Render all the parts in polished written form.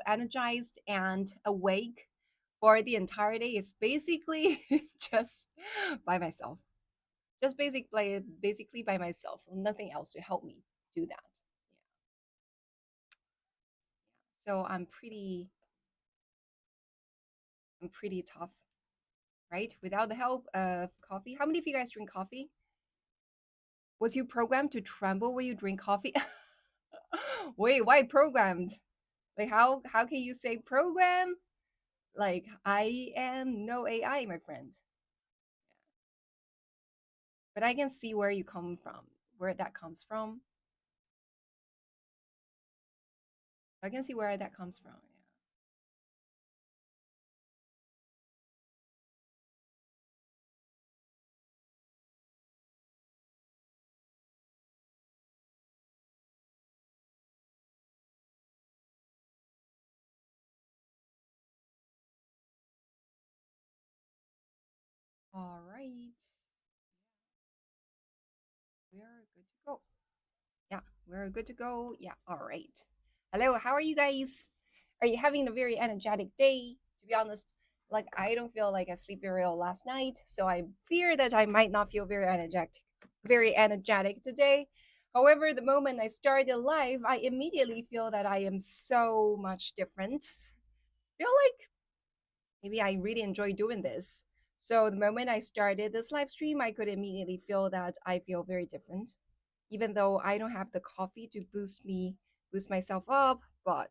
energized and awake for the entire day is basically just by myself. Just basically by myself. Nothing else to help me do that. So I'm pretty tough, right? Without the help of coffee. How many of you guys drink coffee? Was you programmed to tremble when you drink coffee? Wait, why programmed? Like how can you say program? Like I am no AI, my friend. But I can see where you come from, where that comes from. I can see where that comes from. Yeah. All right. We're good to go. Yeah, we're good to go. Yeah, all right. Hello, how are you guys? Are you having a very energetic day? To be honest, like I don't feel like I sleep very well last night, so I fear that I might not feel very energetic today. However, the moment I started live, I immediately feel that I am so much different. Feel like maybe I really enjoy doing this. So the moment I started this live stream, I could immediately feel that I feel very different, even though I don't have the coffee to boost myself up. But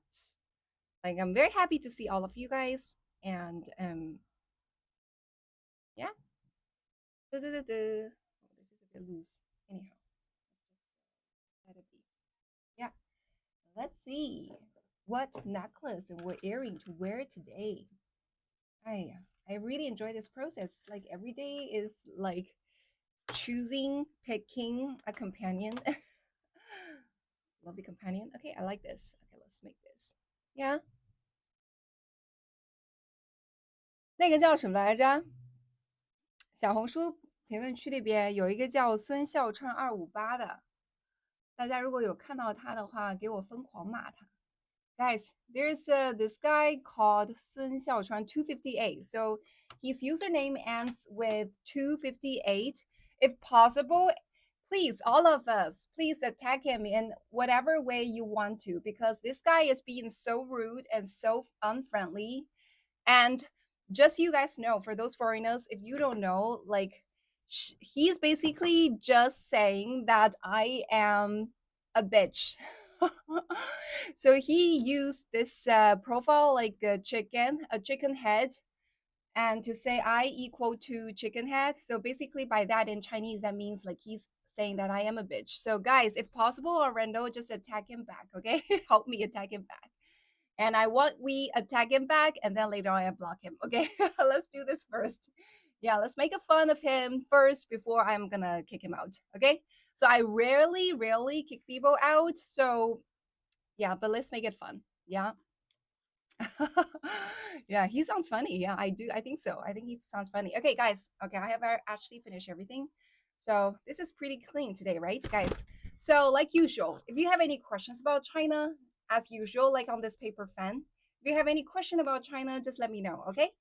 like I'm very happy to see all of you guys, and yeah. Oh, this is a bit loose. Anyhow, let's just let it be. Yeah. Let's see what necklace and what earring to wear today. I I really enjoy this process. Like every day is like picking a companion. Lovely companion. Okay, I like this. Okay, let's make this. Yeah. 那个叫什么来着？小红书评论区里边有一个叫孙笑川258的，大家如果有看到他的话，给我疯狂骂他。Guys, there's this guy called Sun Xiaochuan 258. So his username ends with 258. If possible, please, all of us, please attack him in whatever way you want to, because this guy is being so rude and so unfriendly. And just so you guys know, for those foreigners, if you don't know, like he's basically just saying that I am a bitch. So he used this profile like a chicken head, and to say I equal to chicken head. So basically, by that in Chinese, that means like he's saying that I am a bitch. So guys, if possible, Orlando, just attack him back, okay? Help me attack him back. And I want we attack him back, and then later on I block him. Okay, let's do this first. Yeah, let's make a fun of him first before I'm gonna kick him out. Okay, so I rarely kick people out. So yeah, but let's make it fun. Yeah. Yeah, he sounds funny. Yeah, I do. I think so. I think he sounds funny. Okay, guys. Okay, I have actually finished everything. So this is pretty clean today, right, guys? So, like usual, if you have any questions about China, as usual, like on this paper fan, if you have any question about China, just let me know, okay?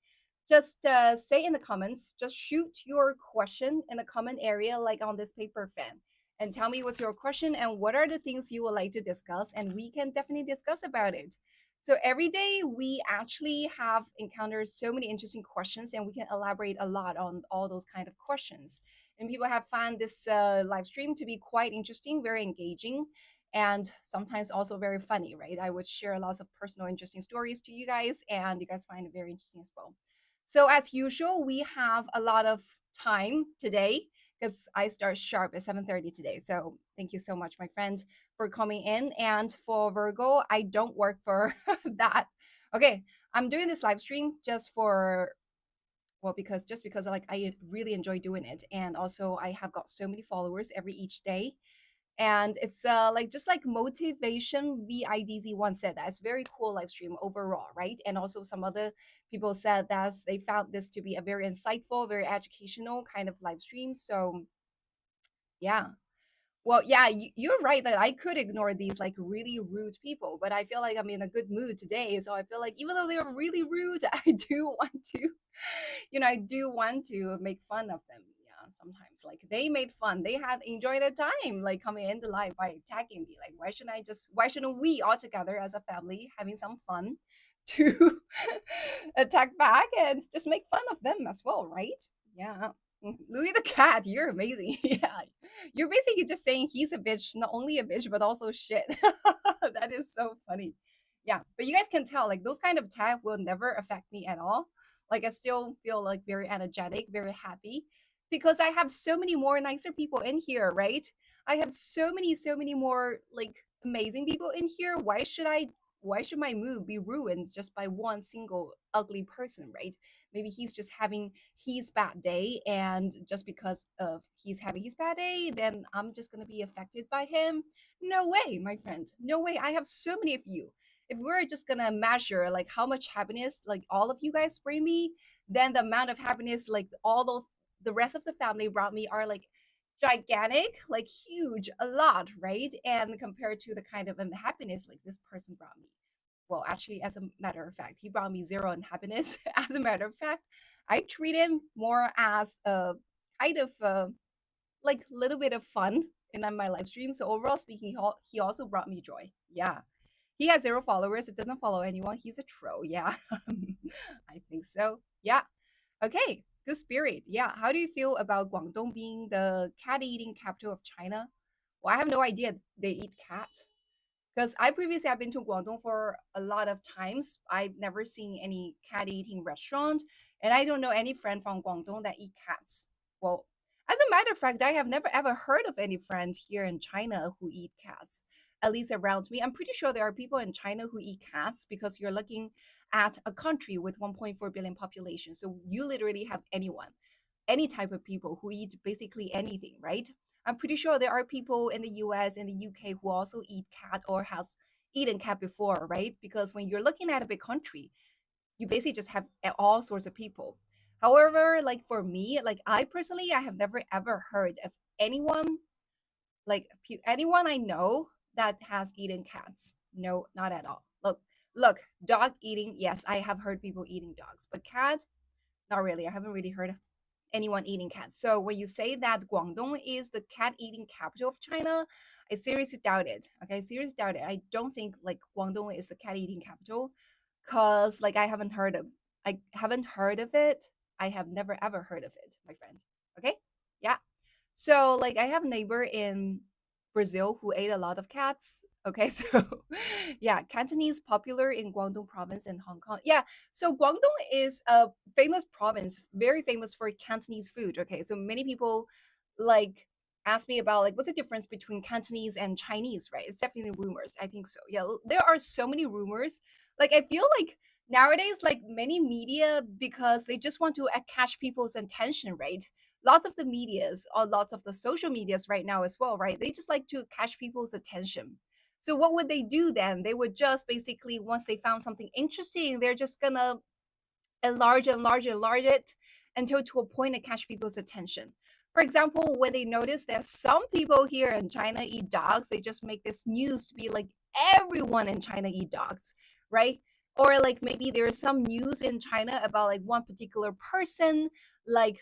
Just say in the comments, just shoot your question in the comment area, like on this paper fan, and tell me what's your question and what are the things you would like to discuss, and we can definitely discuss about it. So every day we actually have encountered so many interesting questions, and we can elaborate a lot on all those kind of questions. And people have found this live stream to be quite interesting, very engaging, and sometimes also very funny, right? I would share lots of personal, interesting stories to you guys, and you guys find it very interesting as well. So as usual, we have a lot of time today because I start sharp at 7:30 today. So thank you so much, my friend, for coming in. And for Virgo, I don't work for that. Okay, I'm doing this live stream just for because like I really enjoy doing it, and also I have got so many followers every each day, and it's like just like motivation vidz1 said that's very cool live stream overall, right? And also some other people said that they found this to be a very insightful, very educational kind of live stream. So yeah, Well, yeah, you're right that I could ignore these like really rude people, but I feel like I'm in a good mood today. So I feel like even though they're really rude, I do want to, I do want to make fun of them. Yeah, sometimes like they made fun. They had enjoyed their time, like coming in the live by attacking me. Like, why shouldn't we all together as a family having some fun to attack back and just make fun of them as well, right? Yeah. Louis the cat, you're amazing. Yeah, you're basically just saying he's a bitch, not only a bitch, but also shit. That is so funny. Yeah, but you guys can tell, like, those kind of tag will never affect me at all. Like, I still feel like very energetic, very happy because I have so many more nicer people in here, right? I have so many more like amazing people in here. Why should my mood be ruined just by one single ugly person, right? Maybe he's just having his bad day, and just because of he's having his bad day, then I'm just gonna be affected by him. No way, my friend. No way. I have so many of you. If we're just gonna measure like how much happiness like all of you guys bring me, then the amount of happiness like all the rest of the family brought me are like gigantic, like huge, a lot, right? And compared to the kind of happiness like this person brought me, well, actually, as a matter of fact, he brought me zero unhappiness. As a matter of fact, I treat him more as a kind of like little bit of fun in my live stream. So overall speaking, he also brought me joy. Yeah, he has zero followers. It doesn't follow anyone. He's a troll. Yeah, I think so. Yeah. Okay. Good spirit. Yeah. How do you feel about Guangdong being the cat eating capital of China? Well, I have no idea they eat cat. Because I previously have been to Guangdong for a lot of times. I've never seen any cat eating restaurant, and I don't know any friend from Guangdong that eat cats. Well, as a matter of fact, I have never ever heard of any friend here in China who eat cats. At least around me, I'm pretty sure there are people in China who eat cats because you're looking at a country with 1.4 billion population. So you literally have anyone, any type of people who eat basically anything, right? I'm pretty sure there are people in the US and the UK who also eat cat or has eaten cat before, right? Because when you're looking at a big country, you basically just have all sorts of people. However, like for me, like I personally, I have never ever heard of anyone, like anyone I know that has eaten cats. No, not at all. Look, dog eating, yes, I have heard people eating dogs, but cat, not really. I haven't really heard anyone eating cats. So when you say that Guangdong is the cat eating capital of China, I seriously doubt it. Okay, I seriously doubt it. I don't think like Guangdong is the cat eating capital, cause like I haven't heard of it. I have never ever heard of it, my friend. Okay, yeah. So like I have a neighbor in Brazil who ate a lot of cats. Okay, so yeah, Cantonese popular in Guangdong province in Hong Kong. Yeah, so Guangdong is a famous province, very famous for Cantonese food. Okay, so many people like ask me about like what's the difference between Cantonese and Chinese, right? It's definitely rumors. I think so. Yeah, there are so many rumors. Like I feel like nowadays, like many media, because they just want to catch people's attention, right? Lots of the medias or lots of the social medias right now as well, right? They just like to catch people's attention. So what would they do then? They would just basically once they found something interesting, they're just gonna enlarge and enlarge and enlarge it until to a point to catch people's attention. For example, when they notice that some people here in China eat dogs, they just make this news to be like everyone in China eat dogs, right? Or like maybe there's some news in China about like one particular person, like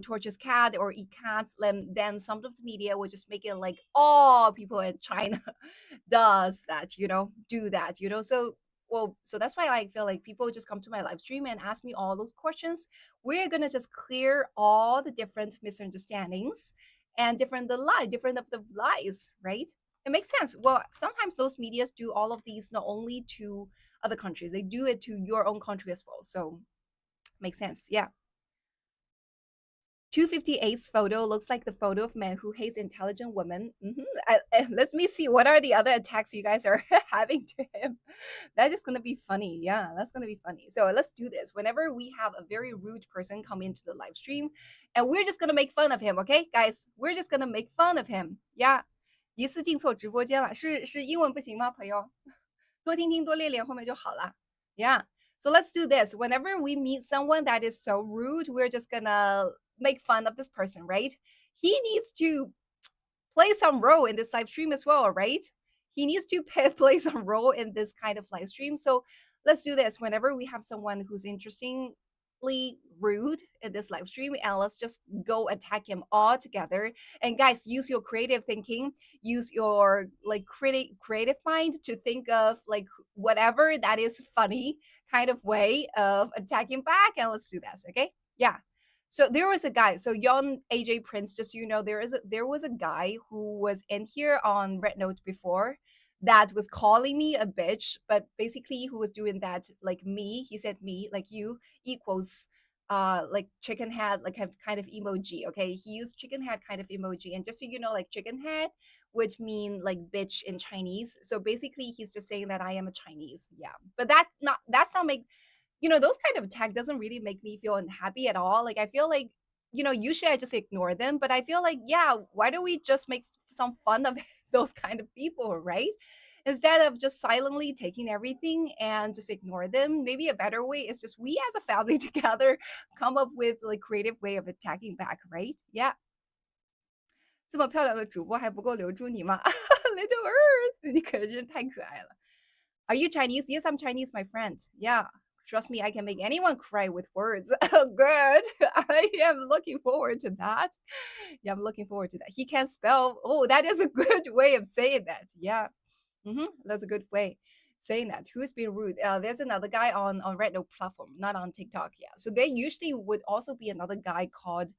torches cat or eat cats, then some of the media will just make it like all people in China does that, do that, So so that's why I feel like people just come to my live stream and ask me all those questions. We're gonna just clear all the different misunderstandings and different of the lies, right? It makes sense. Well, sometimes those medias do all of these not only to other countries, they do it to your own country as well. So makes sense. Yeah. 258's photo looks like the photo of man who hates intelligent women. Let me see what are the other attacks you guys are having to him. That is gonna be funny. Yeah, that's gonna be funny. So let's do this. Whenever we have a very rude person come into the live stream, and we're just gonna make fun of him, okay, guys? We're just gonna make fun of him. Yeah. 疑似进错直播间了，是英文不行吗，朋友？多听听多练练，后面就好了。Yeah. So let's do this. Whenever we meet someone that is so rude, we're just gonna make fun of this person, right? He needs to play some role in this live stream as well, right? He needs to play some role in this kind of live stream. So let's do this. Whenever we have someone who's interestingly rude in this live stream, and let's just go attack him all together. And guys, use your creative thinking, use your like creative mind to think of like whatever that is funny kind of way of attacking back. And let's do this, okay? Yeah. So there was a guy. So Yon AJ Prince, just so you know, there was a guy who was in here on Red Note before that was calling me a bitch, but basically who was doing that like me. He said me like you equals like chicken head like a kind of emoji. Okay, he used chicken head kind of emoji, and just so you know, like chicken head would mean like bitch in Chinese. So basically, he's just saying that I am a Chinese. Yeah, but that's not make those kind of attack doesn't really make me feel unhappy at all. Like I feel like, usually I just ignore them, but I feel like, yeah, why don't we just make some fun of those kind of people, right? Instead of just silently taking everything and just ignore them, maybe a better way is just we as a family together come up with like creative way of attacking back, right? Yeah. 这么漂亮的主播还不够留住你吗？Little Earth，你可真是太可爱了。Are you Chinese? Yes, I'm Chinese, my friend. Yeah. Trust me, I can make anyone cry with words. Oh, good. I am looking forward to that. Yeah, I'm looking forward to that. He can spell. Oh, that is a good way of saying that. Yeah. That's a good way saying that. Who's being rude? There's another guy on Red Note platform, not on TikTok. Yeah. So there usually would also be another guy called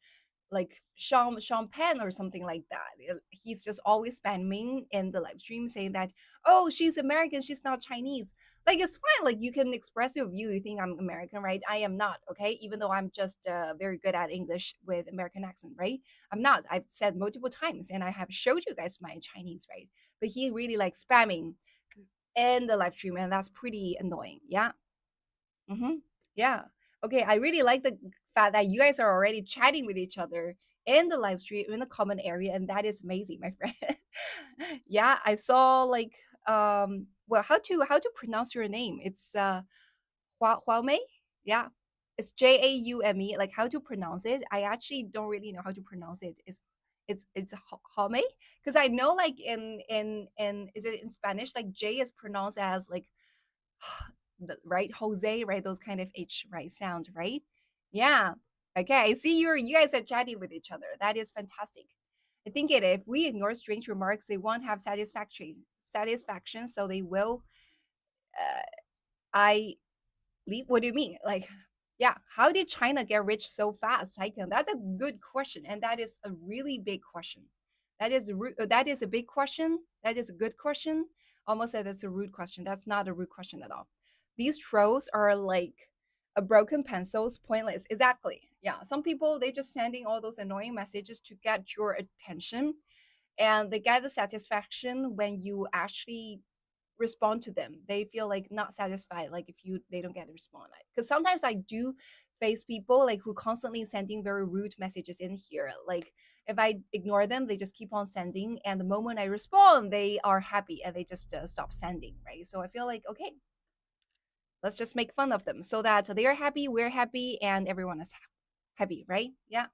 like Sean Penn or something like that. He's just always spamming in the live stream saying that, oh, she's American, she's not Chinese. Like it's fine. Like you can express your view. You think I'm American, right? I am not. Okay, even though I'm just very good at English with American accent, right? I'm not. I've said multiple times, and I have showed you guys my Chinese, right? But he really like spamming in the live stream, and that's pretty annoying. Yeah. Yeah. Okay, I really like the fact that you guys are already chatting with each other in the live stream in the comment area, and that is amazing, my friend. Yeah, I saw like well, how to pronounce your name? It's Huamei? Yeah. It's Jaume. Like how to pronounce it? I actually don't really know how to pronounce it. It's Huamei? Because I know like in is it in Spanish like J is pronounced as like right? Jose, right? Those kind of H, right? Sound, right? Yeah. Okay. I see you guys are chatting with each other. That is fantastic. I think if we ignore strange remarks, they won't have satisfaction, so they will. Uh, I leave. What do you mean? Like, yeah. How did China get rich so fast, Taikon? That's a good question, and that is a really big question. That is a big question. That is a good question. Almost said that's a rude question. That's not a rude question at all. These trolls are like a broken pencils, pointless. Exactly. Yeah. Some people they just sending all those annoying messages to get your attention, and they get the satisfaction when you actually respond to them. They feel like not satisfied, like if they don't get a response. Because sometimes I do face people like who constantly sending very rude messages in here. Like if I ignore them, they just keep on sending, and the moment I respond, they are happy and they just stop sending, right? So I feel like okay, let's just make fun of them so that they are happy, we're happy, and everyone is happy, right? Yeah.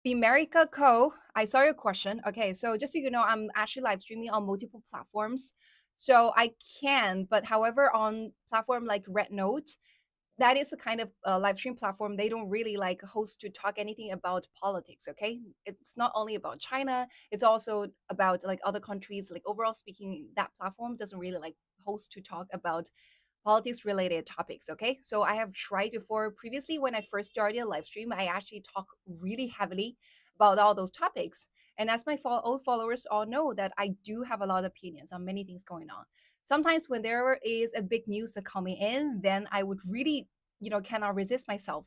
Bimerica Co. I saw your question. Okay, so just so you know, I'm actually live streaming on multiple platforms. So I can, but however, on platform like Red Note, that is the kind of live stream platform they don't really like host to talk anything about politics. Okay, it's not only about China, it's also about like other countries. Like overall speaking, that platform doesn't really like host to talk about politics related topics. Okay, so I have tried before previously when I first started a live stream, I actually talk really heavily about all those topics. And as my old followers all know, that I do have a lot of opinions on many things going on. Sometimes when there is a big news that coming in, then I would really, cannot resist myself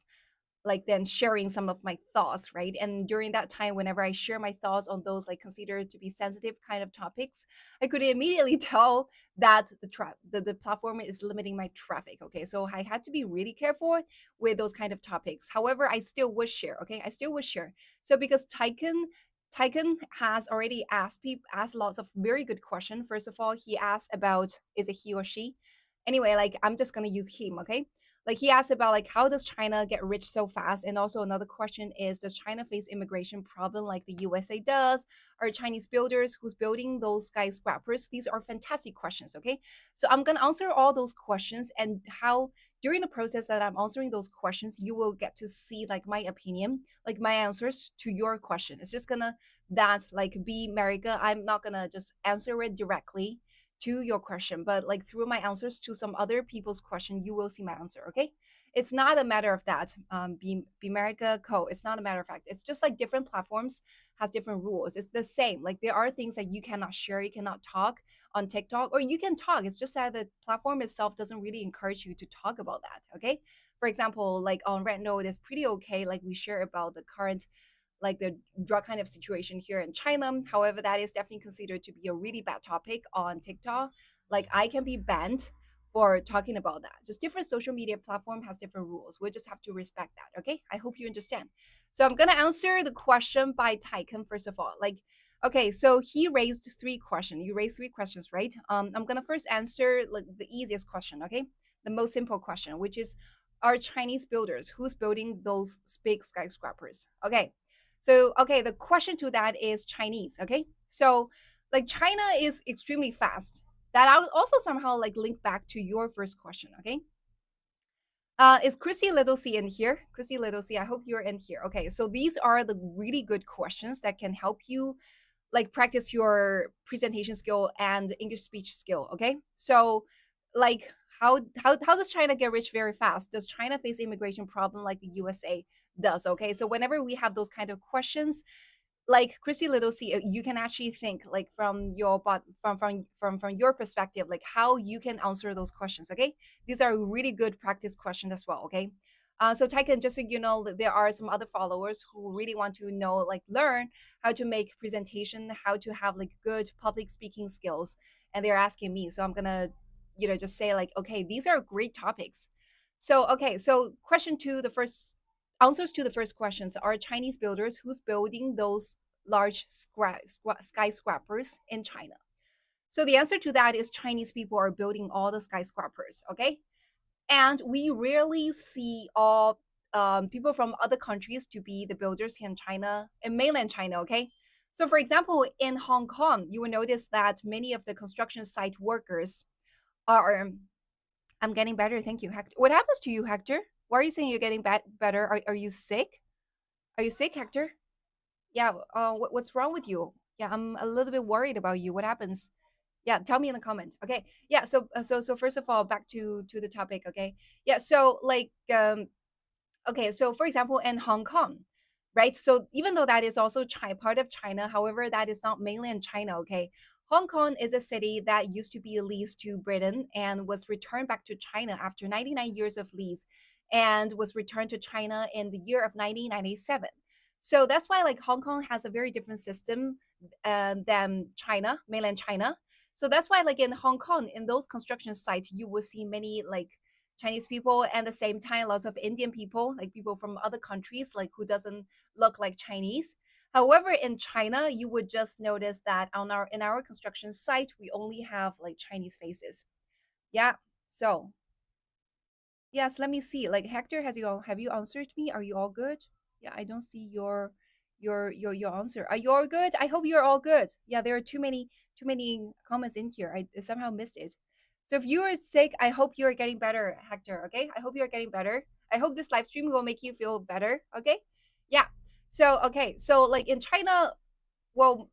like then sharing some of my thoughts, right? And during that time, whenever I share my thoughts on those like considered to be sensitive kind of topics, I could immediately tell that the platform is limiting my traffic. Okay, so I had to be really careful with those kind of topics. However, I still would share. Okay, I still would share. So because Tycoon has already asked lots of very good questions. First of all, he asked about is it he or she? Anyway, like I'm just gonna use him, okay? Like he asked about like how does China get rich so fast? And also another question is, does China face immigration problem like the USA does? Are Chinese builders who's building those skyscrapers? These are fantastic questions, okay? So I'm gonna answer all those questions, and how during the process that I'm answering those questions, you will get to see like my opinion, like my answers to your question. It's just gonna that like be Marika. I'm not gonna just answer it directly to your question, but like through my answers to some other people's question, you will see my answer. Okay, it's not a matter of that. Be America Co. It's not a matter of fact. It's just like different platforms has different rules. It's the same. Like there are things that you cannot share, you cannot talk on TikTok, or you can talk. It's just that the platform itself doesn't really encourage you to talk about that. Okay. For example, like on Red Note, it's pretty okay. Like we share about the current like the drug kind of situation here in China. However, that is definitely considered to be a really bad topic on TikTok. Like I can be banned for talking about that. Just different social media platform has different rules. We just have to respect that. Okay. I hope you understand. So I'm gonna answer the question by Tycoon first of all. Like, okay, so he raised three questions. You raised three questions, right? I'm gonna first answer like the easiest question, okay? The most simple question, which is, are Chinese builders who's building those big skyscrapers? Okay, so, okay, the question to that is Chinese. Okay. So, like, China is extremely fast. That I would also somehow like link back to your first question. Okay. Is Chrissy Little C in here? Chrissy Little C, I hope you're in here. Okay. So, these are the really good questions that can help you like practice your presentation skill and English speech skill. Okay. So, like, how does China get rich very fast? Does China face immigration problem like the USA does? Okay. So, whenever we have those kind of questions, like Christy Little C, you can actually think like from your but from your perspective, like how you can answer those questions. Okay, these are really good practice questions as well. Okay, so Tyken, just so you know, there are some other followers who really want to know, like learn how to make presentation, how to have like good public speaking skills, and they're asking me. So I'm gonna, just say like, okay, these are great topics. So okay, so question two, the first answers to the first questions are Chinese builders who's building those large skyscrapers in China. So the answer to that is Chinese people are building all the skyscrapers, okay? And we rarely see all people from other countries to be the builders in China, in mainland China, okay? So for example, in Hong Kong, you will notice that many of the construction site workers are, I'm getting better, thank you, Hector. What happens to you, Hector? Why are you saying you're getting better? Are you sick? Are you sick, Hector? Yeah, what's wrong with you? Yeah, I'm a little bit worried about you. What happens? Yeah, tell me in the comment. Okay. Yeah, so first of all, back to the topic, okay? Yeah, so like okay, so for example, in Hong Kong, right? So even though that is also China, part of China, however, that is not mainland China, okay? Hong Kong is a city that used to be leased to Britain and was returned back to China after 99 years of lease and was returned to China in the year of 1997. So that's why like Hong Kong has a very different system than China, mainland China. So that's why like in Hong Kong, in those construction sites, you will see many like Chinese people and at the same time lots of Indian people, like people from other countries, like who doesn't look like Chinese. However, in China, you would just notice that on our in our construction site, we only have like Chinese faces. Yeah. So yes, let me see. Like Hector, have you answered me? Are you all good? Yeah, I don't see your answer. Are you all good? I hope you're all good. Yeah, there are too many comments in here. I somehow missed it. So if you are sick, I hope you are getting better, Hector. Okay, I hope you are getting better. I hope this live stream will make you feel better. Okay, yeah. So okay, so like in China, well,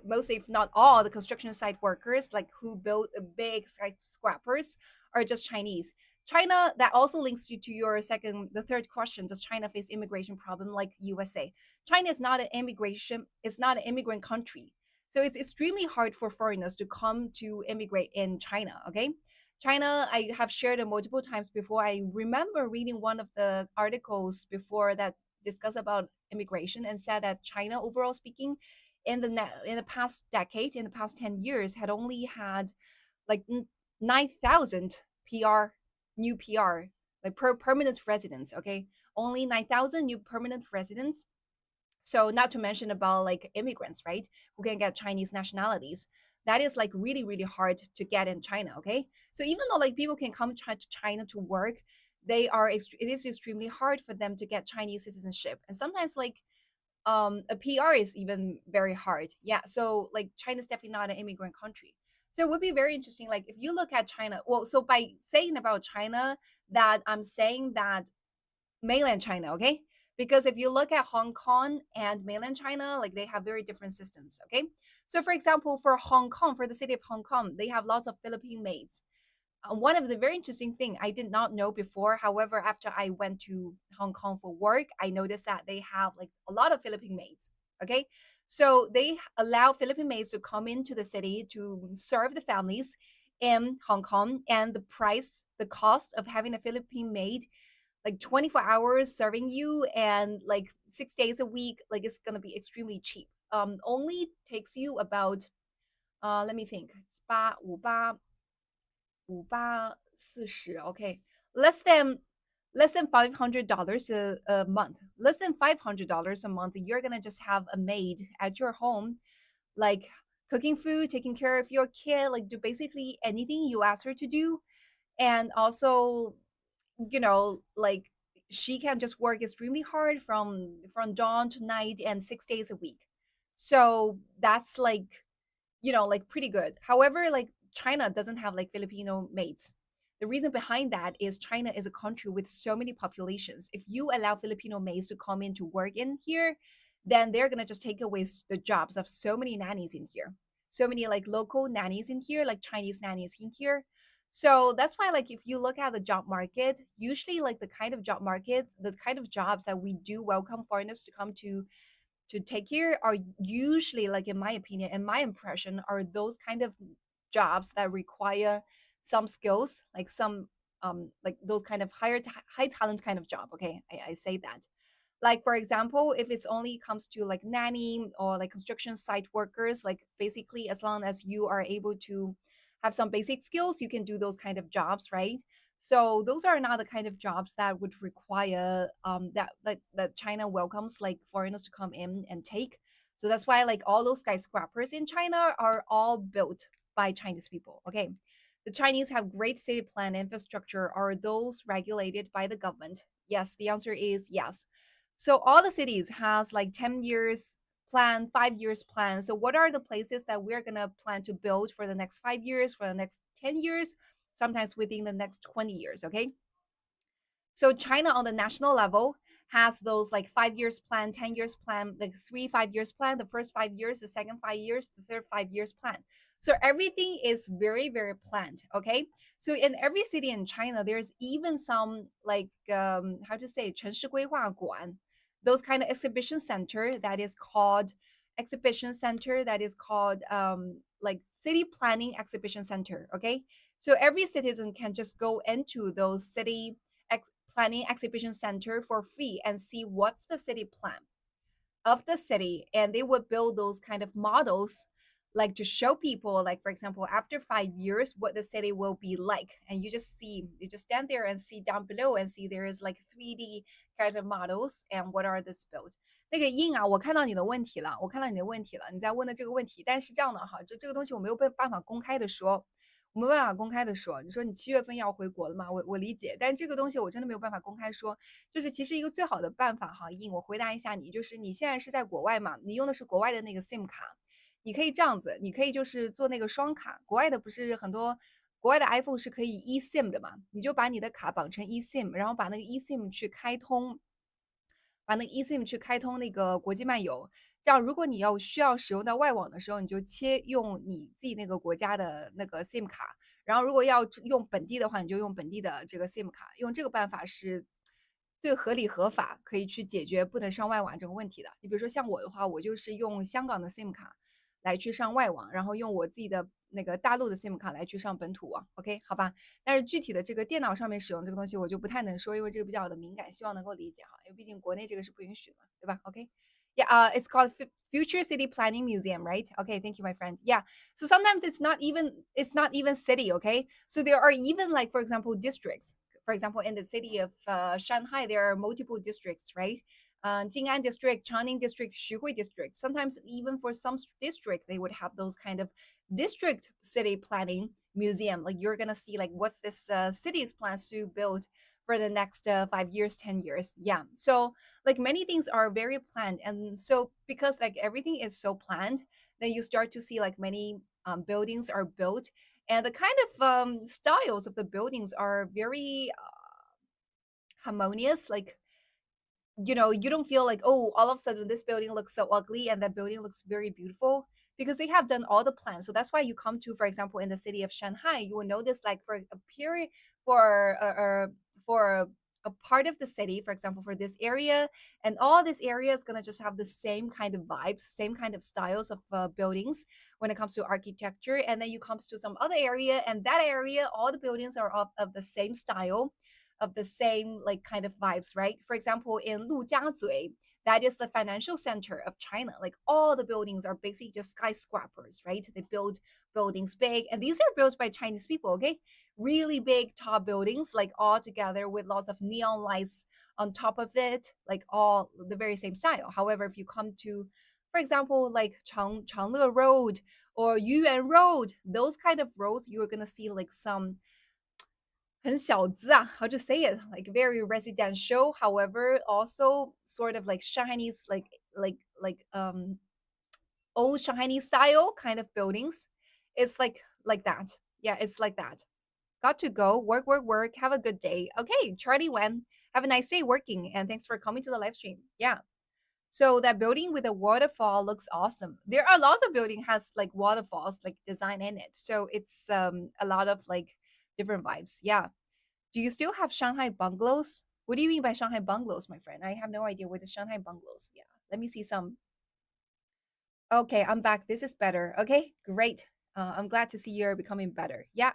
mostly if not all the construction site workers like who build big skyscrapers are just Chinese. China, that also links you to your the third question. Does China face immigration problem like USA? China is not an immigration, it's not an immigrant country. So it's extremely hard for foreigners to come to immigrate in China, okay? China, I have shared it multiple times before. I remember reading one of the articles before that discuss about immigration and said that China, overall speaking, in the past decade, in the past 10 years, had only had like 9,000 PR, new PR, like permanent residents, okay? Only 9,000 new permanent residents. So not to mention about like immigrants, right? Who can get Chinese nationalities. That is like really, really hard to get in China, okay? So even though like people can come to China to work, it is extremely hard for them to get Chinese citizenship. And sometimes like a PR is even very hard. Yeah, so like China's definitely not an immigrant country. So it would be very interesting. Like if you look at China, well, so by saying about China, that I'm saying that mainland China, okay? Because if you look at Hong Kong and mainland China, like they have very different systems, okay? So for example, for Hong Kong, for the city of Hong Kong, they have lots of Philippine maids. One of the very interesting thing I did not know before. However, after I went to Hong Kong for work, I noticed that they have like a lot of Philippine maids. Okay, so they allow Philippine maids to come into the city to serve the families in Hong Kong, and the cost of having a Philippine maid like 24 hours serving you and like 6 days a week, like it's gonna be extremely cheap. Only takes you about let me think, 5840, okay, less than $500 a month, less than $500 a month. You're gonna just have a maid at your home, like cooking food, taking care of your kid, like do basically anything you ask her to do. And also, like she can just work extremely hard from dawn to night and 6 days a week. So that's like, like pretty good. However, like China doesn't have like Filipino maids. The reason behind that is China is a country with so many populations. If you allow Filipino maids to come in to work in here, then they're gonna just take away the jobs of so many nannies in here. So many like local nannies in here, like Chinese nannies in here. So that's why, like, if you look at the job market, usually like the kind of job markets, the kind of jobs that we do welcome foreigners to come to take care are usually, like in my opinion and my impression, are those kind of jobs that require some skills, like some like those kind of high talent kind of job. Okay, I say that. Like for example, if it's only comes to like nanny or like construction site workers, like basically as long as you are able to have some basic skills, you can do those kind of jobs, right? So those are not the kind of jobs that would require that China welcomes like foreigners to come in and take. So that's why like all those skyscrapers in China are all built by Chinese people. Okay. The Chinese have great city plan infrastructure. Are those regulated by the government? Yes, the answer is yes. So all the cities has like 10 years plan, 5 years plan. So what are the places that we're going to plan to build for the next 5 years, for the next 10 years, sometimes within the next 20 years, okay? So China on the national level has those like 5 years plan, 10 years plan, like 3 5 years plan, the first 5 years, the second 5 years, the third 5 years plan. So everything is very, very planned. Okay. So in every city in China, there's even some like how to say 城市规划馆, those kind of exhibition center that is called like city planning exhibition center. Okay. So every citizen can just go into those city planning exhibition center for free and see what's the city plan of the city, and they would build those kind of models like to show people, like for example after 5 years what the city will be like. And you just stand there and see down below and see there is like 3D kind of models and what are this built. 那个印啊，我看到你的问题了，你在问的这个问题，但是这样的哈，就这个东西我没有办法公开的说，我没有办法公开的说。你说你7月份要回国了嘛？我理解，但是这个东西我真的没有办法公开说。就是其实一个最好的办法哈，印我回答一下你，就是你现在是在国外嘛，你用的是国外的那个 SIM 卡，你可以这样子，你可以就是做那个双卡，国外的不是很多。国外的 iPhone 是可以 eSIM 的嘛？你就把你的卡绑成 eSIM，然后把那个 eSIM 去开通，把那个 eSIM 去开通那个国际漫游。这样，如果你需要使用到外网的时候，你就用你自己那个国家的那个 SIM 卡。然后，如果要用本地的话，你就用本地的这个 SIM 卡。用这个办法是最合理合法，可以去解决不能上外网这个问题的。你比如说像我的话，我就是用香港的 SIM 卡来去上外网，然后用我自己的那个大陆的 SIM 卡来去上本土网。OK，好吧？但是具体的这个电脑上面使用这个东西，我就不太能说，因为这个比较的敏感，希望能够理解哈，因为毕竟国内这个是不允许的嘛，对吧？OK。Yeah, it's called Future City Planning Museum, right? Okay, thank you, my friend. Yeah, so sometimes it's not even city. Okay, so there are even like for example districts. For example, in the city of Shanghai, there are multiple districts, right? Jing'an district, Changning district, Xuhui district. Sometimes even for some district, they would have those kind of district city planning museum. Like you're gonna see like what's this city's plans to build for the next 5 years, 10 years. Yeah. So like many things are very planned, and so because like everything is so planned, then you start to see like many buildings are built, and the kind of styles of the buildings are very harmonious. Like you don't feel like, oh, all of a sudden this building looks so ugly and that building looks very beautiful, because they have done all the plans. So that's why you come to, for example, in the city of Shanghai, you will notice like for a period, for a part of the city, for example, for this area, and all this area is going to just have the same kind of vibes, same kind of styles of buildings when it comes to architecture. And then you comes to some other area, and that area, all the buildings are of the same style, of the same like kind of vibes, right? For example, in Lujiazui, that is the financial center of China. Like all the buildings are basically just skyscrapers, right? They build buildings big, and these are built by Chinese people, okay? Really big tall buildings, like all together with lots of neon lights on top of it, like all the very same style. However, if you come to, for example, like Changle Road or Yuan Road, those kind of roads, you're gonna see like some 很小资啊, how to say it, like very residential, however also sort of like Chinese, like old Chinese style kind of buildings. It's like that. Yeah, it's like that. Got to go, work, work, work, have a good day. Okay, Charlie Wen, have a nice day working, and thanks for coming to the live stream. Yeah, so that building with a waterfall looks awesome. There are lots of building has like waterfalls like design in it, so it's a lot of like different vibes. Yeah. Do you still have Shanghai bungalows? What do you mean by Shanghai bungalows, my friend? I have no idea what is Shanghai bungalows. Yeah, let me see some. Okay, I'm back. This is better. Okay, great. I'm glad to see you're becoming better. Yeah,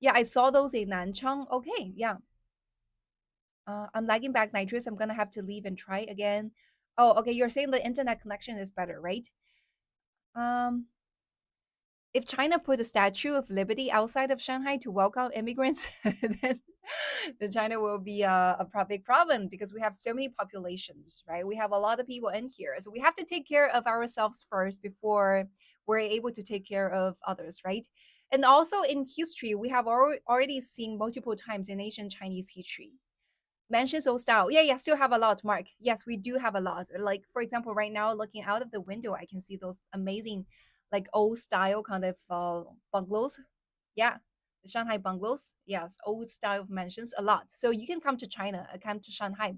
yeah, I saw those in Nanchang. Okay, yeah. I'm lagging back, Nitrous. I'm gonna have to leave and try again. Oh, okay. You're saying the internet connection is better, right? Um, if China put a Statue of Liberty outside of Shanghai to welcome immigrants, then, then China will be a big problem, because we have so many populations, right? We have a lot of people in here. So we have to take care of ourselves first before we're able to take care of others, right? And also in history, we have already seen multiple times in ancient Chinese history. Mentions old style. Yeah, yeah, still have a lot, Mark. Yes, we do have a lot. Like, for example, right now, looking out of the window, I can see those amazing, like, old style kind of bungalows. Yeah, the Shanghai bungalows. Yes, old style mansions, a lot. So you can come to China, come to Shanghai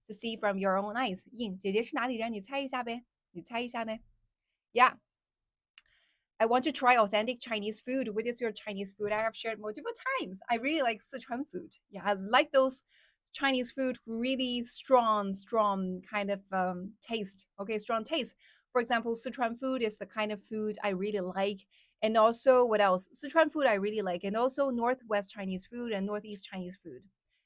to see from your own eyes. 印姐姐是哪里人？你猜一下呗？你猜一下呢？Yeah, I want to try authentic Chinese food. What is your Chinese food? I have shared multiple times. I really like Sichuan food. Yeah, I like those Chinese food, really strong kind of taste. Okay, strong taste. For example, Sichuan food is the kind of food I really like. And also, what else? Sichuan food I really like. And also, Northwest Chinese food and Northeast Chinese food.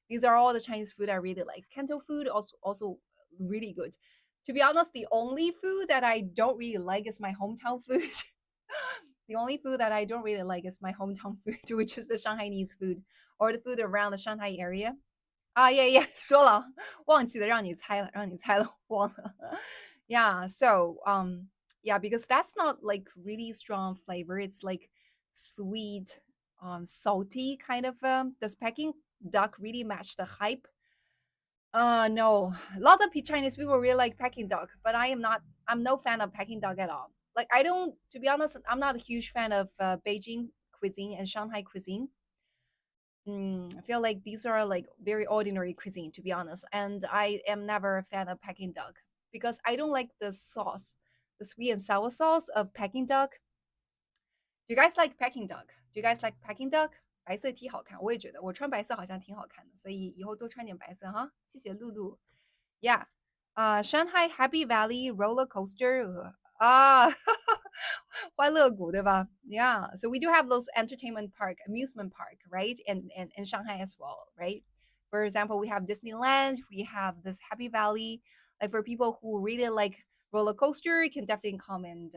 These are all the Chinese food I really like. Canton food also really good. To be honest, the only food that I don't really like is my hometown food. The only food that I don't really like is my hometown food, which is the Shanghainese food or the food around the Shanghai area. Ah, yeah, yeah, 说了，忘记了，让你猜了，让你猜了，忘了。Yeah, so yeah, because that's not like really strong flavor. It's like sweet, salty kind of. Does Peking duck really match the hype? No. A lot of Chinese people really like Peking duck, but I am not. I'm no fan of Peking duck at all. Like I don't. To be honest, I'm not a huge fan of Beijing cuisine and Shanghai cuisine. I feel like these are like very ordinary cuisine, to be honest. And I am never a fan of Peking duck because I don't like the sauce, the sweet and sour sauce of Peking duck. Do you guys like Peking duck? Do you guys like Peking duck? 白色 T 好看，我也觉得我穿白色好像挺好看的，所以以后多穿点白色哈。谢谢露露。Yeah. Shanghai Happy Valley roller coaster. Ah, 欢乐谷对吧? Yeah. So we do have those entertainment park, amusement park, right? And in Shanghai as well, right? For example, we have Disneyland, we have this Happy Valley. Like for people who really like roller coaster, you can definitely come and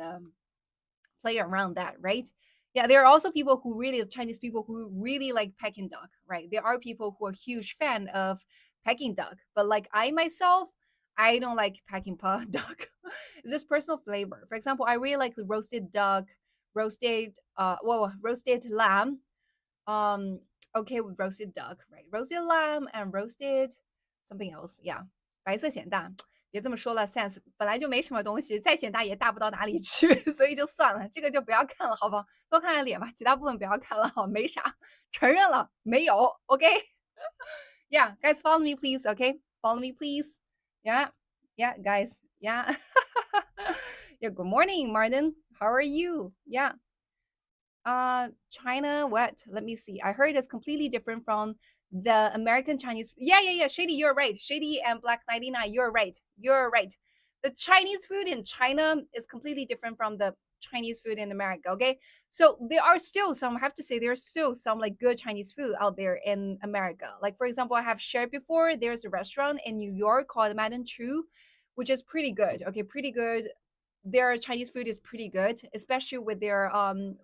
play around that, right? Yeah, there are also people who really Chinese people who really like Peking duck, right? There are people who are huge fan of Peking duck, but like I myself, I don't like Peking duck. It's just personal flavor. For example, I really like the roasted duck, roasted roasted lamb. Um okay with roasted duck, right? Roasted lamb and roasted something else. Yeah，白色咸蛋。别这么说了，Sense 本来就没什么东西，再咸大也大不到哪里去，所以就算了，这个就不要看了，好不好？多看看脸吧，其他部分不要看了，好，没啥，承认了，没有，OK？Yeah, guys, follow me, please. Okay, follow me, please. Yeah, yeah, guys. Yeah. Yeah. Good morning, Martin. How are you? Yeah. China. What? Let me see. I heard it's completely different from the American Chinese. Yeah, yeah, yeah. Shady, you're right. Shady and Black 99. You're right. You're right. The Chinese food in China is completely different from the Chinese food in America. Okay, so there are still some. I have to say, there's still some like good Chinese food out there in America. Like for example, I have shared before. There's a restaurant in New York called Madame True, which is pretty good. Okay, pretty good. Their Chinese food is pretty good, especially with their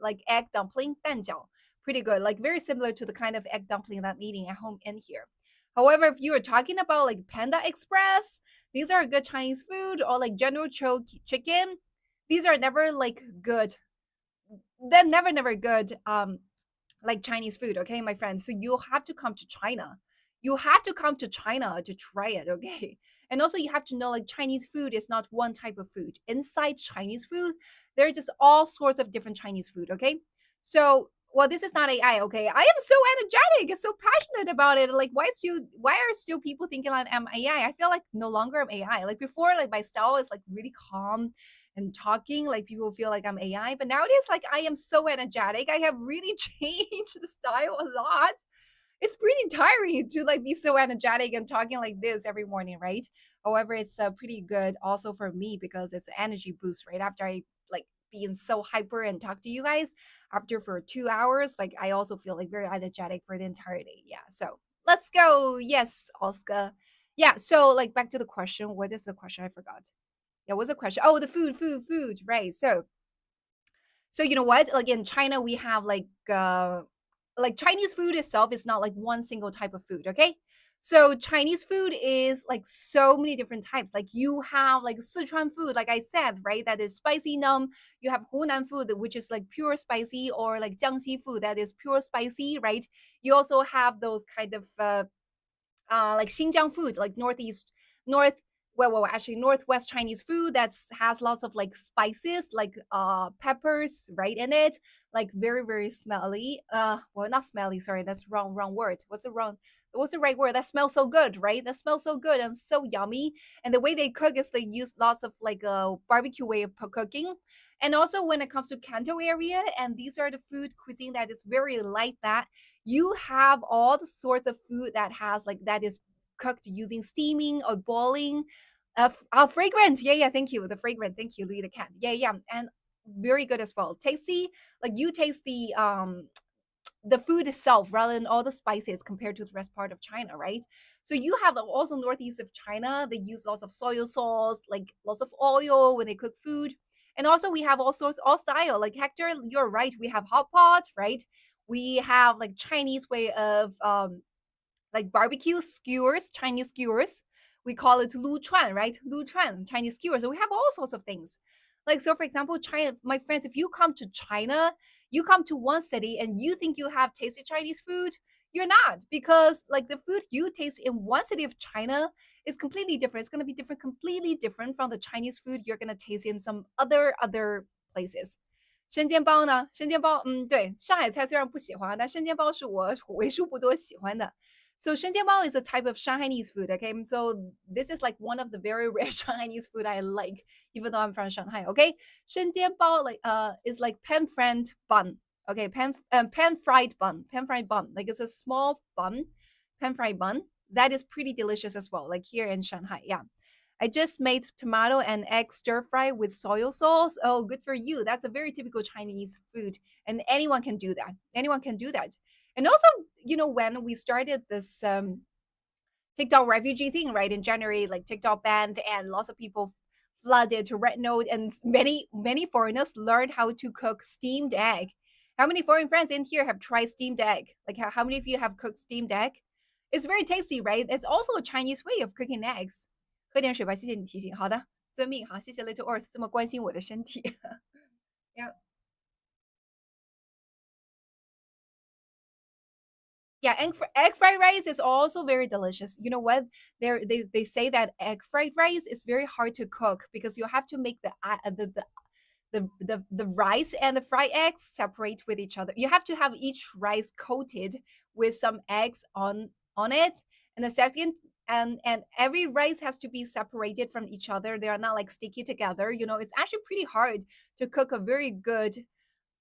like egg dumpling, 蛋饺, pretty good. Like very similar to the kind of egg dumpling that I'm eating at home in here. However, if you are talking about like Panda Express, these are good Chinese food, or like General Cho chicken. These are never like good. They're never good. Like Chinese food, okay, my friends. So you have to come to China. You have to come to China to try it, okay? And also you have to know like Chinese food is not one type of food. Inside Chinese food, there are just all sorts of different Chinese food, okay? So well, this is not AI, okay? I am so energetic and so passionate about it. Like, why are still people thinking like I'm AI? I feel like no longer I'm AI. Like before, like my style is like really calm and talking, like people feel like I'm AI. But nowadays, like I am so energetic. I have really changed the style a lot. It's pretty tiring to like be so energetic and talking like this every morning, right? However, it's pretty good also for me because it's an energy boost, right? After I like being so hyper and talk to you guys after for 2 hours, like I also feel like very energetic for the entire day. Yeah. So let's go. Yes, Oscar. Yeah. So like back to the question. What is the question? I forgot. Yeah, what's the question? Oh, the food, right? So you know what? Like in China, we have like Chinese food itself is not like one single type of food, okay? So Chinese food is like so many different types. Like you have like Sichuan food, like I said, right? That is spicy numb. You have Hunan food, which is like pure spicy, or like Jiangxi food that is pure spicy, right? You also have those kind of like Xinjiang food, like actually northwest Chinese food that has lots of like spices, like peppers, right in it, like very smelly. Well, not smelly. Sorry, that's wrong word. What's the right word? That smells so good, right? That smells so good and so yummy. And the way they cook is they use lots of like a barbecue way of cooking. And also when it comes to Kanto area, and these are the food cuisine that is very light, that you have all the sorts of food that has like that is cooked using steaming or boiling. Fragrant. Yeah, yeah. Thank you. The fragrant. Thank you, Louis the cat. Yeah, yeah. And very good as well. Tasty. Like you taste the food itself rather than all the spices compared to the rest part of China, right? So you have also northeast of China. They use lots of soy sauce, like lots of oil when they cook food. And also we have all sorts, all style. Like Hector, you're right. We have hot pot, right? We have like Chinese way of like barbecue skewers, Chinese skewers. We call it lu chuan, right? Lu chuan, Chinese skewers. So we have all sorts of things. Like so, for example, China. My friends, if you come to China, you come to one city and you think you have tasted Chinese food, you're not, because like the food you taste in one city of China is completely different. It's gonna be different, completely different from the Chinese food you're gonna taste in some other places. 生煎包呢？生煎包，对，上海菜虽然不喜欢，但生煎包是我为数不多喜欢的。So 生煎包 is a type of Shanghainese food. Okay, so this is like one of the very rare Chinese food I like, even though I'm from Shanghai. Okay, 生煎包 like is like pan fried bun. Okay, pan fried bun. Like it's a small bun, pan fried bun that is pretty delicious as well. Like here in Shanghai, yeah. I just made tomato and egg stir fry with soy sauce. Oh, good for you. That's a very typical Chinese food, and anyone can do that. Anyone can do that. And also, you know, when we started this TikTok refugee thing, right, in January, like TikTok banned, and lots of people flooded to Red Note, and many foreigners learned how to cook steamed egg. How many foreign friends in here have tried steamed egg? Like, how many of you have cooked steamed egg? It's very tasty, right? It's also a Chinese way of cooking eggs. 喝点水吧，谢谢你提醒。好的，遵命。好，谢谢 Little Earth 这么关心我的身体。yeah. Yeah, egg fried rice is also very delicious. You know what? They say that egg fried rice is very hard to cook because you have to make the rice and the fried eggs separate with each other. You have to have each rice coated with some eggs on it, and the second and every rice has to be separated from each other. They are not like sticky together. You know, it's actually pretty hard to cook a very good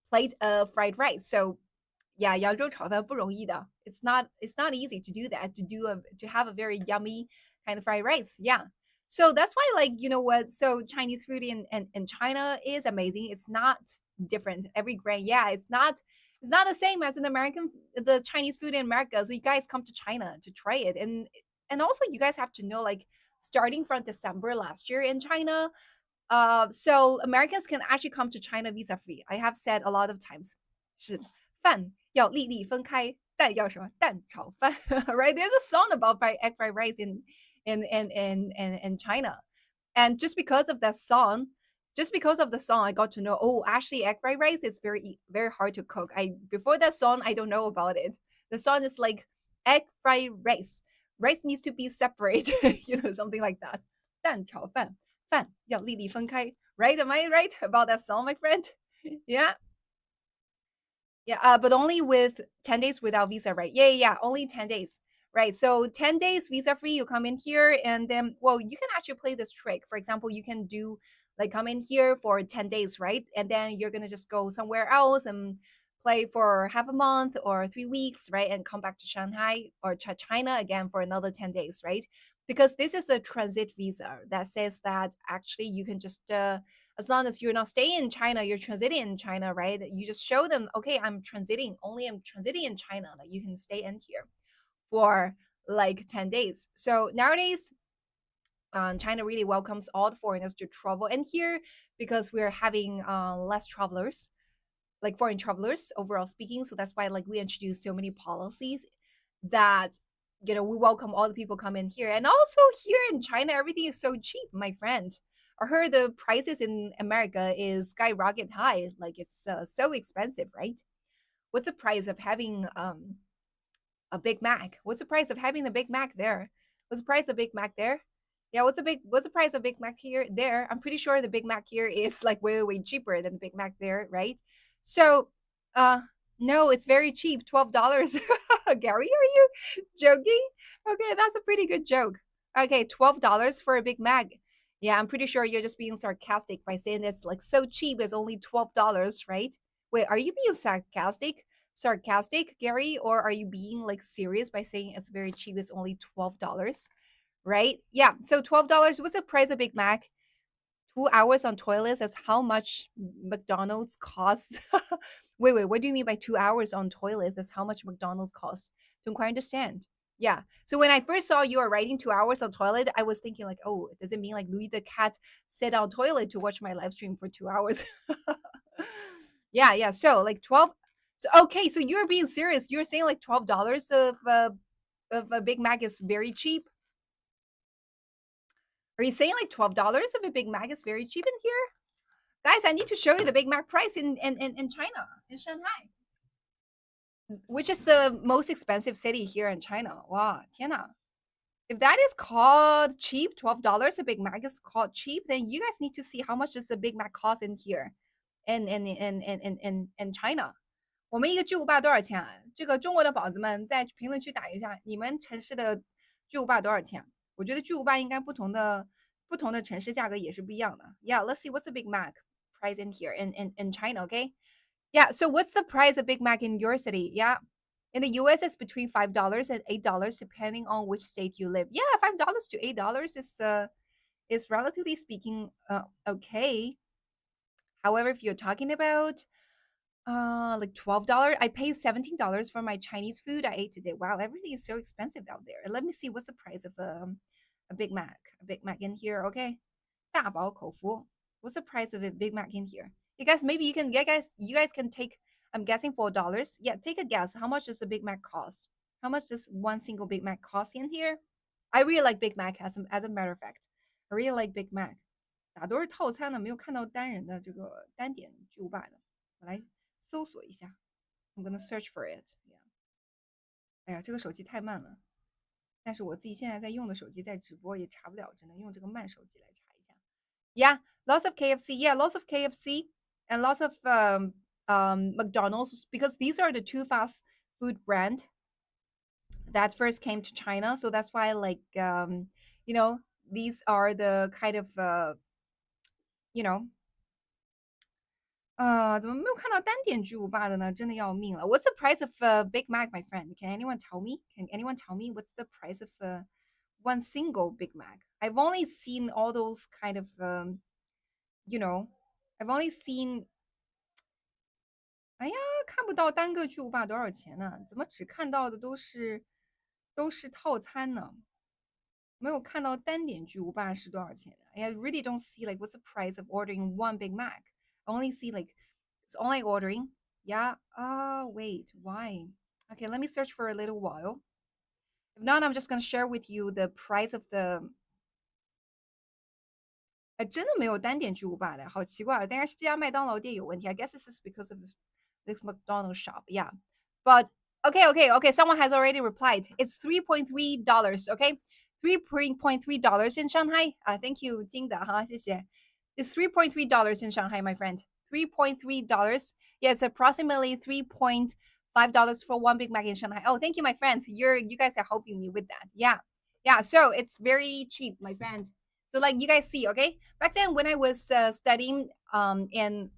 plate of fried rice. So yeah, 扬州炒饭不容易的. It's not easy to do that, to have a very yummy kind of fried rice. Yeah. So that's why, like, you know what? So Chinese food in China is amazing. It's not different. Every grain, yeah, it's not the same as the Chinese food in America. So you guys come to China to try it. And also you guys have to know, like, starting from December last year in China, so Americans can actually come to China visa free. I have said a lot of times. 是饭要粒粒分开，蛋要什么？蛋炒饭 right? There's a song about egg fried rice in China. And just because of the song, I got to know, oh, actually egg fried rice is very hard to cook. I Before that song, I don't know about it. The song is like egg fried rice. Rice needs to be separate, something like that. 蛋炒饭，饭要粒粒分开. Right? Am I right about that song, my friend? Yeah. Yeah, but only with 10 days without visa, right? Yeah, yeah, yeah, only 10 days. Right. So 10 days visa free, you come in here and then, well, you can actually play this trick. For example, you can do like come in here for 10 days, right? And then you're going to just go somewhere else and play for half a month or 3 weeks, right? And come back to Shanghai or China again for another 10 days, right? Because this is a transit visa that says that actually you can just as long as you're not staying in China, you're transiting in China, right? You just show them, okay, I'm transiting in China. Like you can stay in here for like 10 days. So nowadays, China really welcomes all the foreigners to travel in here because we're having less travelers, like foreign travelers overall speaking. So that's why like we introduce so many policies that we welcome all the people come in here. And also here in China, everything is so cheap, my friend. I heard the prices in America is skyrocket high. Like it's so expensive, right? What's the price of having a Big Mac? What's the price of having the Big Mac there? What's the price of Big Mac there? Yeah, what's the price of Big Mac here there? I'm pretty sure the Big Mac here is like way way cheaper than the Big Mac there, right? So, uh no, it's very cheap, $12. Gary, are you joking? Okay, that's a pretty good joke. Okay, $12 for a Big Mac. Yeah, I'm pretty sure you're just being sarcastic by saying it's like so cheap, it's only $12, right? Wait, are you being sarcastic, Gary, or are you being like serious by saying it's very cheap, it's only $12? Right? Yeah. So $12. What's the price of Big Mac? 2 hours on toilets is how much McDonald's costs. Wait, what do you mean by 2 hours on toilet? That's how much McDonald's costs. Don't quite understand. Yeah. So when I first saw you are writing 2 hours on toilet, I was thinking like, oh, does it mean like Louis the cat sat on toilet to watch my live stream for 2 hours? Yeah, yeah. So like 12. So okay, so you're being serious. You're saying like $12 of a Big Mac is very cheap. Are you saying like $12 of a Big Mac is very cheap in here? Guys, I need to show you the Big Mac price in China, in Shanghai, which is the most expensive city here in China. Wow, 天呐. If that is called cheap, $12 a Big Mac is called cheap, then you guys need to see how much does a Big Mac cost in here in China. 我们一个巨无霸多少钱啊？这个中国的宝子们在评论区打一下，你们城市的巨无霸多少钱？我觉得巨无霸应该不同的城市价格也是不一样的。Yeah, let's see what's the Big Mac price in here in China, okay? Yeah, so what's the price of Big Mac in your city? Yeah. In the US, it's between $5 and $8, depending on which state you live. Yeah, $5 to $8 is relatively speaking okay. However, if you're talking about like $12, I paid $17 for my Chinese food I ate today. Wow, everything is so expensive out there. Let me see what's the price of a Big Mac. A Big Mac in here, okay? 大饱口福. What's the price of a Big Mac in here? You guys, maybe you guys can take, I'm guessing $4. Yeah, take a guess. How much does a Big Mac cost? How much does one single Big Mac cost in here? I really like Big Mac as a matter of fact. I really like Big Mac. 咋都是套餐呢？没有看到单人的这个单点巨无霸的。我来搜索一下。I'm gonna search for it. Yeah. 哎呀，这个手机太慢了，但是我自己现在在用的手机在直播也查不了，只能用这个慢手机来查一下。Yeah, lots of KFC. Yeah, lots of KFC and lots of McDonald's because these are the two fast food brand that first came to China. So that's why, like, you know, these are the kind of, you know, 怎么没有看到单点巨无霸的呢？真的要命了。What's the price of a Big Mac, my friend? Can anyone tell me? Can anyone tell me what's the price of one single Big Mac? I've only seen all those kind of, you know, I've only seen 哎呀，看不到单个巨无霸多少钱呢？怎么只看到的都是套餐呢？没有看到单点巨无霸是多少钱的。I really don't see like what's the price of ordering one Big Mac. I only see like it's only ordering. Yeah. Wait, why? Okay, let me search for a little while. If not, I'm just gonna share with you the price of the 哎，真的没有单点巨无霸的，好奇怪啊！但是这家麦当劳店有问题。I guess this is because of this McDonald's shop. Yeah, but okay. Someone has already replied. It's $3.3. Okay, $3.3 in Shanghai. Thank you, 金的哈，谢谢。It's $3.3 in Shanghai, my friend. $3.3. Yes, approximately $3.5 for one Big Mac in Shanghai. Oh, thank you, my friends. You guys are helping me with that. Yeah. So it's very cheap, my friend. So like you guys see, okay, back then when I was studying in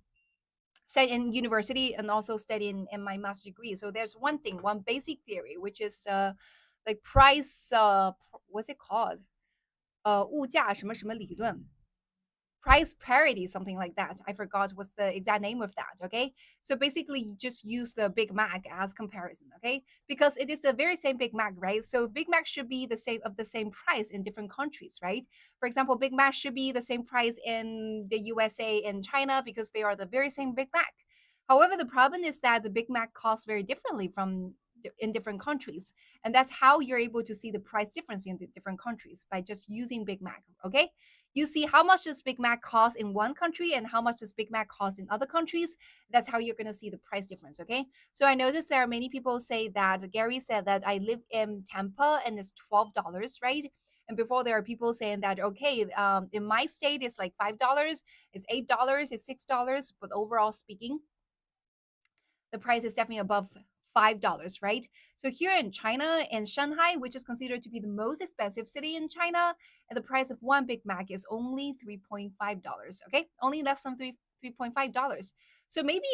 university and also studying in my master degree, so there's one basic theory, which is like price what's it called? 物价什么什么理论 price parity, something like that. I forgot what's the exact name of that. Okay. So basically, you just use the Big Mac as comparison. Okay. Because it is the very same Big Mac, right? So Big Mac should be the same price in different countries, right? For example, Big Mac should be the same price in the USA and China because they are the very same Big Mac. However, the problem is that the Big Mac costs very differently from in different countries. And that's how you're able to see the price difference in the different countries by just using Big Mac. Okay. You see how much does Big Mac cost in one country and how much does Big Mac cost in other countries. That's how you're going to see the price difference. Okay. So I noticed there are many people say that Gary said that I live in Tampa and it's $12, right? And before there are people saying that, okay, in my state, it's like $5, it's $8, it's $6. But overall speaking, the price is definitely above $5, right? So here in China, in Shanghai, which is considered to be the most expensive city in China, and the price of one Big Mac is only $3.5. Okay, only less than $3.5. So maybe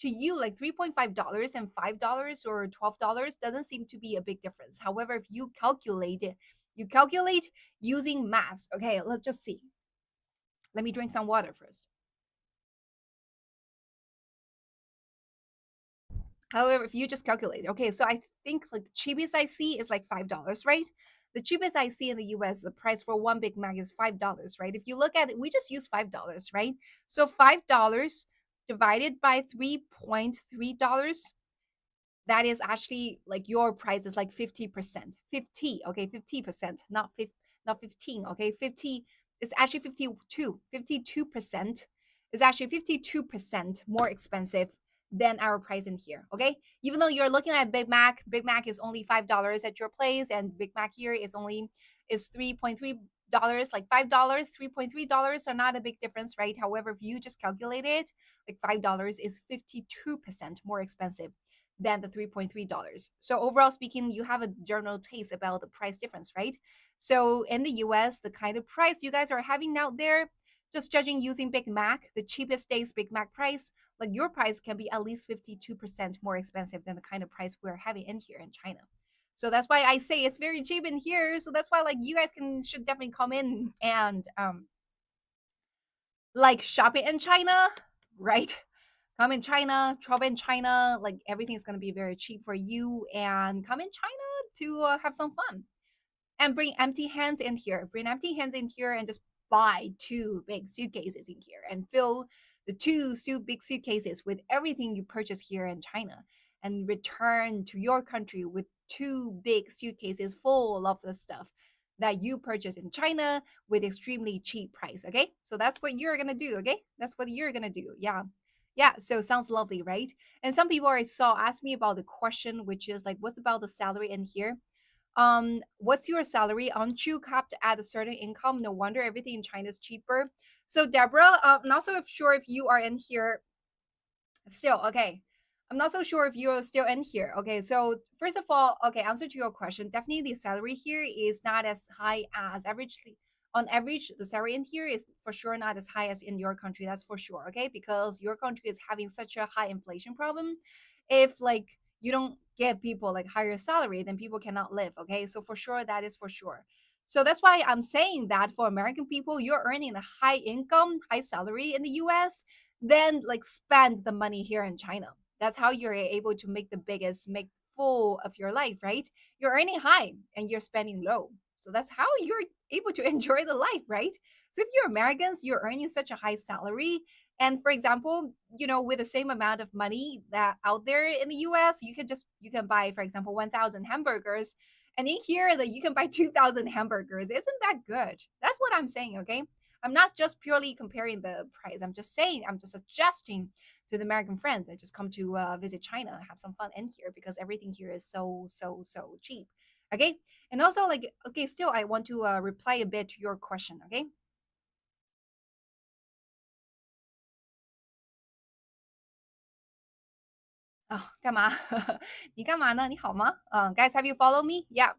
to you, like $3.5 and $5 or $12 doesn't seem to be a big difference. However, if you calculate it, you calculate using math. Okay, let's just see. Let me drink some water first. However, if you just calculate, okay, so I think like the cheapest I see is like $5, right? The cheapest I see in the US, the price for one Big Mac is $5, right? If you look at it, we just use $5, right? So $5 divided by $3.3, that is actually like your price is like 50%. 50, okay, 50%, not 15, okay? 50, it's actually 52. 52% is actually 52% more expensive than our price in here. Okay. Even though you're looking at Big Mac is only $5 at your place, and Big Mac here is $3.3, like $5, $3.3 are not a big difference, right? However, if you just calculate it, like $5 is 52% more expensive than the $3.3. So overall speaking, you have a general taste about the price difference, right? So in the US, the kind of price you guys are having out there, just judging using Big Mac, the cheapest day's Big Mac price, like your price can be at least 52% more expensive than the kind of price we're having in here in China. So that's why I say it's very cheap in here. So that's why like you guys should definitely come in and like shop it in China, right? Come in China, travel in China, like everything's gonna be very cheap for you, and come in China to have some fun and bring empty hands in here. Bring empty hands in here and just buy two big suitcases in here and fill the big suitcases with everything you purchase here in China and return to your country with two big suitcases full of the stuff that you purchase in China with extremely cheap price. Okay. So that's what you're going to do. Okay. That's what you're going to do. Yeah. Yeah, so sounds lovely, right? And some people I saw ask me about the question, which is like, what's about the salary in here? What's your salary? Aren't you capped at a certain income? No wonder everything in China is cheaper. So, Deborah, I'm not so sure if you are in here still. Okay. I'm not so sure if you're still in here. Okay. So, first of all, okay, answer to your question. Definitely the salary here is not as high as average. On average, the salary in here is for sure not as high as in your country. That's for sure. Okay. Because your country is having such a high inflation problem. If like you don't give people like higher salary, then people cannot live. Okay. So, for sure, that is for sure. So that's why I'm saying that for American people, you're earning a high income, high salary in the US, then like spend the money here in China. That's how you're able to make the biggest, make full of your life, right? You're earning high and you're spending low. So that's how you're able to enjoy the life, right? So if you're Americans, you're earning such a high salary. And for example, with the same amount of money that out there in the US, you can buy, for example, 1,000 hamburgers. And in here that you can buy 2,000 hamburgers. Isn't that good? That's what I'm saying, okay? I'm not just purely comparing the price. I'm just saying, I'm just suggesting to the American friends that just come to visit China, have some fun in here because everything here is so, so, so cheap. Okay. And also, like, okay, still, I want to reply a bit to your question. Okay. 啊，干嘛？你干嘛呢？你好吗？Guys, have you followed me? Yeah.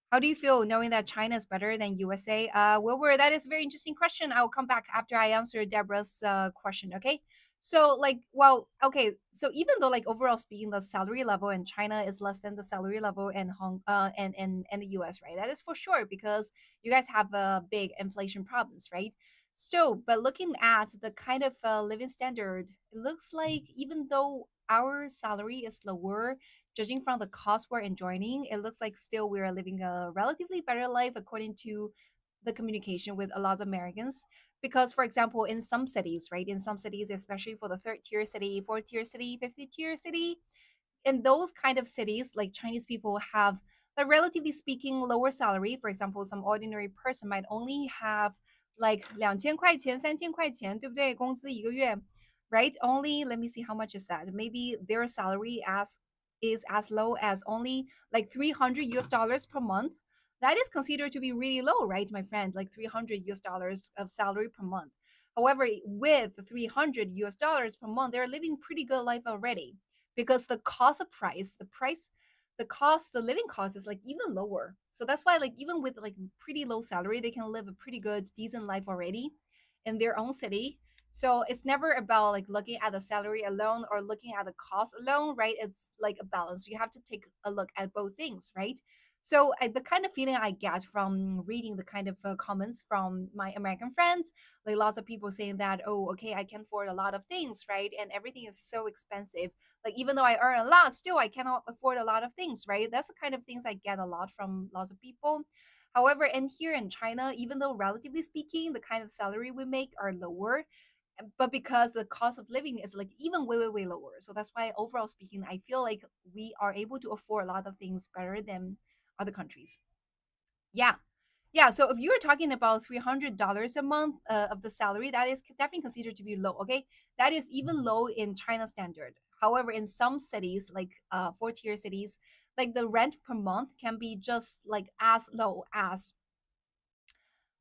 How do you feel knowing that China is better than USA? Wilbur, that is a very interesting question. I will come back after I answer Deborah's question. Okay. So, like, well, okay. So, even though, like, overall speaking, the salary level in China is less than the salary level in and the US, right? That is for sure because you guys have big inflation problems, right? So, but looking at the kind of living standard, it looks like even though our salary is lower, judging from the cost we're enjoying, it looks like still we are living a relatively better life according to the communication with a lot of Americans. Because, for example, in some cities, right, in some cities, especially for the third tier city, fourth tier city, fifth tier city, in those kind of cities, like Chinese people have a relatively speaking lower salary. For example, some ordinary person might only have like 2,000块钱、3,000块钱，对不对？工资一个月，right? Only let me see how much is that. Maybe their salary is as low as only like 300 US dollars per month. That is considered to be really low, right, my friend? Like 300 US dollars of salary per month. However, with the 300 US dollars per month, they're living pretty good life already because the cost of price, the living cost is like even lower. So that's why like even with like pretty low salary, they can live a pretty good, decent life already in their own city. So it's never about like looking at the salary alone or looking at the cost alone, right? It's like a balance. You have to take a look at both things, right? So the kind of feeling I get from reading the kind of comments from my American friends, like lots of people saying that, oh, okay, I can afford a lot of things, right? And everything is so expensive. Like even though I earn a lot, still I cannot afford a lot of things, right? That's the kind of things I get a lot from lots of people. However, in here in China, even though relatively speaking, the kind of salary we make are lower, but because the cost of living is like even way, way, way lower. So that's why overall speaking, I feel like we are able to afford a lot of things better than other countries. Yeah. Yeah, so if you're talking about $300 a month of the salary, that is definitely considered to be low. Okay, that is even low in China standard. However, in some cities, like four tier cities, like the rent per month can be just like as low as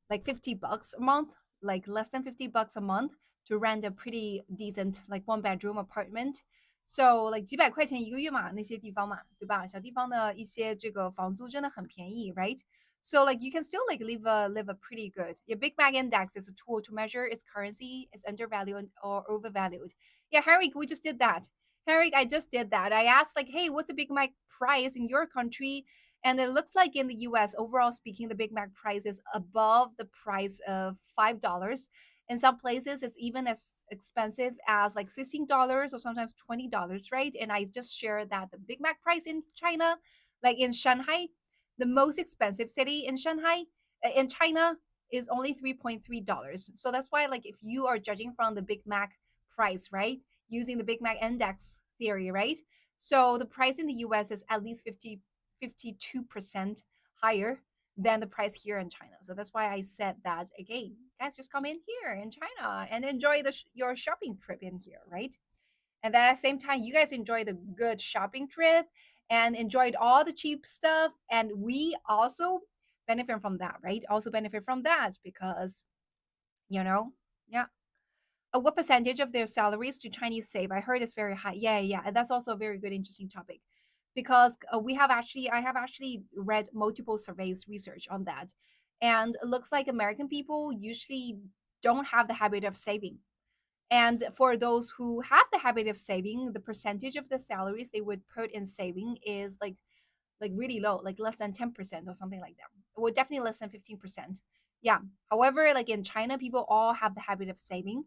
like 50 bucks a month, like less than 50 bucks a month to rent a pretty decent like one bedroom apartment. So like 几百块钱一个月嘛，那些地方嘛，对吧？小地方的一些这个房租真的很便宜，right? So like you can still like live a pretty good. Your Big Mac index is a tool to measure its currency is undervalued or overvalued. Yeah, Henrik, we just did that. Henrik, I just did that. I asked like, hey, what's the Big Mac price in your country? And it looks like in the US, overall speaking, the Big Mac price is above the price of $5. In some places, it's even as expensive as like $16 or sometimes $20, right? And I just shared that the Big Mac price in China, like in Shanghai, the most expensive city in Shanghai, in China, is only $3.3. So that's why, like, if you are judging from the Big Mac price, right, using the Big Mac index theory, right? So the price in the US is at least 52% higher than the price here in China. So that's why I said that again, guys, just come in here in China and enjoy your shopping trip in here, right? And then at the same time, you guys enjoy the good shopping trip and enjoyed all the cheap stuff. And we also benefit from that, right? Also benefit from that because, you know, yeah. What percentage of their salaries do Chinese save? I heard it's very high. Yeah, yeah. And that's also a very good, interesting topic because I have actually read multiple surveys research on that. And it looks like American people usually don't have the habit of saving. And for those who have the habit of saving, the percentage of the salaries they would put in saving is like really low, like less than 10% or something like that. Well, definitely less than 15%. Yeah. However, like in China, people all have the habit of saving.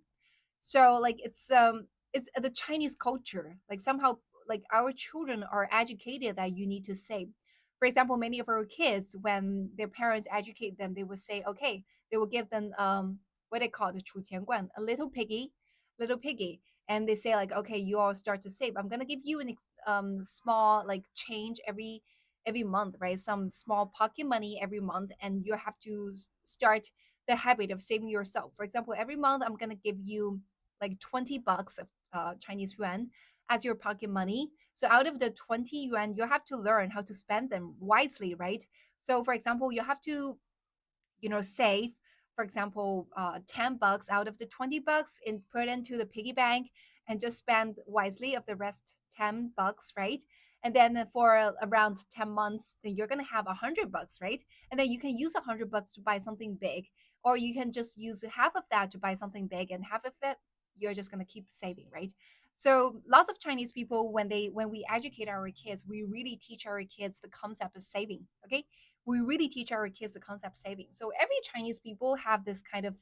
So like it's the Chinese culture. Like somehow like our children are educated that you need to save. For example, many of our kids, when their parents educate them, they would say, okay, they will give them what they call the 储钱罐, a little piggy. And they say like, okay, you all start to save. I'm gonna give you an small like change every month, right? Some small pocket money every month, and you have to start the habit of saving yourself. For example, every month I'm gonna give you like 20 bucks of Chinese yuan as your pocket money. So out of the 20 yuan, you have to learn how to spend them wisely, right? So for example, you have to save, for example, 10 bucks out of the 20 bucks and put into the piggy bank and just spend wisely of the rest 10 bucks, right? And then for around 10 months, then you're going to have 100 bucks, right? And then you can use 100 bucks to buy something big, or you can just use half of that to buy something big, and half of it you're just going to keep saving, right? So lots of Chinese people, when we educate our kids, we really teach our kids the concept of saving. Okay, we really teach our kids the concept saving. So every Chinese people have this kind of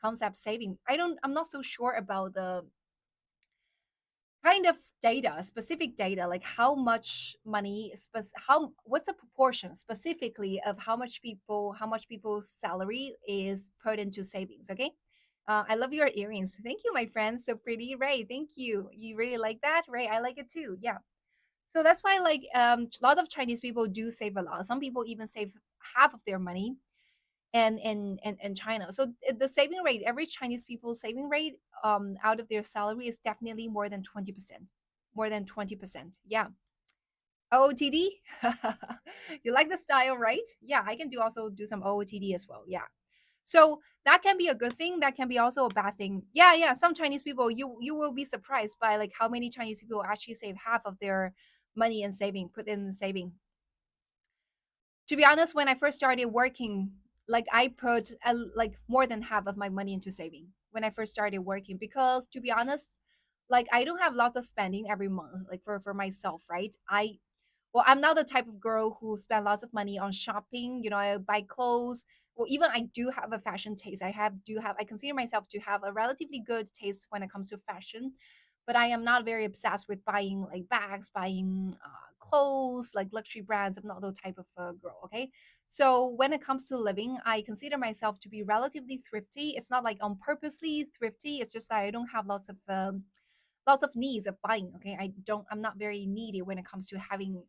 concept saving. I'm not so sure about the kind of data, specific data, like how much money, what's the proportion specifically of how much people's salary is put into savings. Okay. I love your earrings. Thank you, my friend. So pretty, Ray. Thank you. You really like that, Ray? I like it too. Yeah. So that's why, like, a lot of Chinese people do save a lot. Some people even save half of their money, and in China. So the saving rate, every Chinese people's saving rate, out of their salary is definitely more than 20%. More than 20%. Yeah. OOTD. You like the style, right? Yeah, I can do some OOTD as well. Yeah. So that can be a good thing. That can be also a bad thing. Yeah, yeah. Some Chinese people, you will be surprised by like how many Chinese people actually save half of their money in saving, put in saving. To be honest, when I first started working, like I put like more than half of my money into saving when I first started working, because to be honest, like I don't have lots of spending every month, like for myself, right? I'm not the type of girl who spend lots of money on shopping. I buy clothes. Well, even I do have a fashion taste. I consider myself to have a relatively good taste when it comes to fashion, but I am not very obsessed with buying like bags, buying clothes, like luxury brands. I'm not those type of girl. Okay, so when it comes to living, I consider myself to be relatively thrifty. It's not like on purposely thrifty. It's just that I don't have lots of needs of buying. Okay, I'm not very needy when it comes to having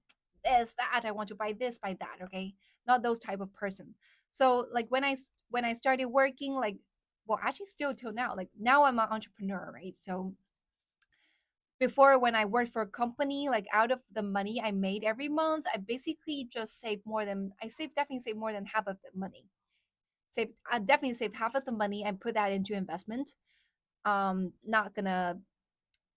this, that. I want to buy this, buy that. Okay, not those type of person. So like when I started working, like, well, actually still till now, like now I'm an entrepreneur, right? So before, when I worked for a company, like out of the money I made every month, I basically just definitely save more than half of the money. I definitely save half of the money and put that into investment. Not gonna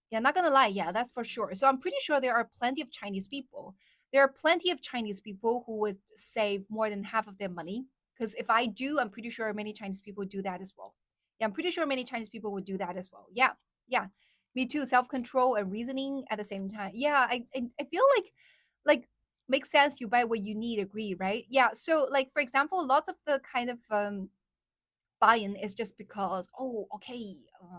Yeah, not gonna lie. Yeah, that's for sure. So I'm pretty sure there are plenty of Chinese people. There are plenty of Chinese people who would save more than half of their money. Because if I do, I'm pretty sure many Chinese people do that as well. Yeah, I'm pretty sure many Chinese people would do that as well. Yeah, yeah, me too. Self control and reasoning at the same time. Yeah, I feel like makes sense. You buy what you need. Agree, right? Yeah. So like for example, lots of the kind of buy-in is just because, oh, okay,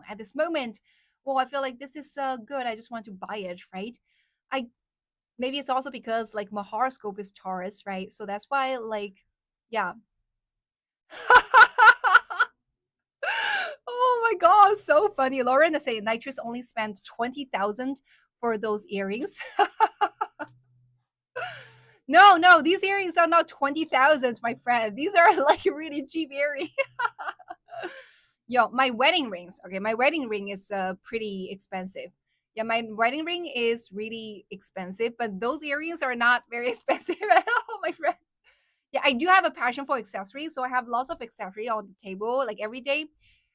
at this moment, well, I feel like this is good, I just want to buy it, right? I Maybe it's also because like my horoscope is Taurus, right? So that's why, like, yeah. Oh my god, so funny. Lauren is saying nitrous only spent 20,000 for those earrings. No, no, these earrings are not 20,000, my friend. These are like really cheap earrings. Yo, my wedding rings. Okay, my wedding ring is pretty expensive. Yeah, my wedding ring is really expensive, but those earrings are not very expensive at all, my friend. Yeah, I do have a passion for accessories, so I have lots of accessory on the table like every day.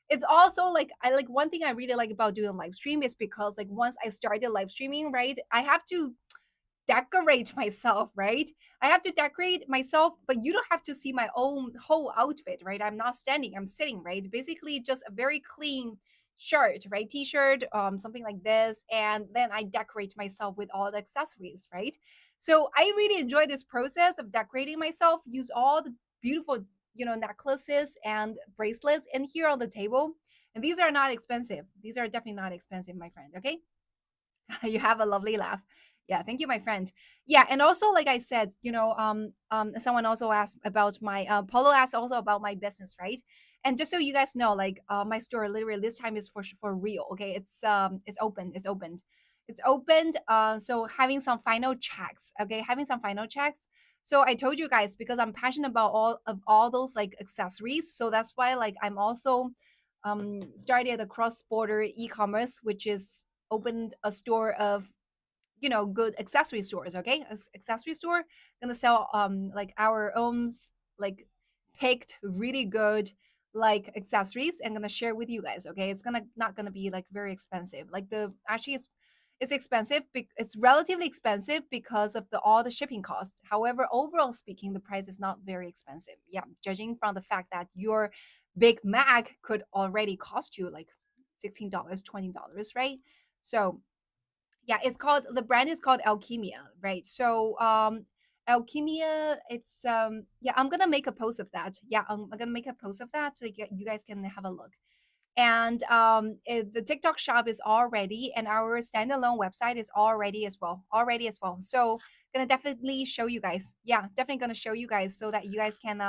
It's also like I like one thing I really like about doing live stream is because like once I started live streaming, right, I have to decorate myself, right? I have to decorate myself, but you don't have to see my own whole outfit, right? I'm not standing, I'm sitting, right? Basically, just a very clean shirt, right? T-shirt, something like this, and then I decorate myself with all the accessories, right? So I really enjoy this process of decorating myself. Use all the beautiful, necklaces and bracelets in here on the table, and these are not expensive. These are definitely not expensive, my friend. Okay. You have a lovely laugh. Yeah, thank you, my friend. Yeah, and also like I said, someone also asked about my Polo asked also about my business, right? And just so you guys know, like my store literally this time is for real. Okay, it's open, it's opened. So having some final checks. Okay, having some final checks. So I told you guys because I'm passionate about all those like accessories. So that's why like I'm also started a cross border e-commerce, which is opened a store of good accessory stores. Okay, accessory store gonna sell like our own like picked really good like accessories and gonna share with you guys. Okay, it's gonna not gonna be like very expensive, like the actually it's expensive, it's relatively expensive because of the all the shipping cost. However, overall speaking, the price is not very expensive. Yeah, judging from the fact that your Big Mac could already cost you like $16, $20, right? So yeah, the brand is called Alchemia, right? So Alchemia, it's yeah, I'm gonna make a post of that. Yeah, I'm gonna make a post of that so you guys can have a look. And the TikTok shop is all ready, and our standalone website is already as well. So gonna definitely show you guys. Yeah, definitely gonna show you guys so that you guys can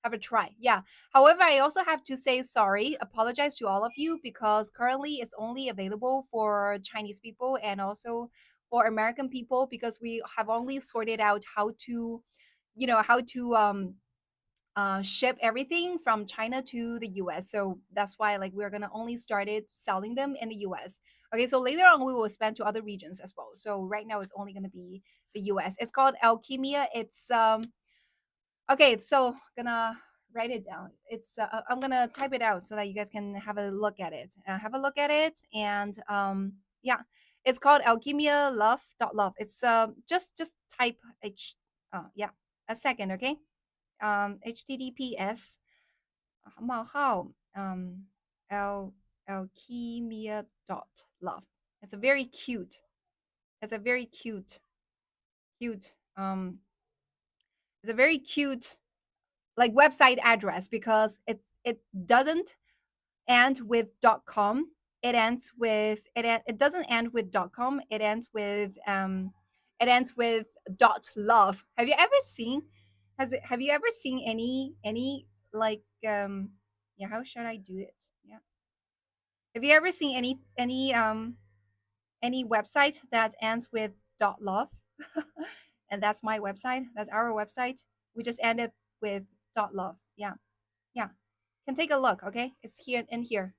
have a try. Yeah. However, I also have to say sorry, apologize to all of you because currently it's only available for Chinese people and also for American people because we have only sorted out how to, how to ship everything from China to the US. So that's why like we're gonna only started selling them in the US. Okay, so later on we will expand to other regions as well. So right now it's only gonna be the US. It's called Alchemia. It's okay, so gonna write it down. It's I'm gonna type it out so that you guys can have a look at it. Have a look at it, and yeah, it's called Alchemia Love dot Love. It's just type H. Yeah, a second, okay. HTTPS 冒号 al alchemia dot love. It's a very cute. It's a very cute. It's a very cute like website address because it doesn't end with .com. It ends with it doesn't end with .com. It ends with .love. Have you ever seen have you ever seen any like yeah, how should I do it? Yeah. Have you ever seen any website that ends with .love? And that's my website. That's our website. We just ended with .love. Yeah. Yeah. Can take a look, okay? It's here in here.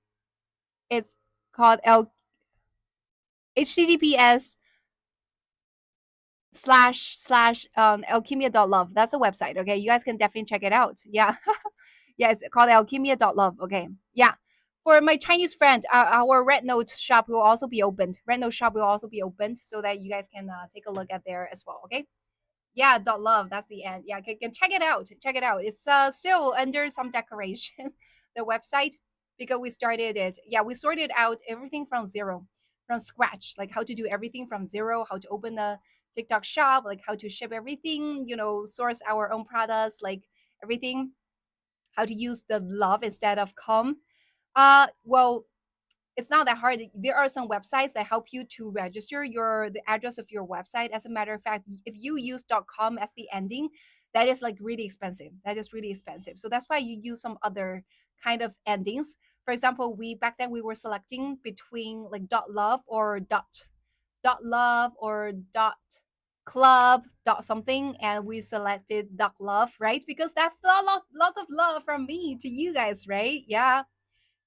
It's called HTTPS slash alchemia.love. That's a website, okay? You guys can definitely check it out. Yeah. Yeah, it's called alchemia.love. Okay. Yeah. For my Chinese friend, our Red Note shop will also be opened. Red Note shop will also be opened so that you guys can take a look at there as well. Okay. Yeah, dot love. That's the end. Yeah, can check it out. Check it out. It's still under some decoration, the website, because we started it. Yeah, we sorted out everything from zero, from scratch, like how to do everything from zero, how to open a TikTok shop, like how to ship everything, source our own products, like everything, how to use the love instead of com. Well, it's not that hard. There are some websites that help you to register the address of your website. As a matter of fact, if you use .com as the ending, that is like really expensive. That is really expensive. So that's why you use some other kind of endings. For example, we back then we were selecting between like .love or .love or .club something, and we selected .love, right? Because that's lots of love from me to you guys, right? Yeah.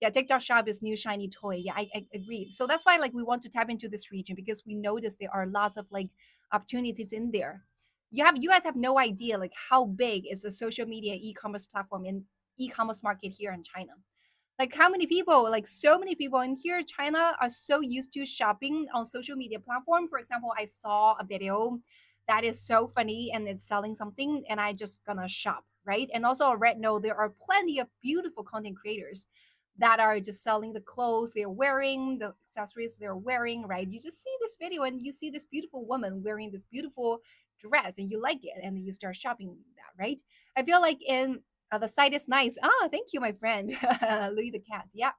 Yeah, TikTok Shop is new shiny toy. Yeah, I agree. So that's why like we want to tap into this region because we notice there are lots of like opportunities in there. You guys have no idea like how big is the social media e-commerce platform in e-commerce market here in China. Like how many people, like so many people in here, China are so used to shopping on social media platform. For example, I saw a video that is so funny and it's selling something and I just gonna shop, right? And also I read no, there are plenty of beautiful content creators that are just selling the clothes they're wearing, the accessories they're wearing, right? You just see this video and you see this beautiful woman wearing this beautiful dress and you like it and then you start shopping that, right? I feel like in the site is nice. Ah, thank you, my friend. Louis the cat. Yeah.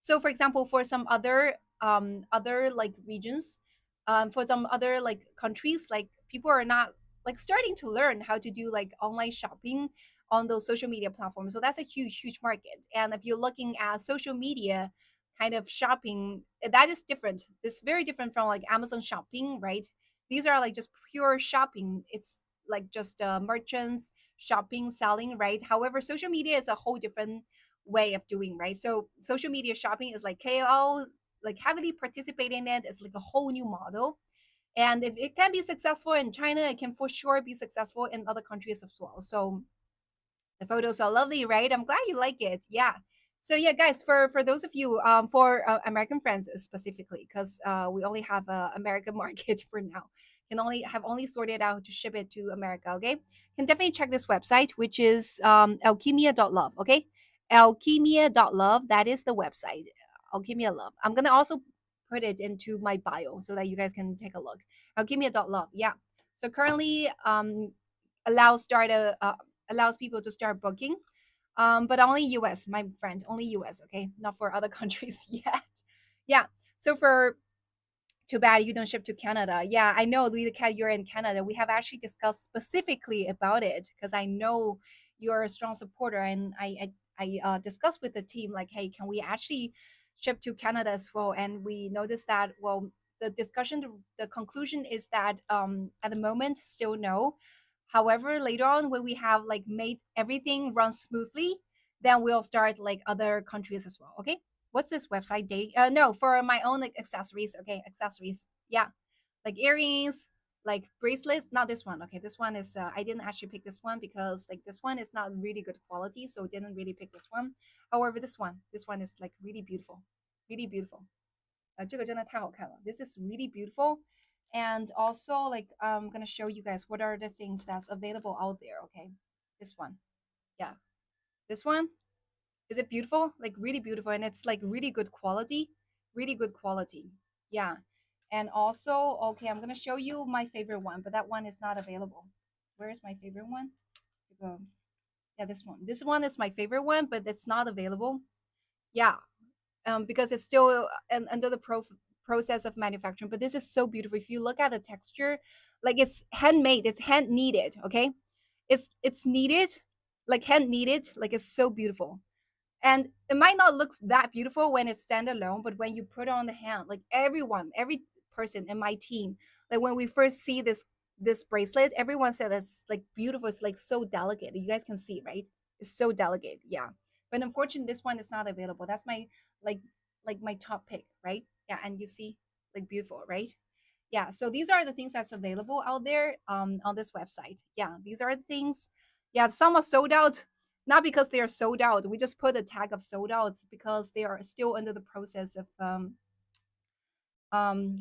So for example, for some other like regions, for some other like countries, like people are not like starting to learn how to do like online shopping on those social media platforms. So that's a huge market. And if you're looking at social media kind of shopping, that is different. It's very different from like Amazon shopping, right? These are like just pure shopping. It's like just merchants shopping, selling, right? However, social media is a whole different way of doing, right? So social media shopping is like KOL, like heavily participating in it. It's like a whole new model. And if it can be successful in China, it can for sure be successful in other countries as well. So the photos are lovely, right? I'm glad you like it. Yeah. So yeah, guys, for those of you, for American friends specifically, because we only have American market for now, can only have only sorted out to ship it to America. Okay, can definitely check this website, which is alchemia.love. Okay, alchemia.love. That is the website. Alchemia Love. I'm gonna also put it into my bio so that you guys can take a look. Alchemia.love. Yeah. So currently, allows start a allows people to start booking. But only US, my friend, only US, okay? Not for other countries yet. Yeah. So for too bad you don't ship to Canada. Yeah, I know, Louis the Cat, you're in Canada. We have actually discussed specifically about it because I know you're a strong supporter, and I discussed with the team like, hey, can we actually ship to Canada as well? And we noticed that well, the discussion, the conclusion is that at the moment still no. However, later on when we have like made everything run smoothly, then we'll start like other countries as well. Okay, what's this website date? No, for my own like accessories. Okay, accessories. Yeah, like earrings, like bracelets. Not this one. Okay, this one is I didn't actually pick this one because like this one is not really good quality, so didn't really pick this one. However, this one is like really beautiful, really beautiful. 这个真的太好看了. This is really beautiful. And also, like, I'm gonna show you guys what are the things that's available out there. Okay, this one, yeah, this one, is it beautiful? Like really beautiful, and it's like really good quality, really good quality. Yeah. And also, okay, I'm gonna show you my favorite one, but that one is not available. Where is my favorite one? Yeah, this one. This one is my favorite one, but it's not available. Yeah, because it's still under the process of manufacturing. But this is so beautiful. If you look at the texture, like it's handmade, it's hand kneaded. Okay, it's kneaded, like hand kneaded, like it's so beautiful. And it might not look that beautiful when it's standalone, but when you put it on the hand, like everyone, every person in my team, like when we first see this bracelet, everyone said it's like beautiful. It's like so delicate. You guys can see, right? It's so delicate. Yeah. But unfortunately, this one is not available. That's my like my top pick, right? Yeah. And you see, like beautiful, right? Yeah. So these are the things that's available out there on this website. Yeah. These are the things. Yeah. Some are sold out, not because they are sold out. We just put a tag of sold out because they are still under the process of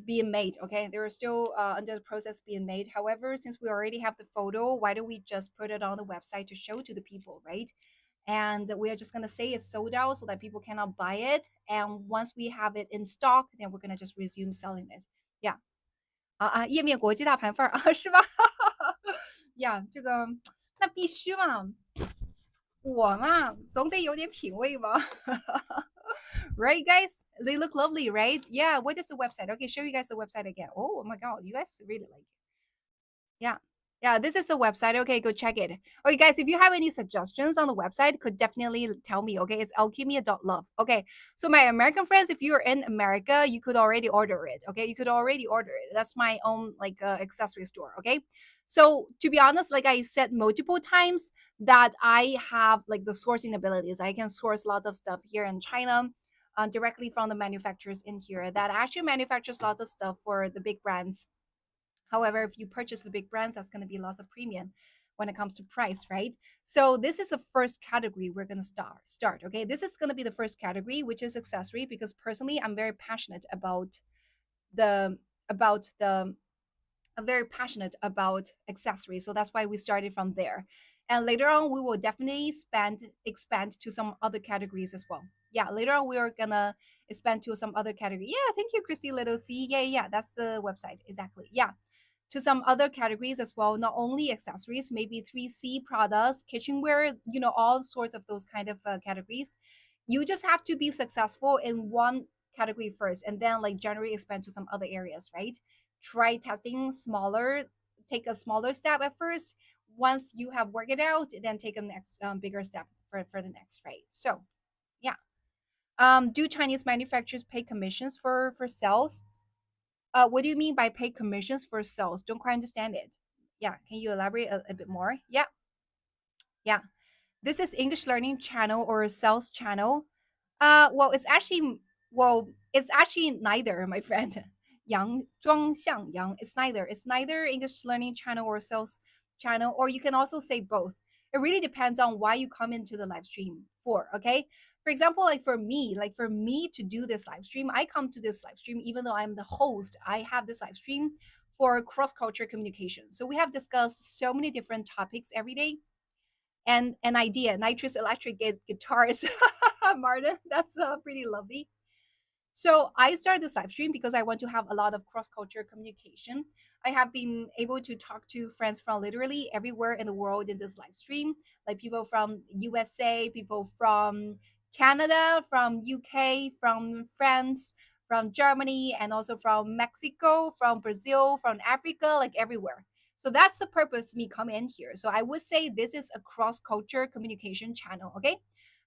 being made. Okay, they're still under the process being made. However, since we already have the photo, why don't we just put it on the website to show to the people, right? And we are just gonna say it's sold out so that people cannot buy it. And once we have it in stock, then we're gonna just resume selling it. Yeah.页面国际大盘范儿啊，是吧？呀，这个那必须嘛，我嘛总得有点品味吧。Right, guys? They look lovely, right? Yeah. What is the website? Okay, show you guys the website again. Oh my god, you guys really like it. Yeah. Yeah, this is the website. Okay, go check it. Okay, guys, if you have any suggestions on the website, could definitely tell me. Okay, it's alchemia.love. Okay, so my American friends, if you're in America, you could already order it. Okay, you could already order it. That's my own like accessory store. Okay, so to be honest, like I said multiple times, that I have like the sourcing abilities. I can source lots of stuff here in China. Directly from the manufacturers in here that actually manufactures lots of stuff for the big brands. However, if you purchase the big brands, that's going to be lots of premium when it comes to price, right? So this is the first category we're going to start. Okay, this is going to be the first category, which is accessory, because personally, I'm very passionate the about the I'm very passionate about accessories. So that's why we started from there. And later on, we will definitely expand to some other categories as well. Yeah, later on, we are gonna expand to some other category. Yeah, thank you, Christy Little C. Yeah, yeah, that's the website. Exactly. Yeah, to some other categories as well, not only accessories, maybe 3C products, kitchenware, all sorts of those kind of categories. You just have to be successful in one category first and then like generally expand to some other areas, right? Try testing smaller, take a smaller step at first. Once you have worked it out, then take a next bigger step for the next, right? So, yeah. Do Chinese manufacturers pay commissions for sales? What do you mean by pay commissions for sales? Don't quite understand it. Yeah, can you elaborate a bit more? Yeah, yeah. This is English learning channel or a sales channel. Well, it's actually neither, my friend. Yang Zhuang Xiang Yang. It's neither. It's neither English learning channel or sales channel, or you can also say both. It really depends on why you come into the live stream for. Okay. For example, like for me to do this live stream, I come to this live stream even though I'm the host. I have this live stream for cross culture communication. So we have discussed so many different topics every day, and an idea, nitrous electric guitars. Martin, that's pretty lovely. So I started this live stream because I want to have a lot of cross culture communication. I have been able to talk to friends from literally everywhere in the world in this live stream, like people from USA, people from Canada, from UK, from France, from Germany, and also from Mexico, from Brazil, from Africa, like everywhere. So that's the purpose of me coming in here. So I would say this is a cross culture communication channel. Okay.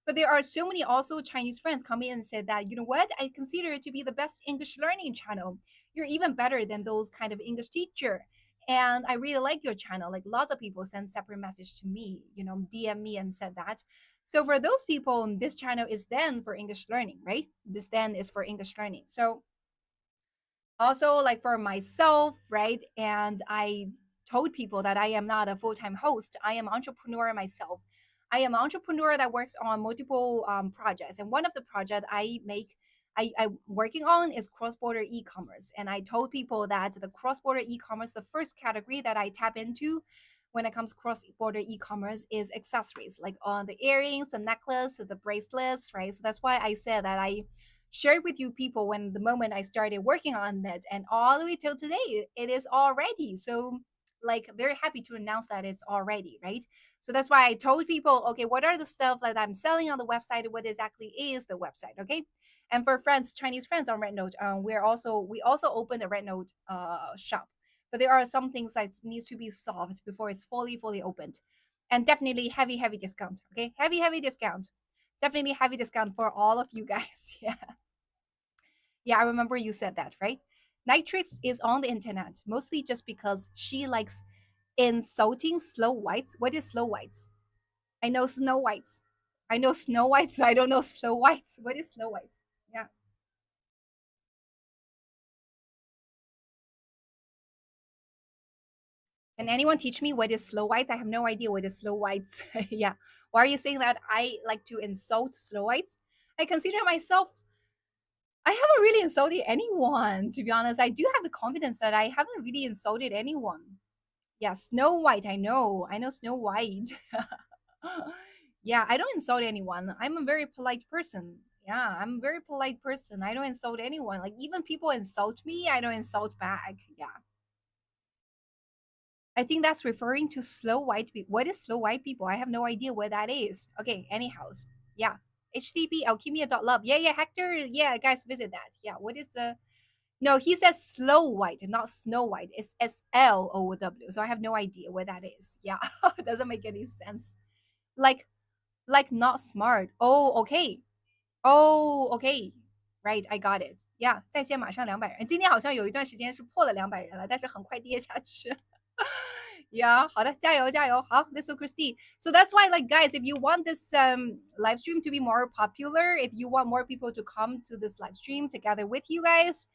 But there are so many also Chinese friends come in and said that, you know what, I consider it to be the best English learning channel. You're even better than those kind of English teacher. And I really like your channel. Like lots of people send separate message to me, DM me and said that. So for those people, this channel is then for English learning, right? This then is for English learning. So also like for myself, right? And I told people that I am not a full-time host. I am entrepreneur myself. I am an entrepreneur that works on multiple projects, and one of the projects I'm working on is cross-border e-commerce. And I told people that the cross-border e-commerce, the first category that I tap into when it comes cross-border e-commerce is accessories, like on the earrings, the necklace, the bracelets, right? So that's why I said that I shared with you people when the moment I started working on it, and all the way till today, it is all ready. So, like, very happy to announce that it's all ready, right? So that's why I told people, okay, what are the stuff that I'm selling on the website? What exactly is the website? Okay. And for friends, Chinese friends on RedNote, we also opened a RedNote shop, but there are some things that needs to be solved before it's fully opened, and definitely heavy discount. Okay, heavy discount, definitely heavy discount for all of you guys. Yeah. Yeah, I remember you said that, right? Nitrix is on the internet mostly just because she likes insulting Snow Whites. What is Snow Whites? I know Snow Whites. I know Snow Whites. I don't know Snow Whites. What is Snow Whites? Yeah. Can anyone teach me what is Snow Whites? I have no idea what is Snow Whites. Yeah. Why are you saying that I like to insult Snow Whites? I consider myself, I haven't really insulted anyone, to be honest. I do have the confidence that I haven't really insulted anyone. Yeah, Snow White. I know. I know Snow White. Yeah, I don't insult anyone. I'm a very polite person. Yeah, I'm a very polite person. I don't insult anyone. Like even people insult me, I don't insult back. Yeah. I think that's referring to slow white people. What is slow white people? I have no idea what that is. Okay, anyhow. Yeah. HTTP alchemia.love. Yeah, yeah, Hector. Yeah, guys, visit that. Yeah, what is the No, he says Slow White, not Snow White. It's SLOW. So I have no idea what that is. Yeah, it doesn't make any sense. Like, like not smart. Oh, okay. Oh, okay. Right, I got it. Yeah，在线马上200人。今天好像有一段时间是破了200人了，但是很快跌下去。Yeah，好的，加油加油。好，This is Christine. So that's why, like, guys, if you want this live stream to be more popular, if you want more people to come to this live stream together with you guys,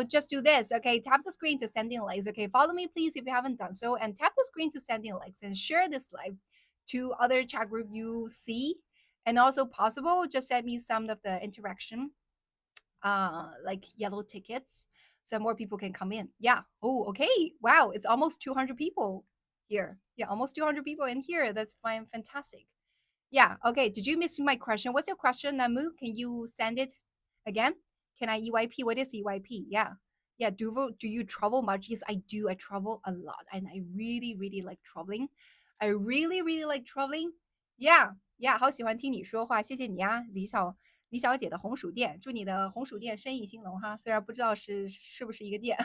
just do this. Okay, tap the screen to send in likes. Okay, follow me, please, if you haven't done so, and tap the screen to send in likes and share this live to other chat group you see. And also possible, just send me some of the interaction, like yellow tickets, so more people can come in. Yeah. Oh, okay. Wow, it's almost 200 people here. Yeah, almost 200 people in here. That's fine. Fantastic. Yeah. Okay. Did you miss my question? What's your question, Namu? Can you send it again? Can I EYP? What is EYP? Yeah. Yeah. Do you travel much? Yes, I do. I travel a lot, and I really, really like traveling. I really, really like traveling. Yeah. Yeah. 好喜欢听你说话，谢谢你啊，李小姐的红薯店，祝你的红薯店生意兴隆哈。虽然不知道是不是一个店。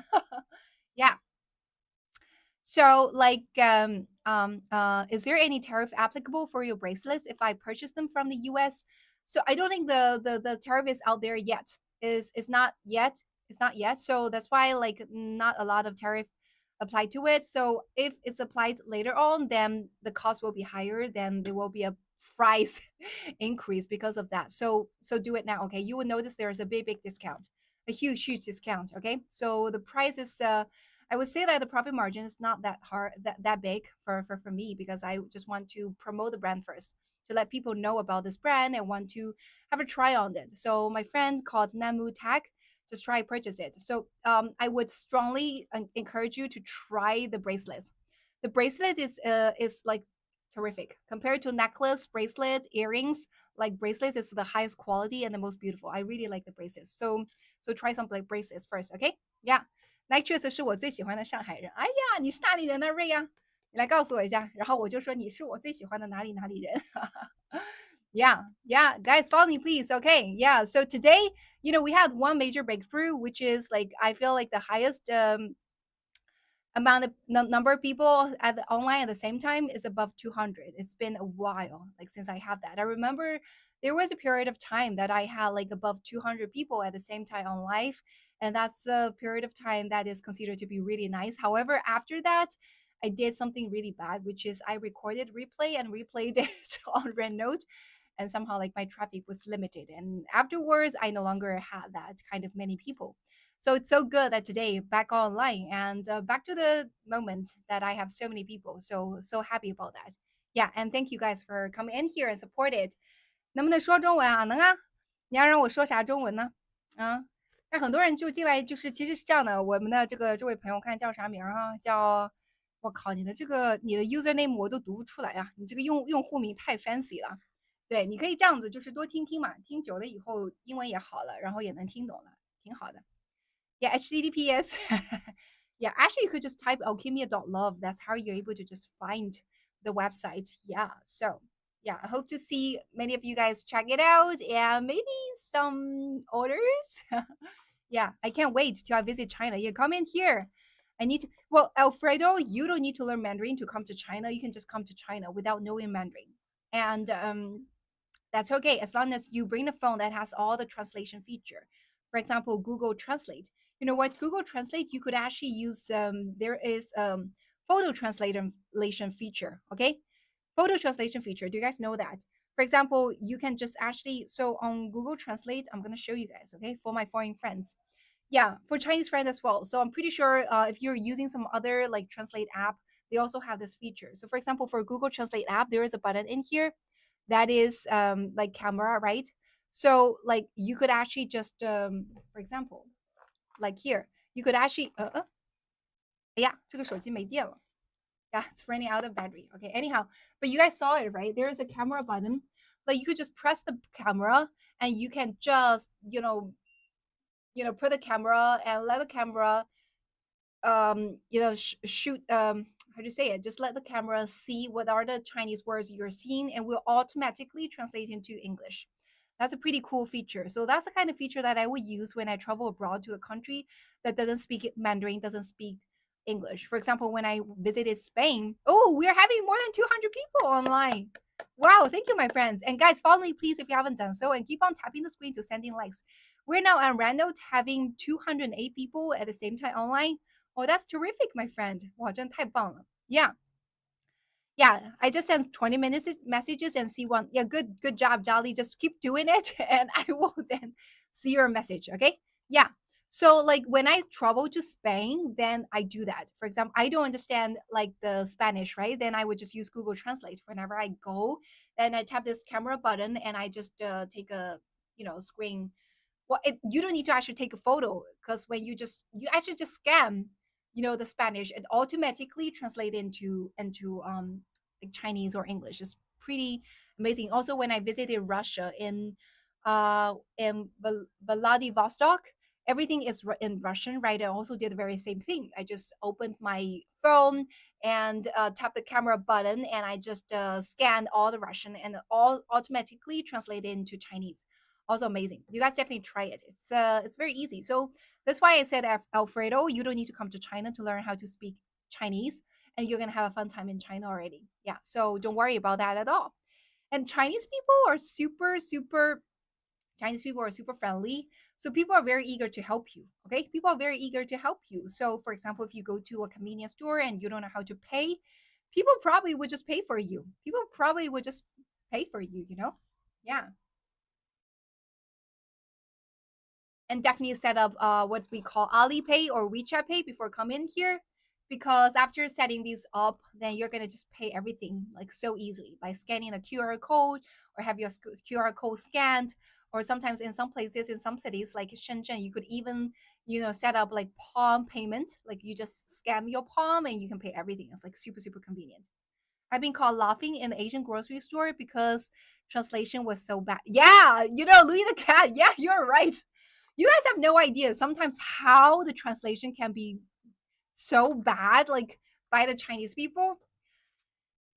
Yeah. So, like, is there any tariff applicable for your bracelets if I purchase them from the U.S.? So I don't think the tariff is out there yet. Is not yet. It's not yet. So that's why like not a lot of tariff applied to it. So if it's applied later on, then the cost will be higher. Then there will be a price increase because of that. So do it now. Okay, you will notice there is a big discount, a huge discount. Okay, so the price is I would say that the profit margin is not that hard, that big for me because I just want to promote the brand first to let people know about this brand and want to have a try on it. So my friend called Namu Tech just try purchase it. So I would strongly encourage you to try the bracelets. The bracelet is like terrific compared to necklace, bracelet, earrings. Like bracelets is the highest quality and the most beautiful. I really like the bracelets. So try some like bracelets first, okay? Yeah. Nitrous 是我最喜欢的上海人。哎呀，你是哪里人呢，瑞呀？你来告诉我一下，然后我就说你是我最喜欢的哪里人。Yeah, yeah, guys, follow me, please. Okay, yeah. So today, we had one major breakthrough, which is like I feel like the highest amount of number of people at the online at the same time is above 200. It's been a while, like since I have that. I remember there was a period of time that I had like above 200 people at the same time on live, and that's a period of time that is considered to be really nice. However, after that, I did something really bad, which is I recorded replay and replayed it on RedNote, and somehow like my traffic was limited. And afterwards, I no longer had that kind of many people. So it's so good that today back online and back to the moment that I have so many people. So happy about that. Yeah, and thank you guys for coming in here and support it. 能不能说中文啊？能啊。你要让我说啥中文呢？啊，那很多人就进来，就是其实是这样的。我们的这位朋友看叫啥名啊？叫我靠，你的 username 我都读不出来啊！你这个用户名太 fancy 了。对，你可以这样子，就是多听听嘛，听久了以后英文也好了，然后也能听懂了，挺好的。Yeah, HTTPS. Yeah, actually, you could just type alchemia.love. That's how you're able to just find the website. Yeah, so yeah, I hope to see many of you guys check it out and maybe some orders. Yeah, I can't wait till I visit China. Yeah, come in here. I need to. Well, Alfredo, you don't need to learn Mandarin to come to China. You can just come to China without knowing Mandarin. And that's okay as long as you bring a phone that has all the translation feature. For example, Google Translate. You know what? Google Translate, you could actually use, there is photo translation feature, okay? Photo translation feature. Do you guys know that? For example, you can just actually, so on Google Translate, I'm going to show you guys, okay, for my foreign friends. Yeah, for Chinese friends as well. So I'm pretty sure if you're using some other like translate app, they also have this feature. So for example, for Google Translate app, there is a button in here that is like camera, right? So like you could actually just for example, like here, you could actually yeah, 这个手机没电了. Yeah, it's running out of battery. Okay, anyhow, but you guys saw it, right? There is a camera button. Like you could just press the camera and you can just, put the camera and let the camera shoot how do you say it, just let the camera see what are the Chinese words you're seeing and will automatically translate into English. That's a pretty cool feature. So that's the kind of feature that I would use when I travel abroad to a country that doesn't speak Mandarin, doesn't speak English. For example, when I visited Spain, oh, we're having more than 200 people online. Wow, thank you, my friends. And guys, follow me, please, if you haven't done so, and keep on tapping the screen to sending likes. We're now at Randall having 208 people at the same time online. Oh, that's terrific, my friend. 哇，真的太棒了. Yeah. Yeah, I just sent 20 minutes messages and see one. Yeah, good job, Jolly. Just keep doing it and I will then see your message, okay? Yeah. So like when I travel to Spain, then I do that. For example, I don't understand like the Spanish, right? Then I would just use Google Translate whenever I go. Then I tap this camera button and I just take a, screen. Well, you don't need to actually take a photo because when you actually just scan, the Spanish, it automatically translate into like Chinese or English. It's pretty amazing. Also, when I visited Russia in Vladivostok, everything is in Russian, right? I also did the very same thing. I just opened my phone and tapped the camera button, and I just scanned all the Russian, and all automatically translated into Chinese. Also amazing. You guys definitely try it. It's very easy. So that's why I said, Alfredo, you don't need to come to China to learn how to speak Chinese, and you're gonna have a fun time in China already. Yeah. So don't worry about that at all. And Chinese people are super friendly. So people are very eager to help you. Okay. People are very eager to help you. So for example, if you go to a convenience store and you don't know how to pay, people probably would just pay for you. People probably would just pay for you. Yeah. And definitely set up what we call Alipay or WeChat Pay before coming here, because after setting these up, then you're gonna just pay everything like so easily by scanning a QR code or have your QR code scanned. Or sometimes in some places, in some cities like Shenzhen, you could even set up like palm payment. Like you just scan your palm and you can pay everything. It's like super super convenient. I've been caught laughing in the Asian grocery store because translation was so bad. Yeah, Louis the Cat. Yeah, you're right. You guys have no idea sometimes how the translation can be so bad, like by the Chinese people.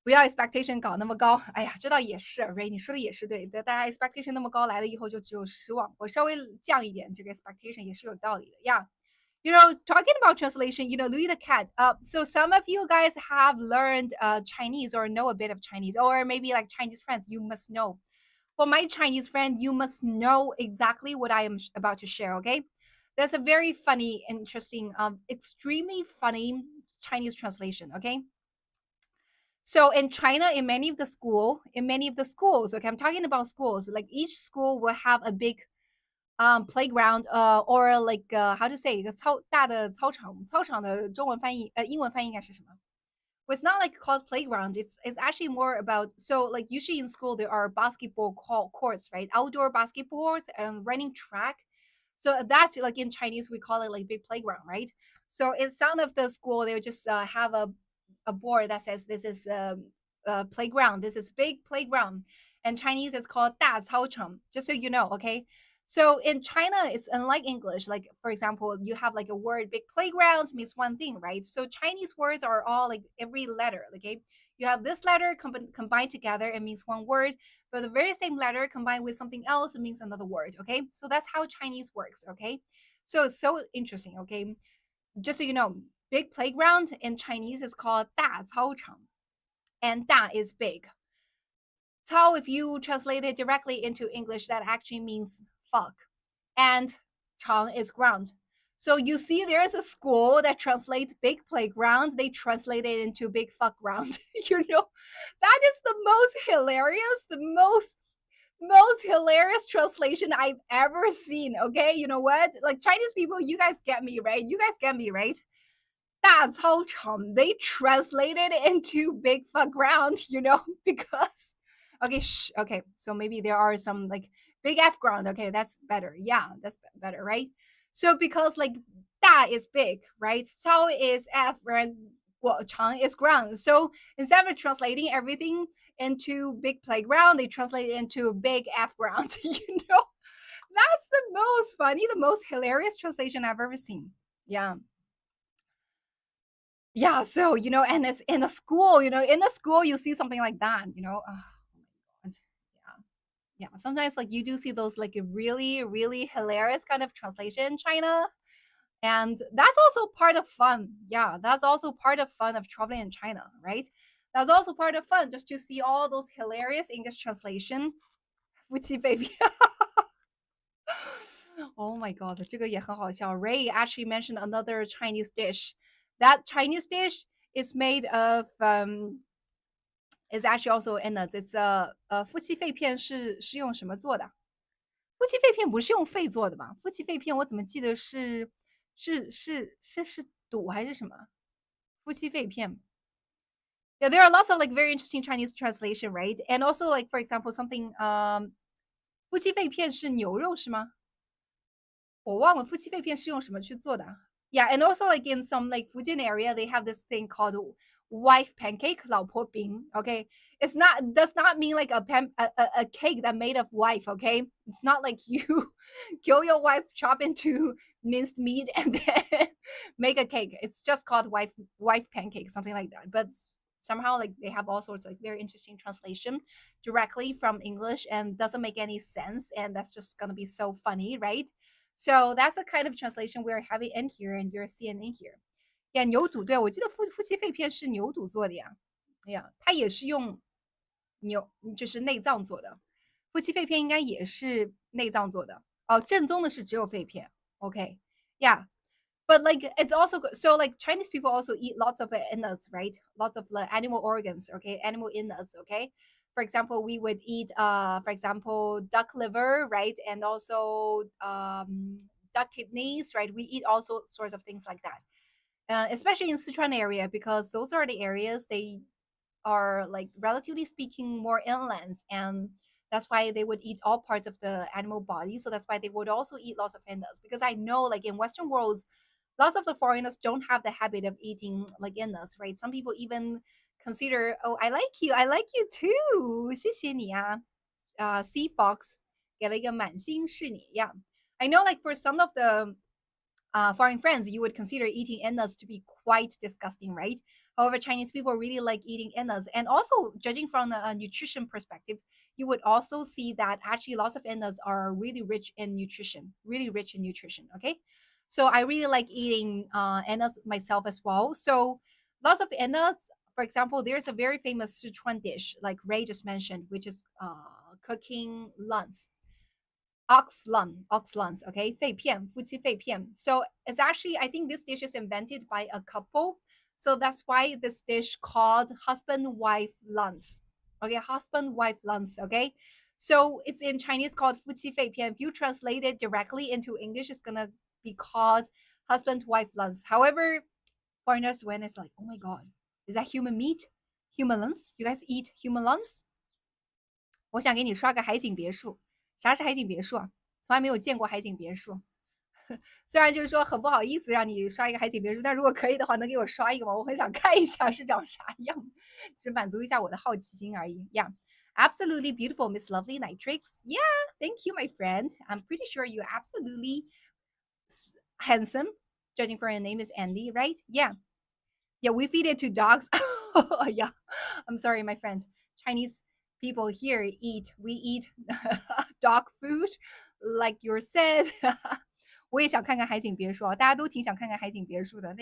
不要 expectation 搞那么高，哎呀，这倒也是，Ray，你说的也是对的。大家 expectation 那么高，来了以后就只有失望。我稍微降一点这个 expectation 也是有道理的呀。Talking about translation, Louis the Cat. So some of you guys have learned Chinese or know a bit of Chinese, or maybe like Chinese friends. You must know. For my Chinese friend, you must know exactly what I am about to share. Okay, there's a very funny, interesting, extremely funny Chinese translation. Okay, so in China, in many of the schools, okay, I'm talking about schools. Like each school will have a big playground or like how to say 一个大的操场的中文翻译英文翻译应该是什么 well, it's not like called playground. It's actually more about, so like usually in school there are basketball courts, right? Outdoor basketball courts and running track. So that like in Chinese we call it like big playground, right? So in some of the school they would just have a board that says this is a playground. This is big playground. And Chinese is called 大操场, just so you know, okay? So in China, it's unlike English. Like, for example, you have like a word, big playground means one thing, right? So Chinese words are all like every letter, okay? You have this letter combined together, it means one word, but the very same letter combined with something else, it means another word, okay? So that's how Chinese works, okay? So it's so interesting, okay? Just so you know, big playground in Chinese is called 大操场, and 大 is big. Cao, if you translate it directly into English, that actually means fuck. And Chang is ground. So you see, there's a school that translates big playground. They translate it into big fuck ground. That is the most hilarious, the most hilarious translation I've ever seen. Okay, you know what? Like Chinese people, you guys get me, right? You guys get me, right? 大操场, they translated into big fuck ground, because okay, okay, so maybe there are some like big F ground. Okay, that's better. Yeah, that's better, right? So because like 大 is big, right? 操 is F, right? Well, 长 is ground. So instead of translating everything into big playground, they translate it into big F ground. That's the most funny, the most hilarious translation I've ever seen. Yeah. Yeah, so, and it's in the school, you see something like that. Oh my God. Yeah. Yeah, sometimes like you do see those like really, really hilarious kind of translation in China. And that's also part of fun. Yeah, that's also part of fun of traveling in China, right? That's also part of fun just to see all those hilarious English translation. 夫妻肺片 Oh my god, 这个也很好笑. Ray actually mentioned another Chinese dish. That Chinese dish is made of is actually also innards. It's 夫妻肺片是用什么做的？夫妻肺片不是用肺做的吧？夫妻肺片我怎么记得是肚还是什么？夫妻肺片。Yeah, there are lots of like very interesting Chinese translation, right? And also like for example something 夫妻肺片是牛肉是吗？我忘了夫妻肺片是用什么去做的啊。Yeah, and also like in some like Fujian area, they have this thing called wife pancake, 老婆饼. Okay, it's not does not mean like a cake that made of wife. Okay, it's not like you kill your wife, chop into minced meat, and then make a cake. It's just called wife pancake, something like that. But somehow like they have all sorts of like very interesting translation directly from English and doesn't make any sense, and that's just gonna be so funny, right? So that's the kind of translation we're having in here and you're seeing in here. Yeah, 牛肚，对，我记得夫妻肺片是牛肚做的呀。哎呀，它也是用就是内脏做的。夫妻肺片应该也是内脏做的。哦，正宗的是只有肺片。Okay, yeah. But like it's also so like Chinese people also eat lots of innards, right? Lots of like, animal organs, okay? Animal innards, okay? For example, we would eat for example duck liver, right? And also duck kidneys, right? We eat all sorts of things like that. Especially in Sichuan area because those are the areas they are like relatively speaking more inlands and that's why they would eat all parts of the animal body. So that's why they would also eat lots of innards because I know like in Western worlds lots of the foreigners don't have the habit of eating like innards, right? Some people even consider, oh, I like you too. 谢谢你啊. Sea Fox 给了一个满星是你. Yeah. I know like for some of the foreign friends, you would consider eating innards to be quite disgusting, right? However, Chinese people really like eating innards. And also, judging from a nutrition perspective, you would also see that actually lots of innards are really rich in nutrition, really rich in nutrition, okay? So I really like eating innards myself as well. So lots of innards, for example, there's a very famous Sichuan dish, like Ray just mentioned, which is cooking lungs ox lungs, okay, 肺片, 夫妻肺片. So it's actually, I think this dish is invented by a couple. So that's why this dish called husband-wife lungs. Okay, husband-wife lungs, okay? So it's in Chinese called 夫妻肺片. If you translate it directly into English, it's gonna be called husband-wife lungs. However, foreigners when it's like, oh my god, is that human meat? Human lungs? You guys eat human lungs? 我想给你刷个海景别墅。啥是海景别墅啊？从来没有见过海景别墅。虽然就是说很不好意思让你刷一个海景别墅，但如果可以的话，能给我刷一个吗？我很想看一下是长啥样，只满足一下我的好奇心而已。Yeah, absolutely beautiful, Miss Lovely Nitrix. Yeah, thank you, my friend. I'm pretty sure you're absolutely handsome. Judging for your name is Andy, right? Yeah. Yeah, we feed it to dogs. Yeah, I'm sorry, my friend. Chinese people here we eat dog food, like you said. 我也想看看海景别墅啊，大家都挺想看看海景别墅的。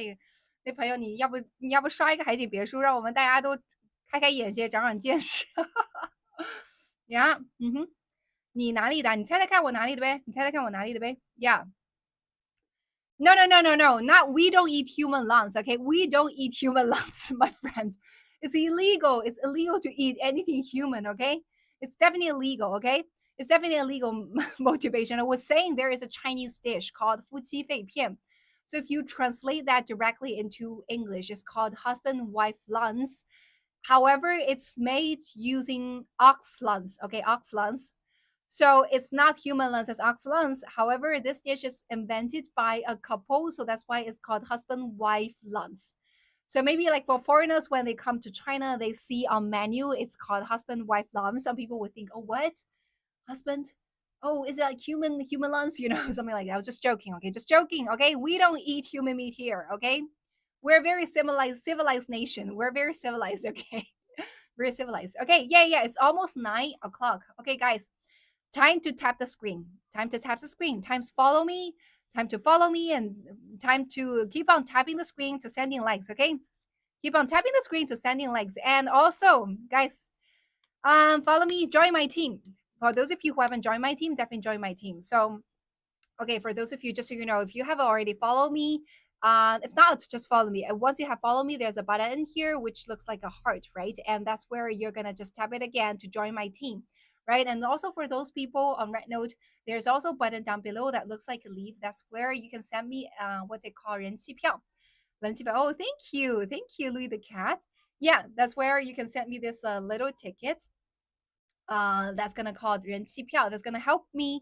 那朋友，你要不刷一个海景别墅，让我们大家都开开眼界，长长见识。呀，嗯哼，你哪里的？你猜猜看我哪里的呗？你猜猜看我哪里的呗？Yeah. No, no, no, no, no. Not we don't eat human lungs, okay? We don't eat human lungs, my friend. It's illegal. It's illegal to eat anything human, okay? It's definitely illegal, okay? It's definitely a legal motivation. I was saying there is a Chinese dish called 夫妻肺片. So if you translate that directly into English, it's called husband-wife lungs. However, it's made using ox lungs, okay? Ox lungs. So it's not human lungs, it's ox lungs. However, this dish is invented by a couple, so that's why it's called husband-wife lungs. So maybe like for foreigners, when they come to China, they see on menu it's called husband-wife lungs. Some people would think, oh, what? Husband? Oh, is it like human lungs? You know, something like that. I was just joking, okay? Just joking, okay? We don't eat human meat here, okay? We're a very civilized nation. We're very civilized, okay? Very civilized. Okay, yeah, it's almost 9 o'clock. Okay, guys. time to tap the screen. Time to tap the screen. Times follow me. Time to follow me and time to keep on tapping the screen to sending likes. Okay, keep on tapping the screen to sending likes. And also, guys, follow me. Join my team. For those of you who haven't joined my team, definitely join my team. So okay, for those of you, just so you know, if you have already followed me, if not, just follow me. And once you have followed me, there's a button here which looks like a heart, right? And that's where you're gonna just tap it again to join my team, right? And also for those people on Red Note, there's also a button down below that looks like a leaf. That's where you can send me what's it called, 人气票. 人气票. Oh, thank you, Louis the cat. Yeah, that's where you can send me this little ticket that's gonna call 人气票. That's gonna help me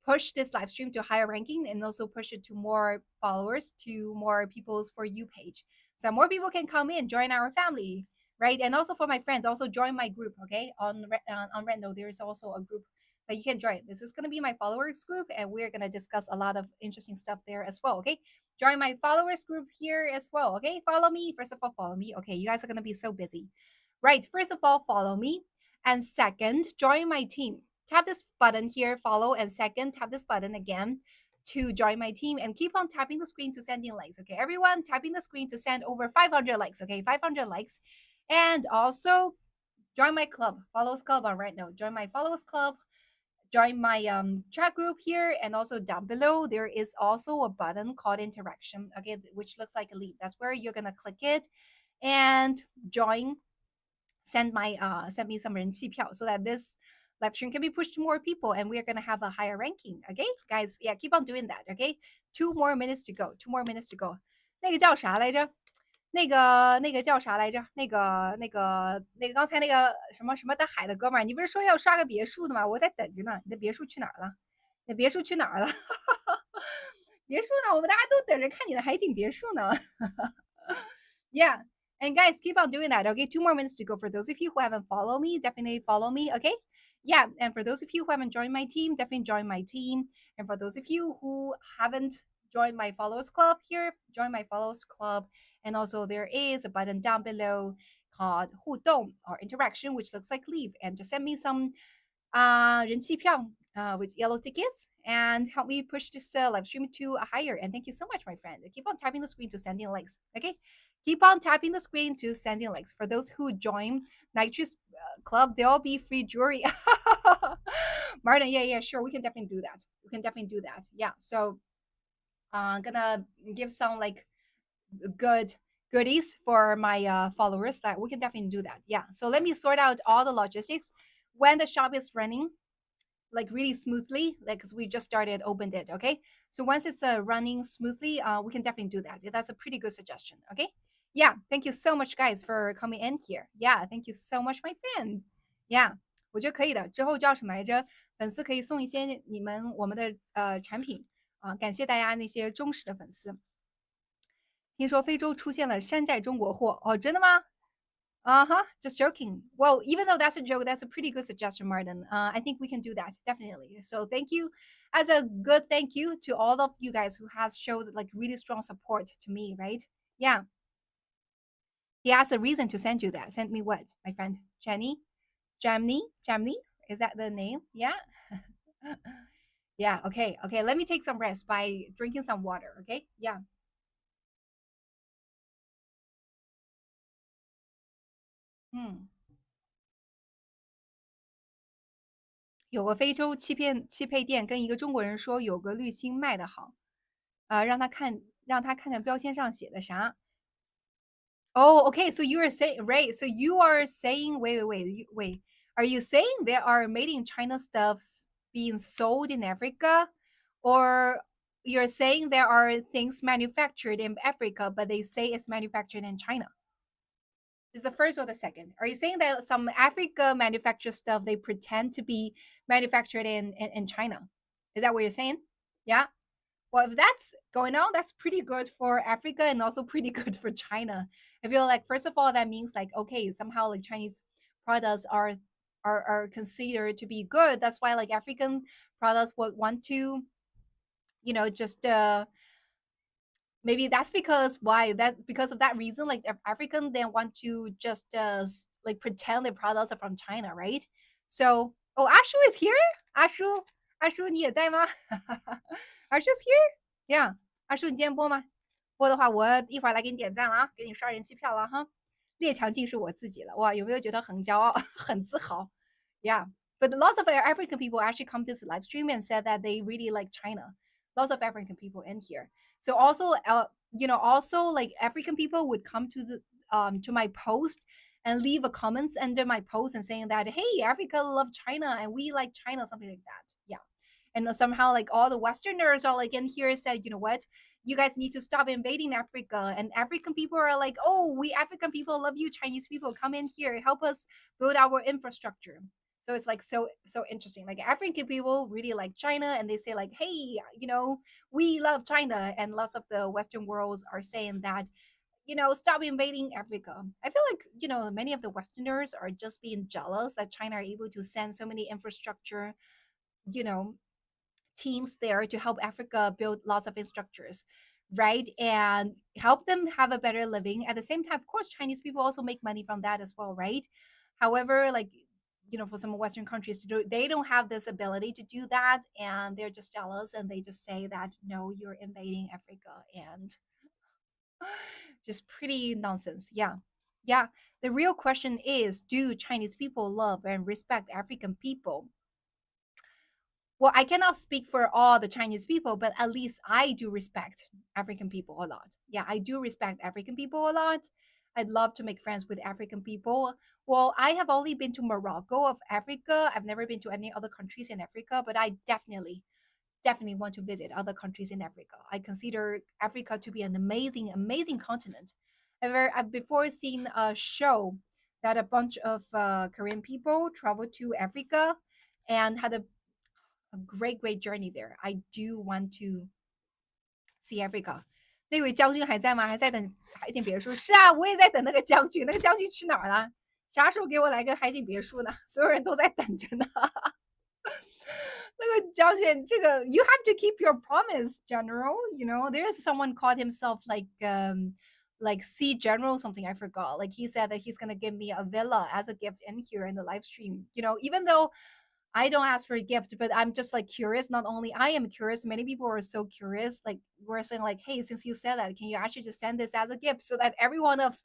push this live stream to higher ranking and also push it to more followers, to more people's For You page. So more people can come in, join our family, right? And also for my friends, also join my group, okay? On Rendo, there is also a group that you can join. This is gonna be my followers group, and we're gonna discuss a lot of interesting stuff there as well, okay? Join my followers group here as well, okay? Follow me. First of all, follow me. Okay, you guys are gonna be so busy. Right, first of all, follow me. And second, join my team. Tap this button here, follow, and second, tap this button again to join my team and keep on tapping the screen to send in likes. Okay, everyone, tapping the screen to send over 500 likes. Okay, 500 likes. And also join my club, followers club on right now. Join my followers club. Join my chat group here, and also down below there is also a button called interaction. Okay, which looks like a leaf. That's where you're gonna click it and join, send me some 人气票 so that this live stream can be pushed to more people and we're going to have a higher ranking. Okay, guys, yeah, keep on doing that. Okay, 2 more minutes to go. 2 more minutes to go. 那个叫啥来着？刚才那个什么什么的海的哥们儿，你不是说要刷个别墅的吗？我在等着呢。你的别墅去哪儿了？你的别墅去哪儿了？别墅呢？我们大家都等着看你的海景别墅呢。Yeah. And guys, keep on doing that. Okay, 2 more minutes to go. For those of you who haven't followed me, definitely follow me. Okay. Yeah. And for those of you who haven't joined my team, definitely join my team. And for those of you who haven't joined my followers club here, join my followers club. And also there is a button down below called 互动 or interaction, which looks like leave. And just send me some 人气票 with yellow tickets and help me push this live stream to a higher. And thank you so much, my friend. Keep on tapping the screen to send in likes. Okay, keep on tapping the screen to send in likes. For those who join Nitrous Club, there'll be free jewelry. Martin, yeah, sure, we can definitely do that. We can definitely do that. Yeah, so I'm gonna give some like good goodies for my followers that we can definitely do that. Yeah, so let me sort out all the logistics when the shop is running like really smoothly, like because we just opened it. Okay, so once it's running smoothly, we can definitely do that. That's a pretty good suggestion. Okay, yeah, thank you so much guys for coming in here. Yeah, thank you so much my friend. Yeah, 我觉得可以的。之后叫什么来着？粉丝可以送一些我们的产品啊，感谢大家那些忠实的粉丝。听说非洲出现了山寨中国货哦，真的吗？Just joking. Well, even though that's a joke, that's a pretty good suggestion, Martin. I think we can do that definitely. So thank you, as a good thank you to all of you guys who has showed like really strong support to me, right? Yeah. He has a reason to send you that. Send me what, my friend? Jenny, Jamni. Is that the name? Yeah. Yeah. Okay. Let me take some rest by drinking some water. Okay. Yeah. 嗯。有个非洲汽配店跟一个中国人说有个滤芯卖得好，让他看看标签上写的啥。Oh, okay. So you are saying, right? So you are saying, wait. Are you saying there are made in China stuffs being sold in Africa, or you're saying there are things manufactured in Africa, but they say it's manufactured in China? Is the first or the second? Are you saying that some Africa manufactured stuff they pretend to be manufactured in China? Is that what you're saying? Yeah. Well, if that's going on, that's pretty good for Africa and also pretty good for China. I feel like first of all, that means like okay, somehow like Chinese products are considered to be good. That's why like African products would want to, just maybe that's because of that reason like African they want to just like pretend their products are from China, right? So Oh, Ashu is here? Ashu 你也在吗？Ashu's here? Yeah. 阿叔，你今天播吗？播的话，我一会儿来给你点赞了啊，给你刷人气票了哈。列强尽是我自己了，哇，有没有觉得很骄傲、很自豪？Yeah. But lots of African people actually come to this live stream and said that they really like China. Lots of African people in here. So also, also like African people would come to my post and leave a comments under my post and saying that, hey, Africa love China and we like China, something like that. Yeah. And somehow like all the Westerners are like in here said, you know what? You guys need to stop invading Africa. And African people are like, oh, we African people love you, Chinese people. Come in here, help us build our infrastructure. So it's like so interesting. Like African people really like China and they say like, hey, we love China. And lots of the Western worlds are saying that stop invading Africa. I feel like, many of the Westerners are just being jealous that China are able to send so many infrastructure, you know, teams there to help Africa build lots of infrastructures, right? And help them have a better living. At the same time, of course, Chinese people also make money from that as well, right? However, like, for some Western countries to do, they don't have this ability to do that, and they're just jealous, and they just say that no, you're invading Africa, and just pretty nonsense. Yeah. Yeah. The real question is, do Chinese people love and respect African people? Well, I cannot speak for all the Chinese people, but at least I do respect African people a lot. Yeah, I do respect African people a lot. I'd love to make friends with African people. Well, I have only been to Morocco of Africa. I've never been to any other countries in Africa, but I definitely want to visit other countries in Africa. I consider Africa to be an amazing, amazing continent. I've before seen a show that a bunch of Korean people traveled to Africa and had a great, great journey there. I do want to see Africa. 那位将军还在吗？还在等海景别墅？是啊，我也在等那个将军。那个将军去哪儿了？啥时候给我来个海景别墅呢？所有人都在等着呢。那个将军，这个 you have to keep your promise, General. There's someone called himself like C General something I forgot. Like he said that he's gonna give me a villa as a gift in here in the live stream. Even though I don't ask for a gift, but I'm just like curious. Not only I am curious, many people are so curious. Like we're saying, like, hey, since you said that, can you actually just send this as a gift so that every one of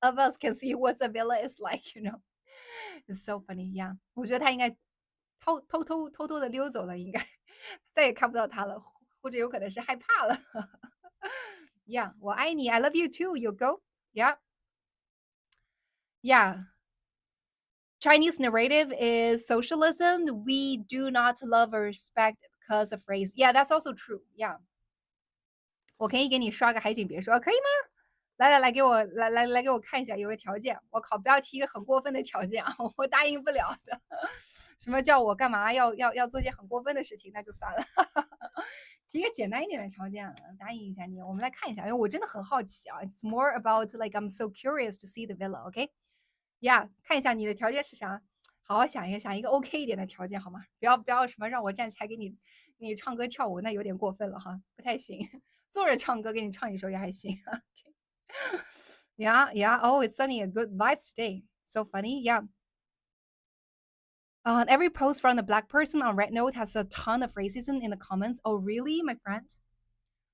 us can see what a villa is like? It's so funny. Yeah，我觉得他应该偷偷的溜走了，应该再也看不到他了，或者有可能是害怕了。Yeah，我爱你，I love you too. You go. Yeah, yeah. Chinese narrative is socialism. We do not love or respect because of race. Yeah, that's also true. Yeah. 我可以给你刷个海景别墅，可以吗？来，给我看一下，有个条件，我靠，不要提一个很过分的条件啊，我答应不了的。什么叫我干嘛要做件很过分的事情，那就算了。提个简单一点的条件，答应一下你。我们来看一下，因为我真的很好奇啊。It's more about like I'm so curious to see the villa. OK，Yeah，看一下你的条件是啥？好好想一个，想一个 OK 一点的条件好吗？不要什么让我站起来给你唱歌跳舞，那有点过分了哈，不太行。坐着唱歌给你唱一首也还行。Yeah, yeah. Oh, it's sending a good vibes today. So funny. Yeah. Every post from the black person on Red Note has a ton of racism in the comments. Oh, really, my friend?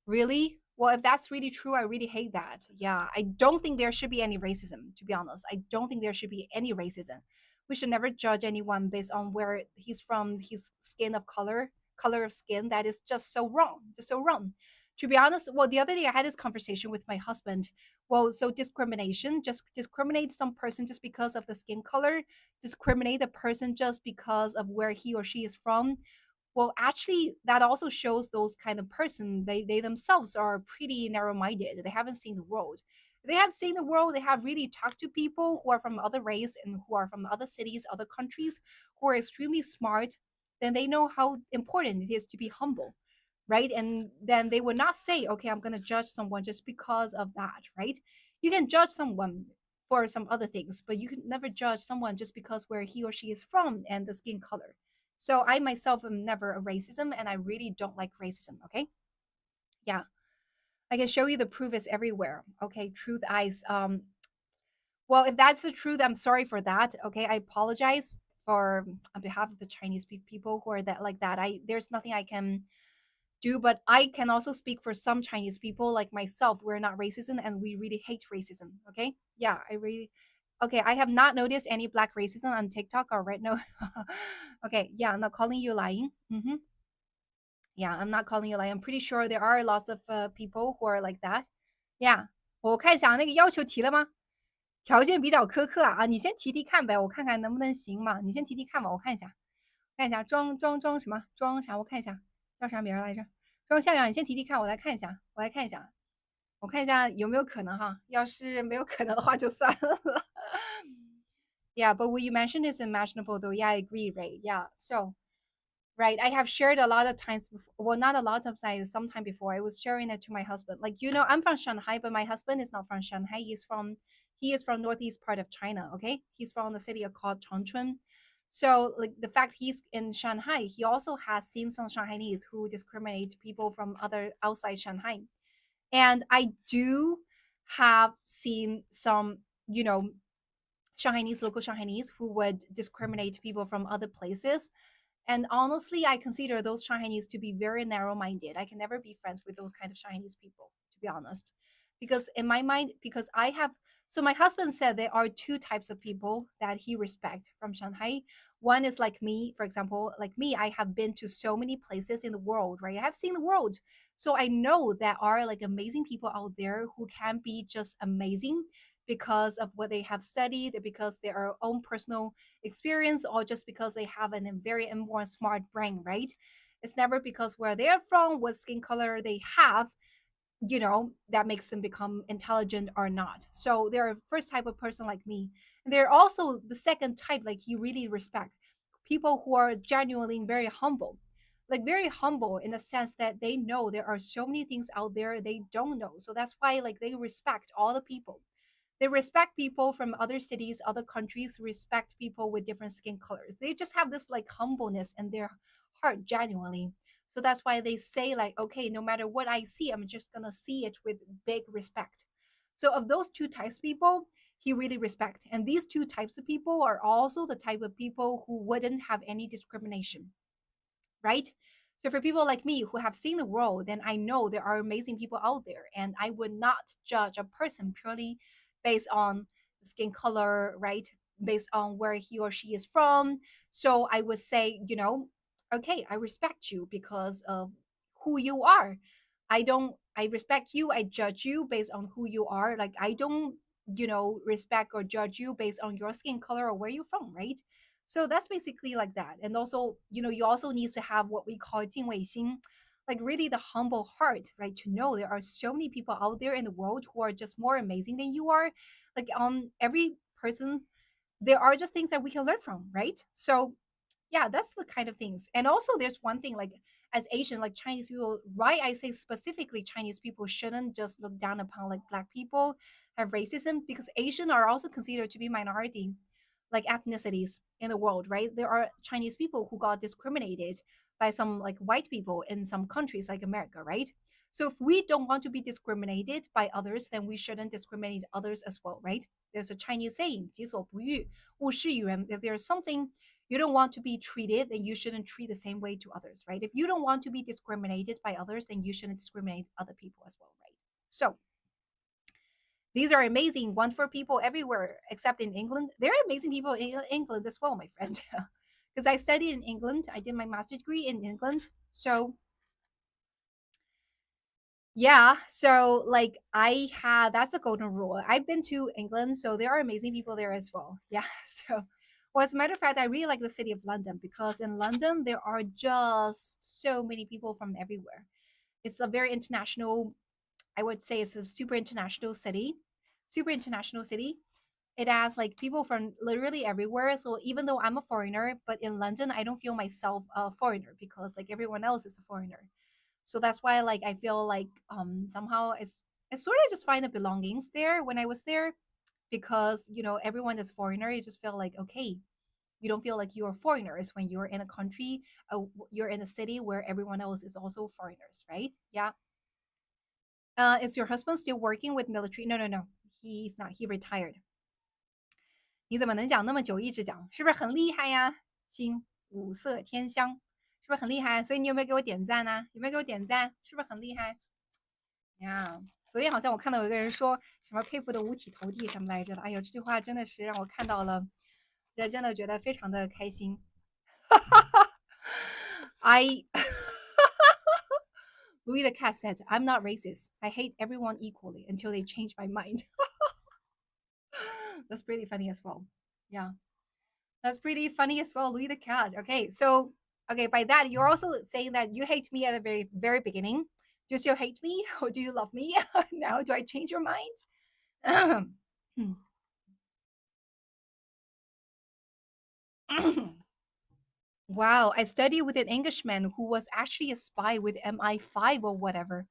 Really? Well, if that's really true, I really hate that. Yeah, I don't think there should be any racism, to be honest. I don't think there should be any racism. We should never judge anyone based on where he's from, his skin of color of skin. That is just so wrong. Just so wrong. To be honest, well, the other day I had this conversation with my husband. Well, so discrimination, just discriminate some person just because of the skin color, discriminate the person just because of where he or she is from. Well, actually, that also shows those kind of person, they themselves are pretty narrow-minded. They haven't seen the world. If they have seen the world, they have really talked to people who are from other race and who are from other cities, other countries, who are extremely smart, then they know how important it is to be humble, right? And then they would not say, okay, I'm going to judge someone just because of that, right? You can judge someone for some other things, but you can never judge someone just because where he or she is from and the skin color. So I myself am never a racism, and I really don't like racism. Okay, yeah, I can show you the proof is everywhere. Okay, truth eyes. Well, if that's the truth, I'm sorry for that. Okay, I apologize for on behalf of the Chinese people who are that like that. I There's nothing I can do, but I can also speak for some Chinese people like myself. We're not racism and we really hate racism. Okay. Yeah, I really okay. I have not noticed any black racism on TikTok or right now. Okay, yeah, I'm not calling you lying. Yeah, I'm not calling you lying. I'm pretty sure there are lots of people who are like that. Yeah，我看一下那个要求提了吗？条件比较苛刻啊，你先提提看呗，我看看能不能行嘛。你先提提看吧，我看一下，看一下庄什么庄啥？我看一下叫啥名来着？庄向阳，你先提提看，我来看一下，我看一下有没有可能哈。要是没有可能的话就算了。Yeah, but what you mentioned is imaginable though. Yeah, I agree, right? Yeah. So right, I have shared a lot of times before. Well, not a lot of times, sometime before. I was sharing it to my husband. Like, I'm from Shanghai, but my husband is not from Shanghai. He is from northeast part of China, okay? He's from the city called Changchun. So, like the fact he's in Shanghai, he also has seen some Shanghainese who discriminate people from other outside Shanghai. And I do have seen some, you know, local Shanghainese who would discriminate people from other places. And honestly, I consider those Chinese to be very narrow minded. I can never be friends with those kind of Chinese people, to be honest. Because in my mind, because I have, so my husband said there are two types of people that he respect from Shanghai. One is like me, for example, like me, I have been to so many places in the world, right? I have seen the world. So I know there are like amazing people out there who can be just amazing because of what they have studied, because their own personal experience, or just because they have a very more smart brain, right? It's never because where they're from, what skin color they have, that makes them become intelligent or not. So they're a first type of person like me. And they're also the second type, like you really respect people who are genuinely very humble. Like very humble in the sense that they know there are so many things out there they don't know. So that's why like they respect all the people. They respect people from other cities, other countries, respect people with different skin colors. They just have this like humbleness in their heart genuinely. So that's why they say, like, okay, no matter what I see, I'm just gonna see it with big respect. So of those two types of people, he really respect. And these two types of people are also the type of people who wouldn't have any discrimination, right? So for people like me who have seen the world, then I know there are amazing people out there, and I would not judge a person purely based on skin color, right? Based on where he or she is from. So I would say, okay, I respect you because of who you are. I respect you, I judge you based on who you are. Like I don't, respect or judge you based on your skin color or where you're from, right? So that's basically like that. And also, you also need to have what we call 敬畏心, like really the humble heart, right? To know there are so many people out there in the world who are just more amazing than you are. Like every person, there are just things that we can learn from, right? So yeah, that's the kind of things. And also there's one thing, like as Asian, like Chinese people, why I say specifically Chinese people shouldn't just look down upon like black people, have racism, because Asian are also considered to be minority like ethnicities in the world, right? There are Chinese people who got discriminated by some like white people in some countries like America, right? So if we don't want to be discriminated by others, then we shouldn't discriminate others as well, right? There's a Chinese saying, 己所不欲，勿施于人. If there's something you don't want to be treated, then you shouldn't treat the same way to others, right? If you don't want to be discriminated by others, then you shouldn't discriminate other people as well, right? So these are amazing, wonderful people everywhere except in England. There are amazing people in England as well, my friend. Because I studied in England. I did my master's degree in England. So yeah, so like that's the golden rule. I've been to England, so there are amazing people there as well. Yeah. So well, as a matter of fact, I really like the city of London because in London there are just so many people from everywhere. It's a very international, I would say it's a super international city. Super international city. It has like people from literally everywhere. So even though I'm a foreigner, but in London, I don't feel myself a foreigner because like everyone else is a foreigner. So that's why like I feel like somehow I sort of just find the belongings there when I was there because everyone is foreigner. You just feel like okay, you don't feel like you're foreigners when you're in a country, you're in a city where everyone else is also foreigners, right? Yeah. Is your husband still working with military? No, no, no. He's not. He retired. 你怎么能讲那么久，一直讲，是不是很厉害呀？心五色天香，是不是很厉害？所以你有没有给我点赞呢？有没有给我点赞？是不是很厉害呀？昨天好像我看到有一个人说什么佩服的五体投地什么来着的，哎呦，这句话真的是让我看到了，真的觉得非常的开心。I Louis the Cat said, "I'm not racist. I hate everyone equally until they change my mind." That's pretty funny as well. Yeah, that's pretty funny as well, Louis the Cat. Okay, so okay, by that you're also saying that you hate me at the very beginning. Do you still hate me, or do you love me now? Do I change your mind? Wow, I studied with an Englishman who was actually a spy with MI5 or whatever.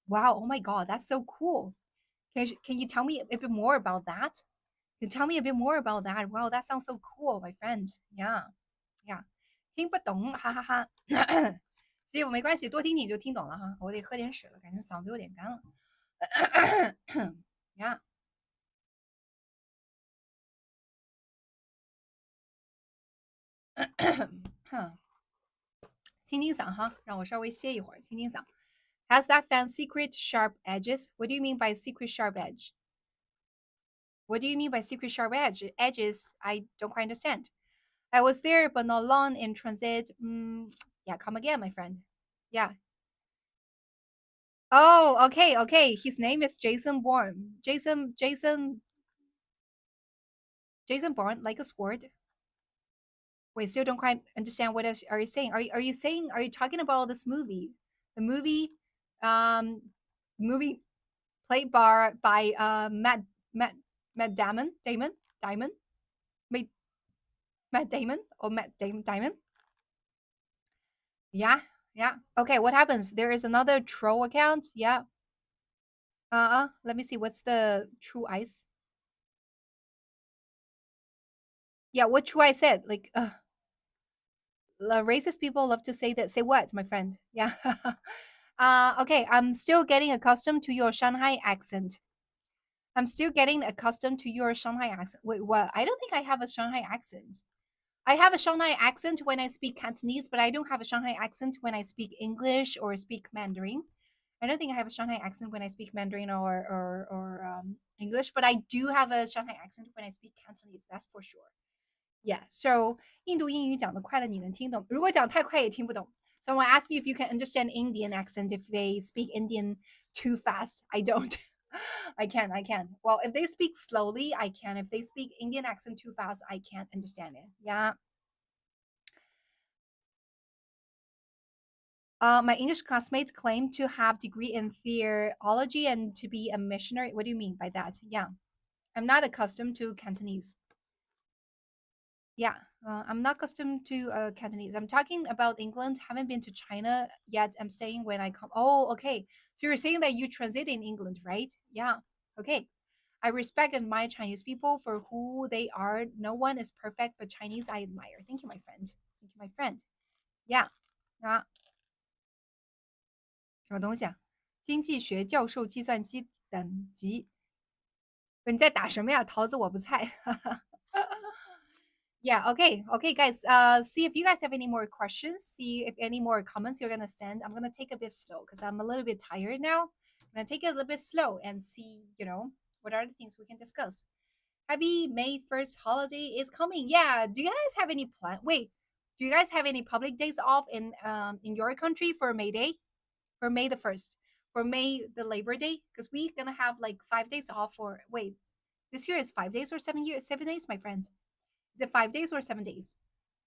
Wow, oh my God, that's so cool. Can you tell me a bit more about that? Can you tell me a bit more about that? Wow, that sounds so cool, my friend. Yeah, yeah. 听不懂，哈哈哈。所以我没关系，多听听就听懂了哈。我得喝点水了，感觉嗓子有点干了。呀，清清嗓哈，让我稍微歇一会儿，清清嗓。Has that fan secret sharp edges? What do you mean by secret sharp edge? What do you mean by secret sharp edge? Edges, I don't quite understand. I was there, but not long in transit. Yeah, come again, my friend. Yeah. Oh, okay, okay. His name is Jason Bourne. Jason Bourne, like a sword. Wait, still don't quite understand what else are you saying? Are you talking about this movie? The um, movie played by Matt Matt Damon, Matt Matt Damon or Damon? Yeah, yeah. Okay, what happens? There is another troll account. Yeah. Let me see. What's the true ice? Yeah, what true I said? Like, racist people love to say that. Say what, my friend? Yeah. Okay. I'm still getting accustomed to your Shanghai accent. I'm still getting accustomed to your Shanghai accent. Wait, what? I don't think I have a Shanghai accent. I have a Shanghai accent when I speak Cantonese, but I don't have a Shanghai accent when I speak English or speak Mandarin. I don't think I have a Shanghai accent when I speak Mandarin or English, but I do have a Shanghai accent when I speak Cantonese. That's for sure. Yeah. So 印度英语讲得快了，你能听懂；如果讲太快也听不懂。Someone asked me if you can understand Indian accent if they speak Indian too fast. I don't. I can. I can. Well, if they speak slowly, I can. If they speak Indian accent too fast, I can't understand it. Yeah. My English classmates claim to have degree in theology and to be a missionary. What do you mean by that? Yeah. I'm not accustomed to Cantonese. Yeah, I'm not accustomed to Cantonese. I'm talking about England. Haven't been to China yet. I'm saying when I come. Oh, okay. So you're saying that you transit in England, right? Yeah. Okay. I respect and admire Chinese people for who they are. No one is perfect, but Chinese I admire. Thank you, my friend. Thank you, my friend. Yeah. 啊，什么东西啊？经济学教授计算机等级。你在打什么呀？桃子我不菜。Yeah, okay. Okay, guys. See if you guys have any more questions. See if any more comments you're gonna send. I'm gonna take a bit slow because I'm a little bit tired now. I'm gonna take it a little bit slow and see, what are the things we can discuss. Happy May 1st holiday is coming. Yeah. Do you guys have any plan? Wait, do you guys have any public days off in your country for May Day? For May the 1st? For May the Labor Day? Because we're gonna have like 5 days off for wait, this year is 5 days or 7 years, 7 days, my friend. Is it 5 days or 7 days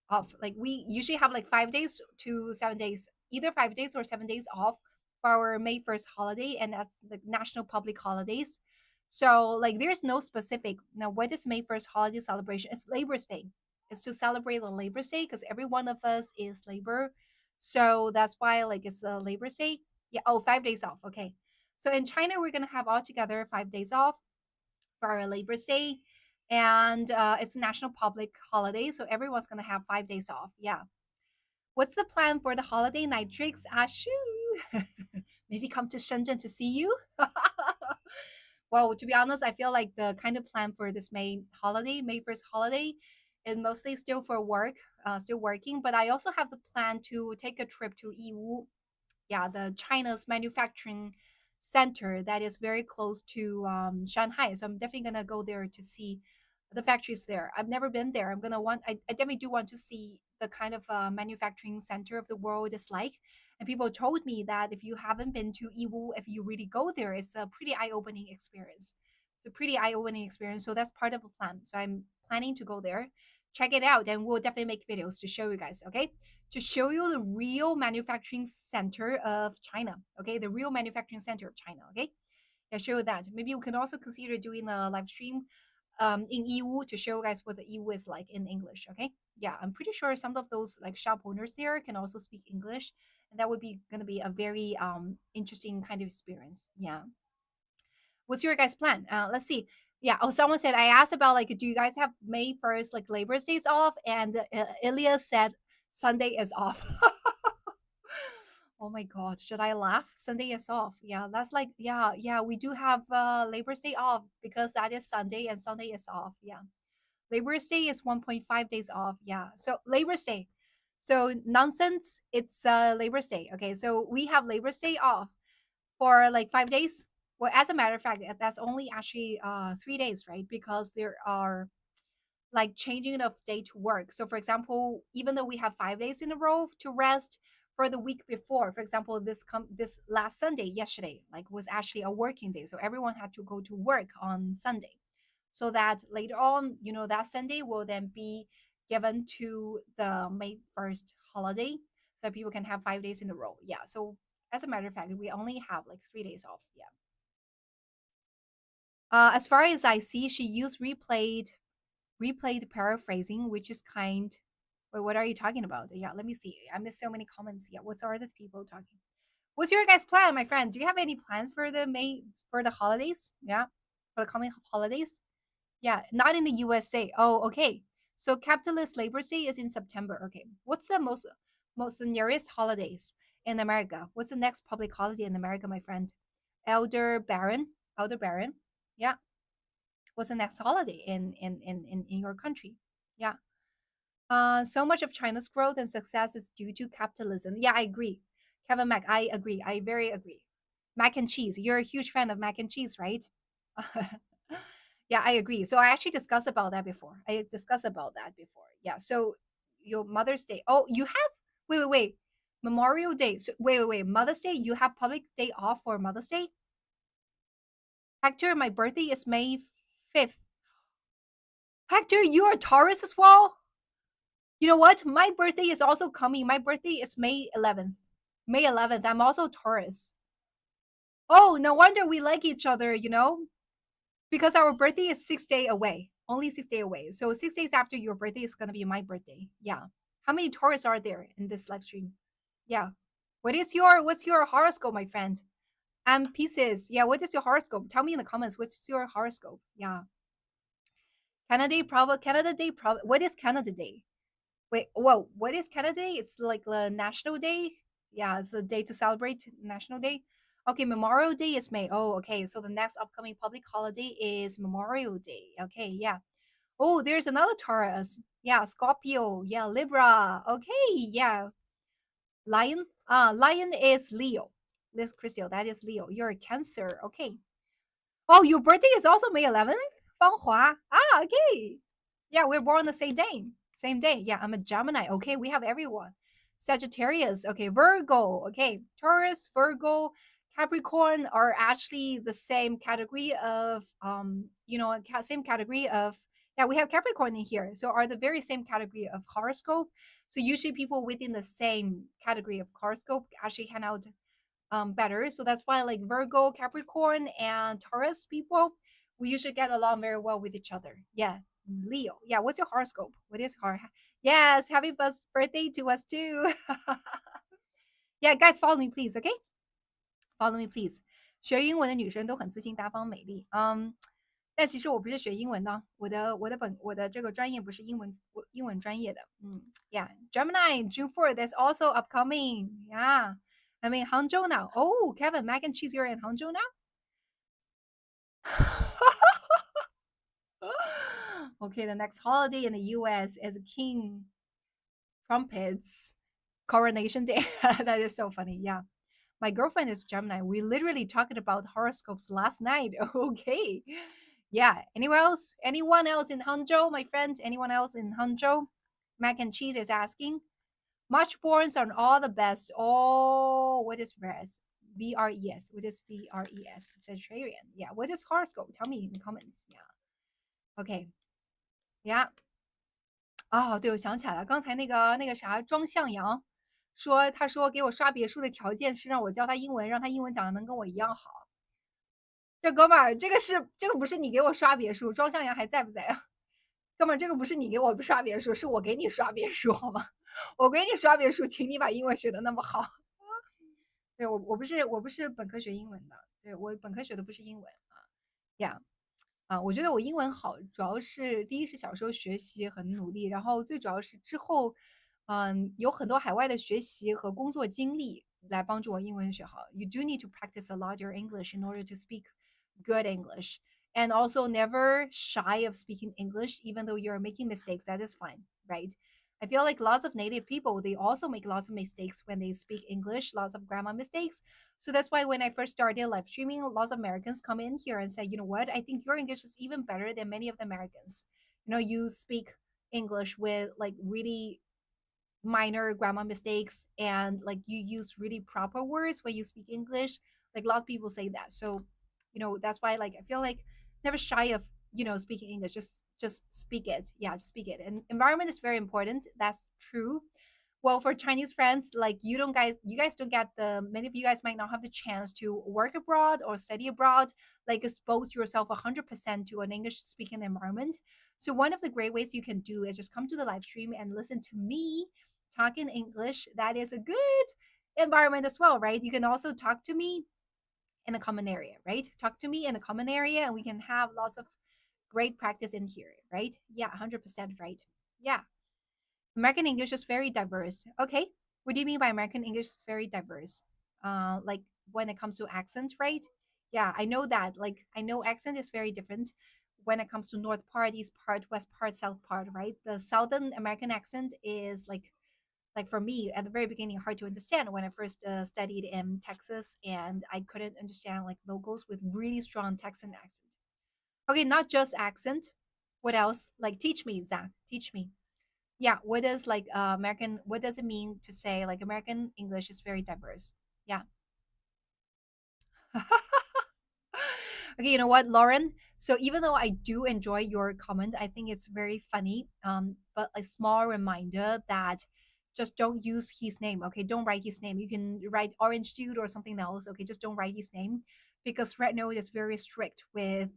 off? Like we usually have like 5 days to 7 days, either 5 days or 7 days off for our May 1st holiday, and that's the national public holidays. So like there's no specific now what is May 1st holiday celebration? It's Labor's Day. It's to celebrate the Labor's Day because every one of us is labor. So that's why like it's a Labor's Day. Yeah, oh, 5 days off. Okay. So in China, we're gonna have altogether 5 days off for our Labor's Day, and it's a national public holiday, so everyone's gonna have 5 days off. Yeah. What's the plan for the holiday night tricks? Ashu, maybe come to Shenzhen to see you. Well, to be honest, I feel like the kind of plan for this May 1st holiday, is mostly still for work, still working. But I also have the plan to take a trip to Yiwu, yeah, the China's manufacturing center that is very close to Shanghai. So I'm definitely gonna go there to see the factories there. I've never been there. I definitely do want to see the kind of manufacturing center of the world is like. And people told me that if you haven't been to Yiwu, if you really go there, it's a pretty eye-opening experience. It's a pretty eye-opening experience. So that's part of the plan. So I'm planning to go there, check it out, and we'll definitely make videos to show you guys. Okay, to show you the real manufacturing center of China. Okay, the real manufacturing center of China. Okay, I show you that. Maybe we can also consider doing a live stream in Yiwu to show you guys what the Yiwu is like in English. Okay, yeah, I'm pretty sure some of those like shop owners there can also speak English, and that would be gonna be a very interesting kind of experience. Yeah. What's your guys' plan? Let's see. Yeah. Oh, someone said I asked about like, do you guys have May 1st like Labor Days off? And Ilya said Sunday is off. Oh my God, should I laugh? Sunday is off. Yeah, that's like yeah. We do have Labor Day off because that is Sunday and Sunday is off. Yeah, Labor Day is 1.5 days off. Yeah, so Labor Day. So nonsense. It's Labor Day. Okay, so we have Labor Day off for like 5 days. Well, as a matter of fact, that's only actually 3 days, right? Because there are like changing of day to work. So, for example, even though we have 5 days in a row to rest for the week before, for example, this last Sunday, yesterday, like was actually a working day. So everyone had to go to work on Sunday, so that later on, that Sunday will then be given to the May 1st holiday, so people can have 5 days in a row. Yeah. So as a matter of fact, we only have like 3 days off. Yeah. As far as I see, she used replayed paraphrasing, which is kind. Wait, what are you talking about? Yeah, let me see. I missed so many comments. Yeah, what's are the people talking? What's your guys' plan, my friend? Do you have any plans for the holidays? Yeah, for the coming holidays? Yeah, not in the USA. Oh, okay. So capitalist Labor Day is in September. Okay. What's the most nearest holidays in America? What's the next public holiday in America, my friend? Elder Baron. Elder Baron. Yeah. What's the next holiday in your country? Yeah. So much of China's growth and success is due to capitalism. Yeah, I agree. Kevin Mac, I agree. I very agree. Mac and cheese. You're a huge fan of mac and cheese, right? Yeah, I agree. So I actually discussed about that before. I discussed about that before. Yeah. So your Mother's Day. Oh, you have wait. Memorial Day. So wait. Mother's Day. You have public day off for Mother's Day? Hector, my birthday is May 5th. Hector, you are Taurus as well? You know what? My birthday is also coming. My birthday is May 11th. May 11th. I'm also Taurus. Oh, no wonder we like each other, because our birthday is 6 days away. Only 6 days away. So 6 days after your birthday is gonna be my birthday. Yeah. How many Taurus are there in this live stream? Yeah. What's your horoscope, my friend? I'm Pieces. Yeah, what is your horoscope? Tell me in the comments. What's your horoscope? Yeah. Canada Day probably. What is Canada Day? Wait, whoa, what is Canada Day? It's like the National Day. Yeah, it's a day to celebrate National Day. Okay, Memorial Day is May. Oh, okay. So the next upcoming public holiday is Memorial Day. Okay, yeah. Oh, there's another Taurus. Yeah, Scorpio. Yeah, Libra. Okay, yeah. Lion. Lion is Leo. This Crystal, that is Leo. You're a Cancer. Okay. Oh, your birthday is also May 11th? Fanghua. Ah, okay. Yeah, we're born the same day. Same day. Yeah, I'm a Gemini. Okay, we have everyone. Sagittarius. Okay, Virgo. Okay, Taurus, Virgo, Capricorn are actually the same category of same category of, yeah, we have Capricorn in here. So are the very same category of horoscope. So usually people within the same category of horoscope actually hand out better. So that's why like Virgo, Capricorn, and Taurus people, we usually get along very well with each other. Yeah. Leo. Yeah. What's your horoscope? What is Yes. Happy birthday to us too. Yeah, guys, follow me, please. Okay. Follow me, please. 学英文的女生都很自信、大方、美丽。但其实我不是学英文的，我的这个专业不是英文专业的。Yeah, Gemini June 4th is also upcoming. Yeah, I'm in Hangzhou now. Oh, Kevin, mac and cheese, you're in Hangzhou now? Okay, the next holiday in the US is King Trumpet's Coronation Day. That is so funny. Yeah. My girlfriend is Gemini. We literally talked about horoscopes last night. Okay. Yeah. Anyone else? Anyone else in Hangzhou, my friend? Anyone else in Hangzhou? Mac and Cheese is asking. Marchborns are all the best. Oh, what is VRES? VRES. What is VRES? Sagittarian. Yeah. What is horoscope? Tell me in the comments. Yeah. Okay. Yeah. 哦，对，我想起来了，刚才那个啥庄向阳说，他说给我刷别墅的条件是让我教他英文，让他英文讲的能跟我一样好。这哥们儿，这个不是你给我刷别墅，庄向阳还在不在啊？哥们儿，这个不是你给我刷别墅，是我给你刷别墅，好吗？我给你刷别墅，请你把英文学的那么好。对，我不是本科学英文的，对，我本科学的不是英文啊呀。我觉得我英文好，主要是第一是小时候学习很努力，然后最主要是之后，有很多海外的学习和工作经历来帮助我英文学好。You do need to practice a lot your English in order to speak good English, and also never shy of speaking English, even though you're making mistakes. That is fine, right? I feel like lots of native people, they also make lots of mistakes when they speak English, lots of grammar mistakes. So that's why when I first started live streaming, lots of Americans come in here and say, you know what, I think your English is even better than many of the Americans. You know, you speak English with like really minor grammar mistakes and like you use really proper words when you speak English. Like a lot of people say that. So, you know, that's why like I feel like never shy of, you know, speaking English. Just speak it. Yeah, just speak it. And environment is very important. That's true. Well, for Chinese friends, like you guys don't get the many of you guys might not have the chance to work abroad or study abroad, like expose yourself 100% to an English speaking environment. So one of the great ways you can do is just come to the live stream and listen to me talk in English. That is a good environment as well, right? You can also talk to me in a common area, right? Talk to me in a common area and we can have lots of great practice in here, right? Yeah, 100% right. Yeah. American English is very diverse. Okay. What do you mean by American English is very diverse? Like when it comes to accent, right? Yeah, I know that. Like I know accent is very different when it comes to north part, east part, west part, south part, right? The Southern American accent is like for me at the very beginning hard to understand when I first studied in Texas and I couldn't understand like locals with really strong Texan accent. Okay, not just accent. What else? Like teach me, Zach. Teach me. Yeah, what does like American? What does it mean to say like American English is very diverse? Yeah. Okay, you know what, Lauren? So even though I do enjoy your comment, I think it's very funny. But a small reminder that just don't use his name. Okay, don't write his name. You can write Orange Dude or something else. Okay, just don't write his name because Red Note is very strict with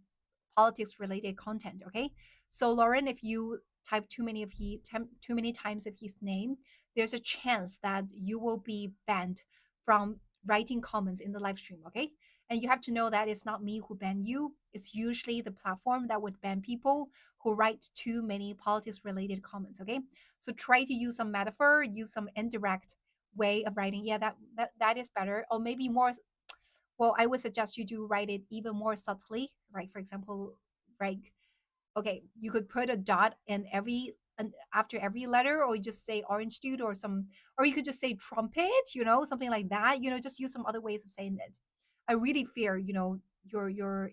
politics related content. Okay, so Lauren, if you type too many times of his name, there's a chance that you will be banned from writing comments in the live stream. Okay, and you have to know that it's not me who ban you. It's usually the platform that would ban people who write too many politics related comments. Okay. So try to use some metaphor, use some indirect way of writing. Yeah, that is better. Or maybe more, well, I would suggest you do write it even more subtly, right? For example, like okay, you could put a dot in every and after every letter, or you just say orange dude or some, or you could just say trumpet, you know, something like that. You know, just use some other ways of saying it. I really fear, you know, your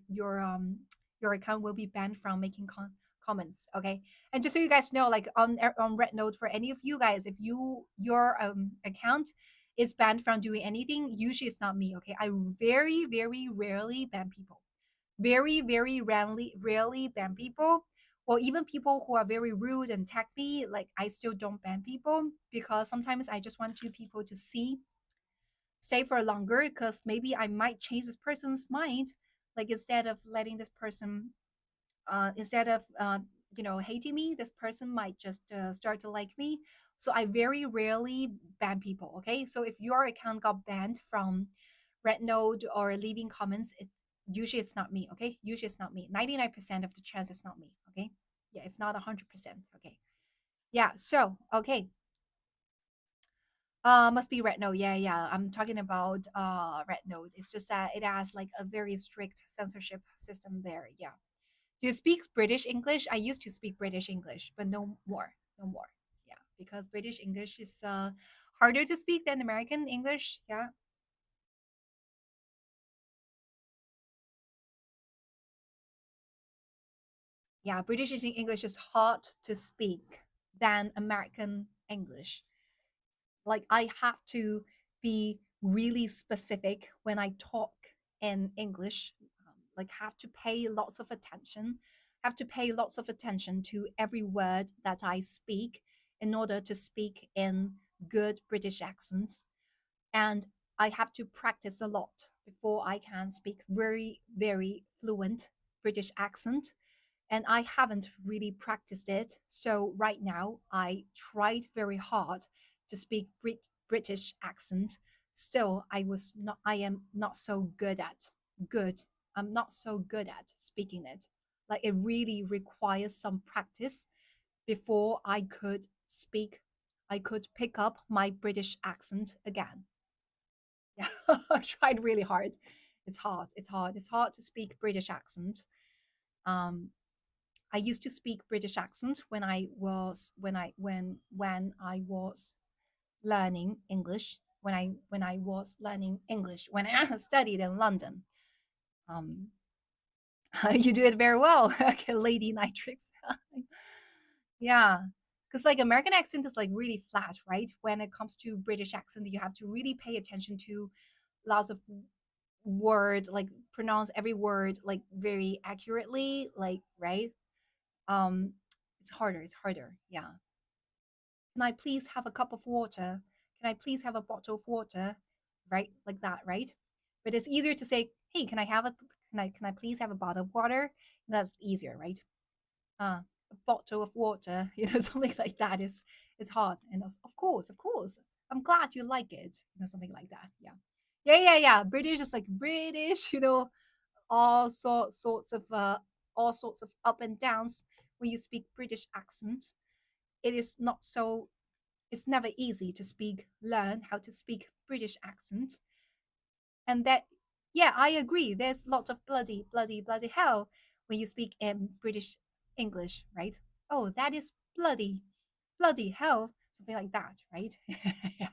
account will be banned from making comments. Okay, and just so you guys know, like on Red Note, for any of you guys, if your account is banned from doing anything, usually it's not me. Okay, I very rarely ban people very rarely ban people. Well, even people who are very rude and tag me, like I still don't ban people because sometimes I just want people to stay for longer because maybe I might change this person's mind. Like instead of letting this person, instead of you know hating me, this person might just start to like me. So I very rarely ban people. Okay, so if your account got banned from Red Note or leaving comments, usually it's not me. Okay, usually it's not me. 99% of the chance it's not me. Okay, yeah, if not 100%. Okay, yeah. So okay, Must be Red Note. Yeah, yeah. I'm talking about Red Note. It's just that it has like a very strict censorship system there. Yeah. Do you speak British English? I used to speak British English, but no more. No more. Yeah, because British English is harder to speak than American English. Yeah. Yeah, British English is hard to speak than American English. Like I have to be really specific when I talk in English. Like have to pay lots of attention, have to pay lots of attention to every word that I speak in order to speak in good British accent. And I have to practice a lot before I can speak very, very fluent British accent. And I haven't really practiced it. So right now, I tried very hard to speak British accent. Still, I am not so good. I'm not so good at speaking it. Like it really requires some practice before I could speak. I could pick up my British accent again. Yeah, I tried really hard. It's hard. It's hard. It's hard to speak British accent. Um, I used to speak British accent when I was learning English. When I was learning English when I studied in London. Um, you do it very well, okay, Lady Nitrix. Yeah, because like American accent is like really flat, right? When it comes to British accent, you have to really pay attention to lots of words, like pronounce every word like very accurately, like right. Um, it's harder. It's harder. Yeah. Can I please have a cup of water? Can I please have a bottle of water? Right, like that, right? But it's easier to say, hey, can I please have a bottle of water? That's easier, right? A bottle of water, something like that is hard. And of course, I'm glad you like it, something like that. Yeah, yeah, yeah, yeah. British is like British, all all sorts of up and downs when you speak British accent. It is not so. It's never easy to learn how to speak British accent, and that, yeah, I agree. There's lots of bloody, bloody, bloody hell when you speak in British English, right? Oh, that is bloody, bloody hell, something like that, right? Yeah.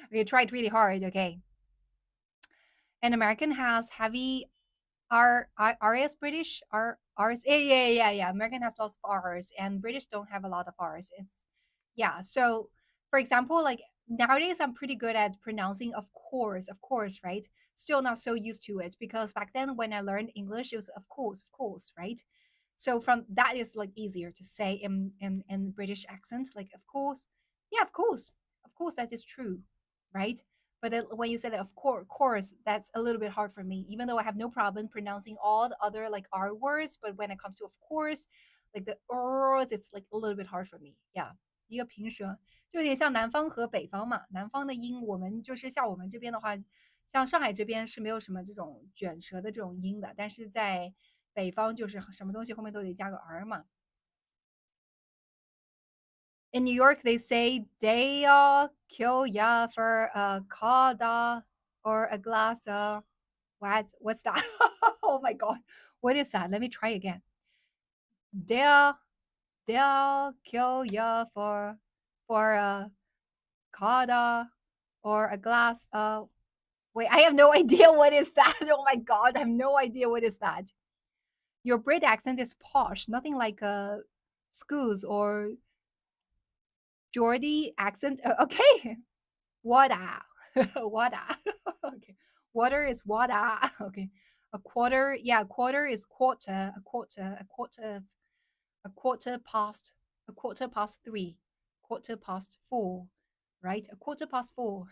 Okay, tried really hard. Okay, and American has heavy R is British. R's, yeah, yeah, yeah, yeah. American has lots of R's, and British don't have a lot of R's. It's, yeah. So, for example, like nowadays, I'm pretty good at pronouncing of course, right? Still not so used to it because back then when I learned English, it was of course, right? So from that is like easier to say in British accent, like of course, yeah, of course that is true, right? But then when you say that, of course, that's a little bit hard for me, even though I have no problem pronouncing all the other like R words. But when it comes to of course, like the R's, it's like a little bit hard for me. Yeah. 一个平舌就有点像南方和北方嘛。南方的音，我们就是像我们这边的话，像上海这边是没有什么这种卷舌的这种音的，但是在北方就是什么东西后面都得加个 R 嘛。In New York, they say they'll kill ya for a coda or a glass of what's that? Oh my god, what is that? Let me try again. They'll they'll kill ya for a coda or a glass of. Wait, I have no idea what is that. Oh my god, I have no idea what is that. Your Brit accent is posh, nothing like a schools or Geordie accent. Okay, water, water. Okay, water is water. Okay, a quarter. Yeah, a quarter is quarter. A quarter past. A quarter past three. Quarter past four. Right, a quarter past four.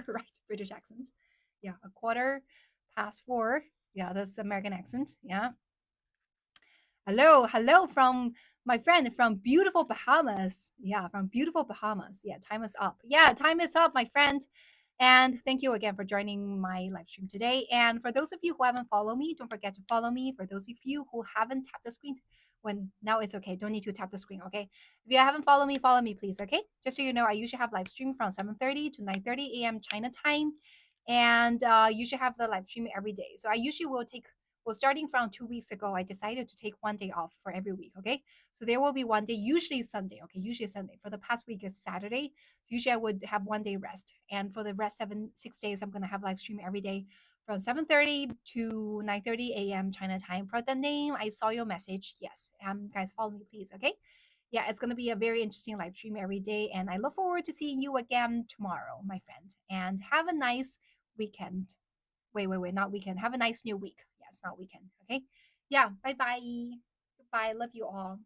Right, British accent. Yeah, a quarter past four. Yeah, that's American accent. Yeah. Hello, hello from my friend from beautiful Bahamas. Yeah, from beautiful Bahamas. Yeah, time is up. Yeah, time is up, my friend. And thank you again for joining my live stream today. And for those of you who haven't followed me, don't forget to follow me. For those of you who haven't tapped the screen when now it's okay. Don't need to tap the screen, okay? If you haven't followed me, follow me, please, okay? Just so you know, I usually have live stream from 7:30 to 9:30 a.m. China time, and usually have the live stream every day. So I usually will take. Well, starting from 2 weeks ago, I decided to take one day off for every week. Okay, so there will be one day, usually Sunday. Okay, usually Sunday. For the past week is Saturday. So usually I would have one day rest, and for the rest 6 days, I'm gonna have live stream every day from 7:30 to 9:30 a.m. China time. For the name, I saw your message. Yes, guys, follow me, please. Okay, yeah, it's gonna be a very interesting live stream every day, and I look forward to seeing you again tomorrow, my friend. And have a nice weekend. Wait, not weekend. Have a nice new week. Yes, not weekend. Okay. Yeah. Bye bye. Goodbye. Love you all.